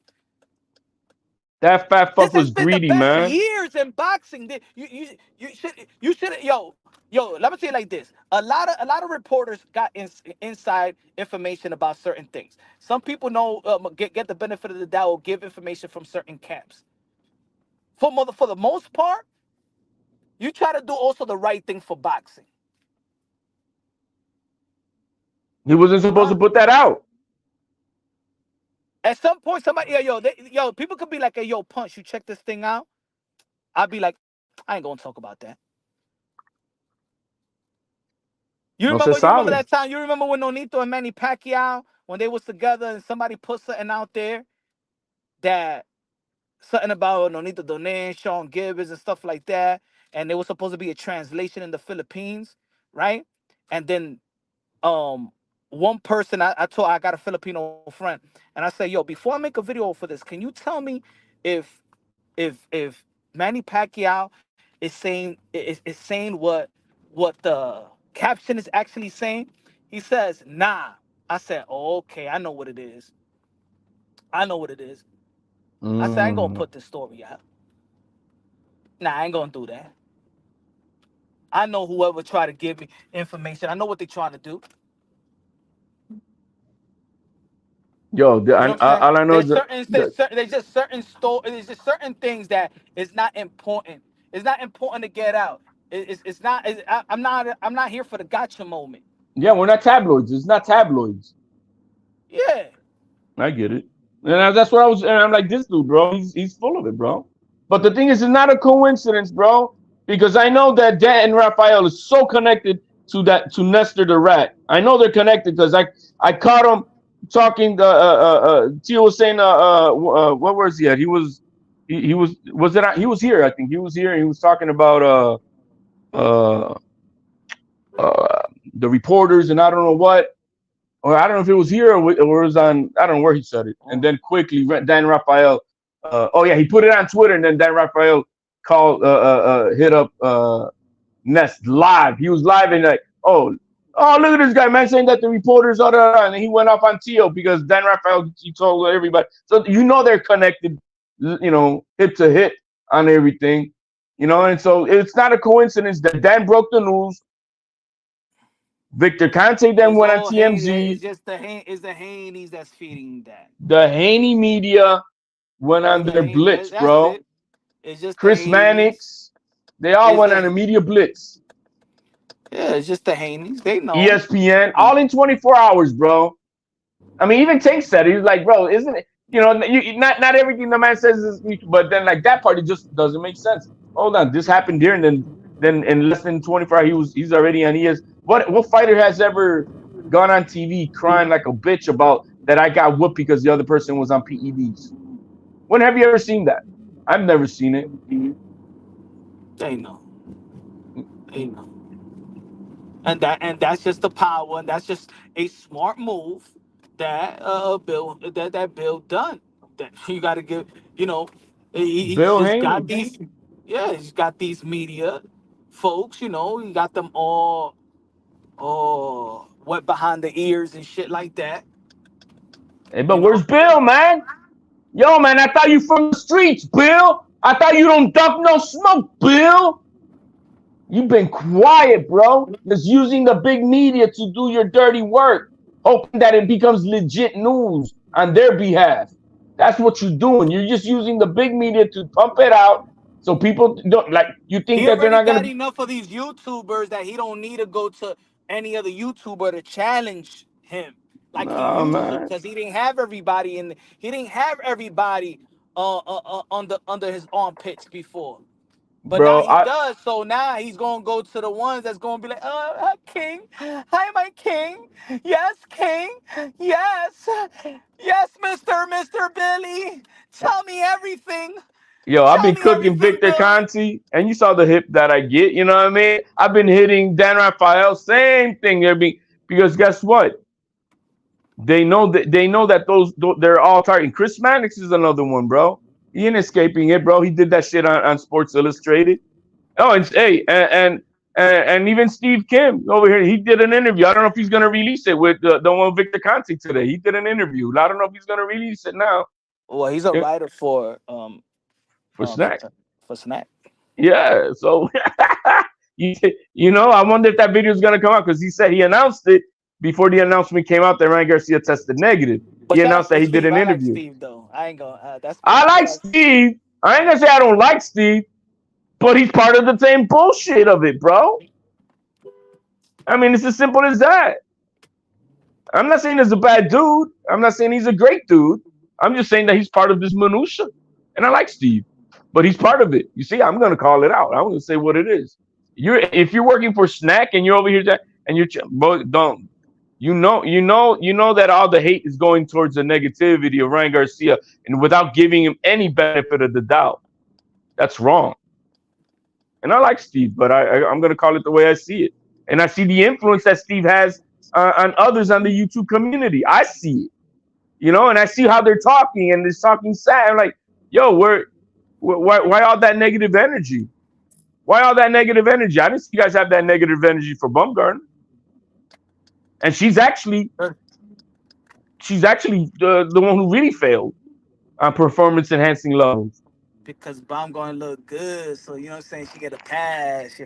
That fat fuck was greedy, man. Years in boxing. You should yo. Let me say it like this: a lot of reporters got inside information about certain things. Some people know get the benefit of the doubt or give information from certain camps. For the most part, you try to do also the right thing for boxing. He wasn't supposed to put that out. At some point, somebody, people could be like, "Hey, yo, Punch, you check this thing out." I'd be like, I ain't gonna talk about that. You remember that time? You remember when Nonito and Manny Pacquiao, when they was together and somebody put something out there that something about Nonito Donen, Sean Gibbons and stuff like that, and there was supposed to be a translation in the Philippines, right? And then one person I got a Filipino friend, and I say, yo, before I make a video for this, can you tell me if Manny Pacquiao is saying what the caption is actually saying? He says, nah. I said, oh, okay, I know what it is. I said, I ain't gonna put this story out. Nah, I ain't gonna do that. I know whoever tried to give me information, I know what they're trying to do. Yo, all I know is there's just certain things that is not important. It's not important to get out. I'm not here for the gotcha moment. Yeah, we're not tabloids. It's not tabloids. Yeah, I get it, and that's what I was. And I'm like, this dude, bro, he's full of it, bro. But the thing is, it's not a coincidence, bro, because I know that Dan Rafael is so connected to Nestor the Rat. I know they're connected because I caught him talking. Tio was saying, what was he at? He was here? I think he was here. And he was talking about uh, the reporters, and I don't know what, or I don't know if it was here or it was on. I don't know where he said it. And then quickly, Dan Raphael. Oh yeah, he put it on Twitter, and then Dan Raphael called, hit up Ness live. He was live and like, oh, look at this guy, man, saying that the reporters are, and he went off on Tio because Dan Raphael, he told everybody. So they're connected, hip to hip on everything, and so it's not a coincidence that Dan broke the news. Victor Conte then went on TMZ. It's just the Haneys that's feeding that. The Haney media went on their blitz, bro. It's just Chris Mannix. They all went on a media blitz. Yeah, it's just the Haneys. They know. ESPN, all in 24 hours, bro. I mean, even Tank said it. He was like, bro, isn't it? Not everything the man says is, but then like that part, it just doesn't make sense. Hold on, this happened here, and then in less than 24 hours, he's already on ES. What fighter has ever gone on TV crying like a bitch about that I got whooped because the other person was on PEDs? When have you ever seen that? I've never seen it. They know. And that's just the power, and that's just a smart move that Bill done. That you got to give, he's got these, he's got these media folks, he got them all wet behind the ears and shit like that. Hey, but where's Bill, man? Yo, man, I thought you from the streets, Bill. I thought you don't dump no smoke, Bill. You've been quiet, bro. Just using the big media to do your dirty work, hoping that it becomes legit news on their behalf. That's what you're doing. You're just using the big media to pump it out so people don't like. You think that they're not gonna? He enough of these YouTubers that he don't need to go to any other YouTuber to challenge him like he used to, because he didn't have everybody under his armpits before. But bro, now he does. So now he's gonna go to the ones that's gonna be like, King, hi, my king. Yes, King. Yes, Mr. Billy. Tell me everything. Yo, I've been cooking Victor Conte, and you saw the hip that I get. You know what I mean? I've been hitting Dan Raphael, same thing. Because guess what? They know that those they're all targeting. Chris Mannix is another one, bro. He ain't escaping it, bro. He did that shit on Sports Illustrated. Oh, and even Steve Kim over here, he did an interview. I don't know if he's gonna release it with the one with Victor Conte today. He did an interview. I don't know if he's gonna release it now. Well, he's a writer for Snack. For Snack. Yeah, so I wonder if that video is gonna come out, because he said he announced it before the announcement came out that Ryan Garcia tested negative. But he announced that he did an interview. Like Steve, though. I ain't gonna. I like Steve. I ain't gonna say I don't like Steve, but he's part of the same bullshit of it, bro. I mean, it's as simple as that. I'm not saying he's a bad dude. I'm not saying he's a great dude. I'm just saying that he's part of this minutia, and I like Steve, but he's part of it. You see, I'm gonna call it out. I'm gonna say what it is. If you're working for Snack and you're over here and you're don't. You know that all the hate is going towards the negativity of Ryan Garcia, and without giving him any benefit of the doubt. That's wrong. And I like Steve, but I'm going to call it the way I see it. And I see the influence that Steve has on others on the YouTube community. I see it, and I see how they're talking, and they're talking sad. I'm like, yo, why all that negative energy? Why all that negative energy? I didn't see you guys have that negative energy for Bumgarner. And she's actually the one who really failed on performance enhancing levels. Because Bomb gonna look good, so you know what I'm saying, she get a pass.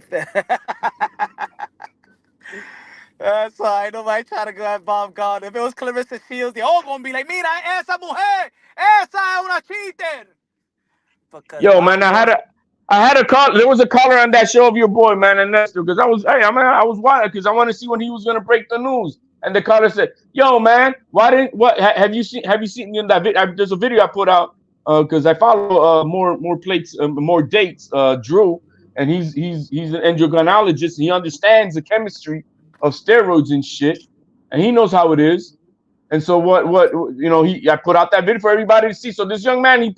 That's why nobody try to go at Bomb Gone. If it was Clarissa Shields, they all gonna be like, mira, esa mujer, esa es una cheater. Yo, man, I had a call. There was a caller on that show of your boy, man, and Nestor, because I was wild because I want to see when he was gonna break the news. And the caller said, "Yo, man, have you seen in that video? There's a video I put out because I follow more dates, Drew, and he's an endocrinologist, and he understands the chemistry of steroids and shit, and he knows how it is. And so I put out that video for everybody to see. So this young man, he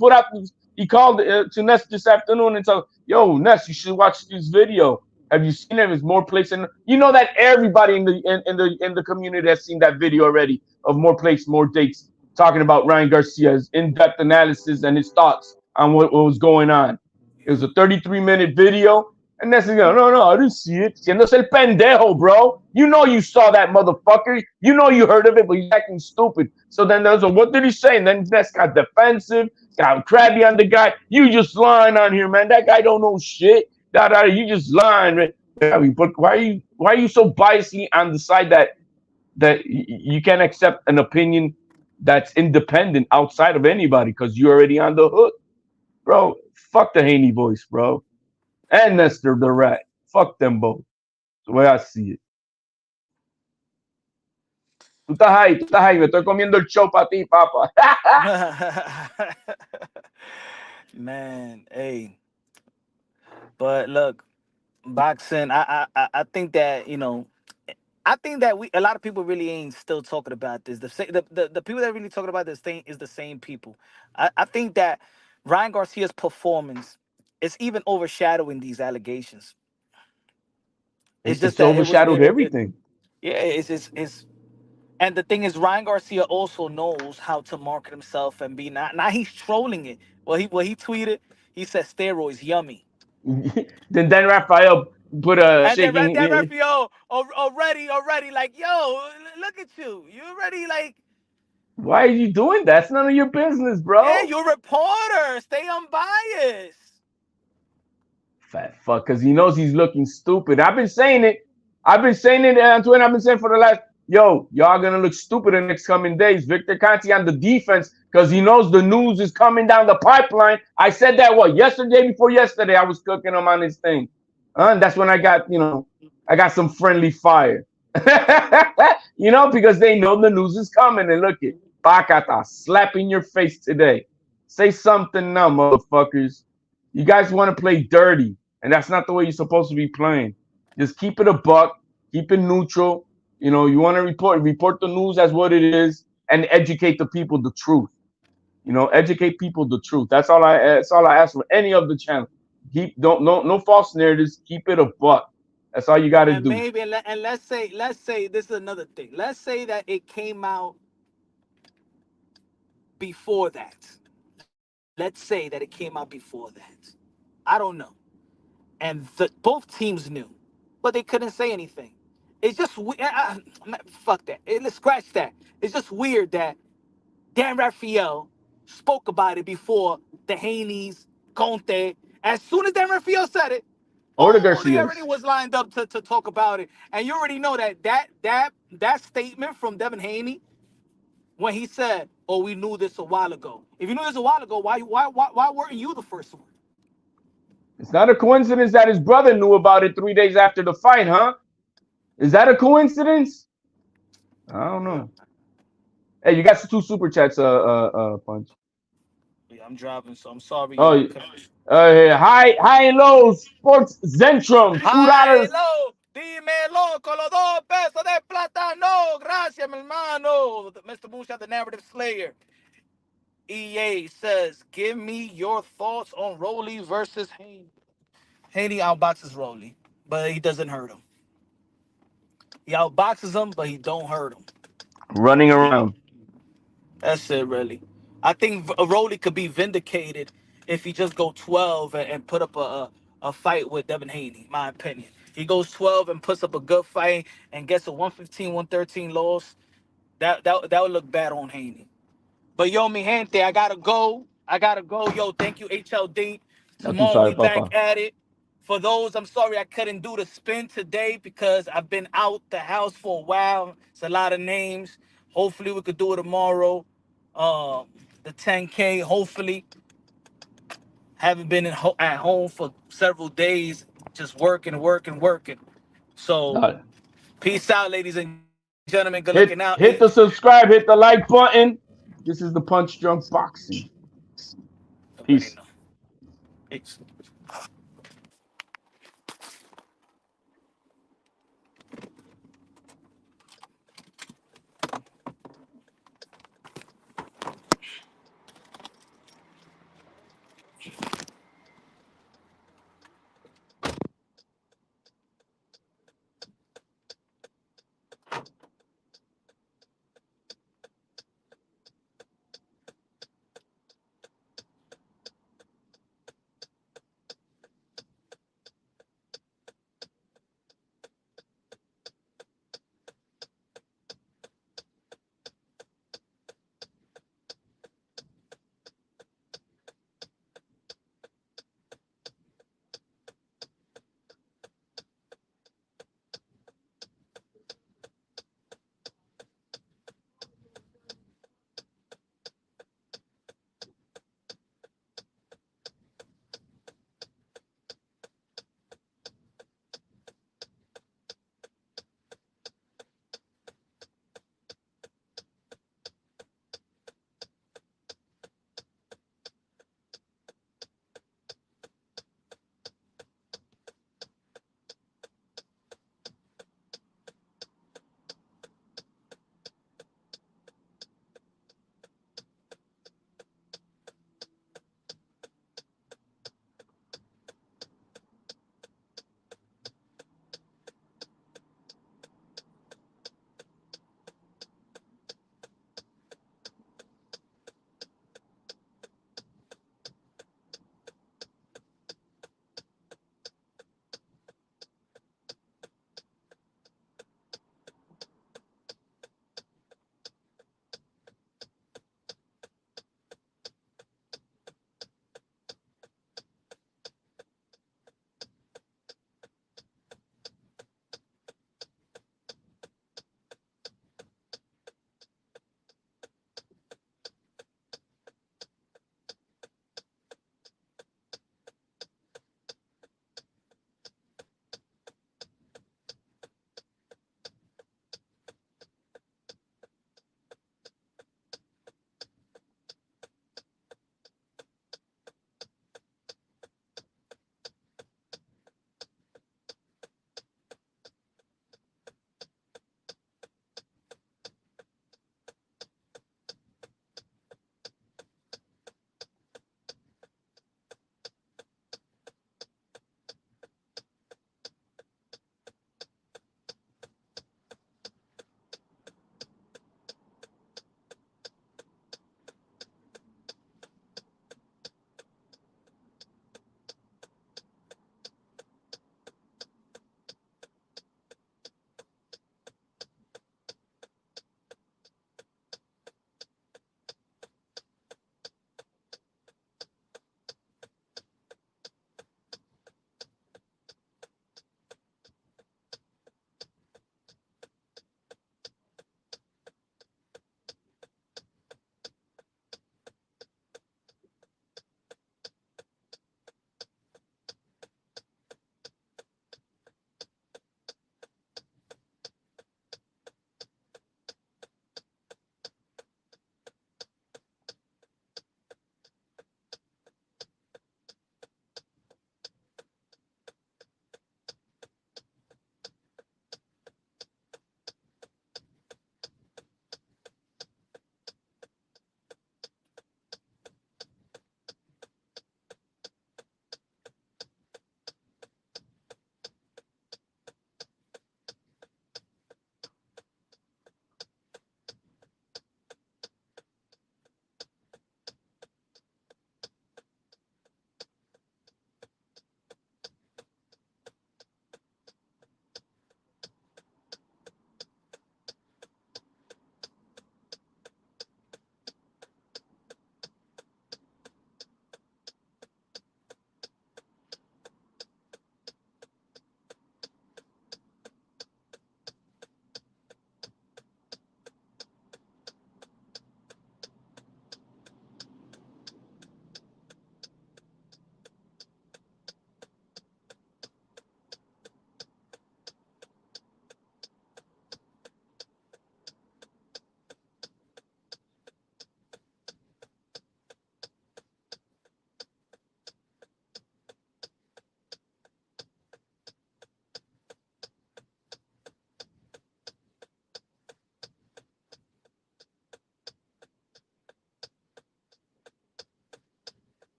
called to Ness this afternoon and told, yo, Ness, you should watch this video. Have you seen it? There's more plates, and you know that everybody in the community has seen that video already of more plates, more dates, talking about Ryan Garcia's in-depth analysis and his thoughts on what was going on. It was a 33-minute video. And Ness is going, no, I didn't see it. Siéndose el pendejo, bro. You know you saw that motherfucker. You know you heard of it, but he's acting stupid. So then there's what did he say? And then Ness got defensive, got crabby on the guy. You just lying on here, man. That guy don't know shit. You just lying, man. But why are you so biased on the side that you can't accept an opinion that's independent outside of anybody because you're already on the hook, bro? Fuck the Haney voice, bro. And Nestor the Rat. Fuck them both. That's the way I see it. Tú estás ahí. Me estoy comiendo el show para ti, papa. Man, hey. But look, boxing, I think that, I think that a lot of people really ain't still talking about this. The people that are really talking about this thing is the same people. I think that Ryan Garcia's performance is even overshadowing these allegations. It's just that overshadowed everything. It's and the thing is, Ryan Garcia also knows how to market himself and be now he's trolling it. Well, he tweeted, he said steroids yummy. then Raphael put a and shaking. then Raphael already like, yo, look at you. You already like. Why are you doing that? It's none of your business, bro. Yeah, you're a reporter. Stay unbiased. Fat fuck, because he knows he's looking stupid. I've been saying it on Twitter. I've been saying for the last, y'all gonna look stupid in the next coming days. Victor Conte on the defense, because he knows the news is coming down the pipeline. I said that yesterday before yesterday. I was cooking him on his thing. And that's when I got some friendly fire. Because they know the news is coming. And look it, Bacata slapping your face today. Say something now, motherfuckers. You guys want to play dirty, and that's not the way you're supposed to be playing. Just keep it a buck, keep it neutral. You want to report the news as what it is, and educate the people the truth. Educate people the truth. That's all I ask for any of the channel. No false narratives. Keep it a buck. That's all you got to do. Maybe, and let's say this is another thing. Let's say that it came out before that. Let's say that it came out before that. I don't know. And both teams knew, but they couldn't say anything. It's just fuck that. Let's scratch that. It's just weird that Dan Raphael spoke about it before the Haneys, Conte. As soon as Dan Raphael said it, the they Garcias already was lined up to talk about it. And you already know that statement from Devin Haney when he said, "Oh, we knew this a while ago." If you knew this a while ago, why weren't you the first one? It's not a coincidence that his brother knew about it 3 days after the fight, huh? Is that a coincidence? I don't know. Hey, you got 2 super chats, Punch. Yeah, I'm driving, so I'm sorry. Oh, high and low sports Zentrum. $2. High and low. Dímelo con los 2 pesos de plátano. Gracias, mi hermano. Mr. Moonshot, the narrative slayer. EA says, give me your thoughts on Rolly versus Haney. Haney outboxes Rolly, but he doesn't hurt him. He outboxes him, but he don't hurt him. Running around. That's it, really. I think Rolly could be vindicated if he just go 12 and put up a fight with Devin Haney, my opinion. He goes 12 and puts up a good fight and gets a 115-113 loss. That would look bad on Haney. But yo, mi gente, I gotta go. Yo, thank you, HLD. Tomorrow we back at it. For those, I'm sorry I couldn't do the spin today because I've been out the house for a while. It's a lot of names. Hopefully we could do it tomorrow. The 10K, hopefully. Haven't been at home for several days, just working. So, peace out, ladies and gentlemen. Good looking out. Hit the subscribe, hit the like button. This is the Punch Drunk Boxing. Peace. Peace.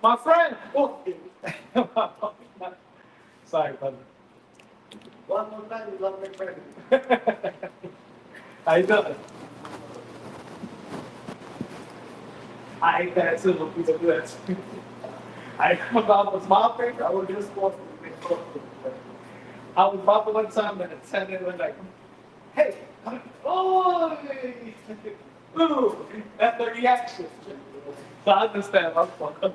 My friend. Oh. Sorry, brother. One more time, you love my friend. How you doing? I ate that too, piece of blitz. I was mopping, I was just walking. I was mopping one time and a tenant was like, hey, oh, ooh, that's the reaction. So I understand, I'm fucking.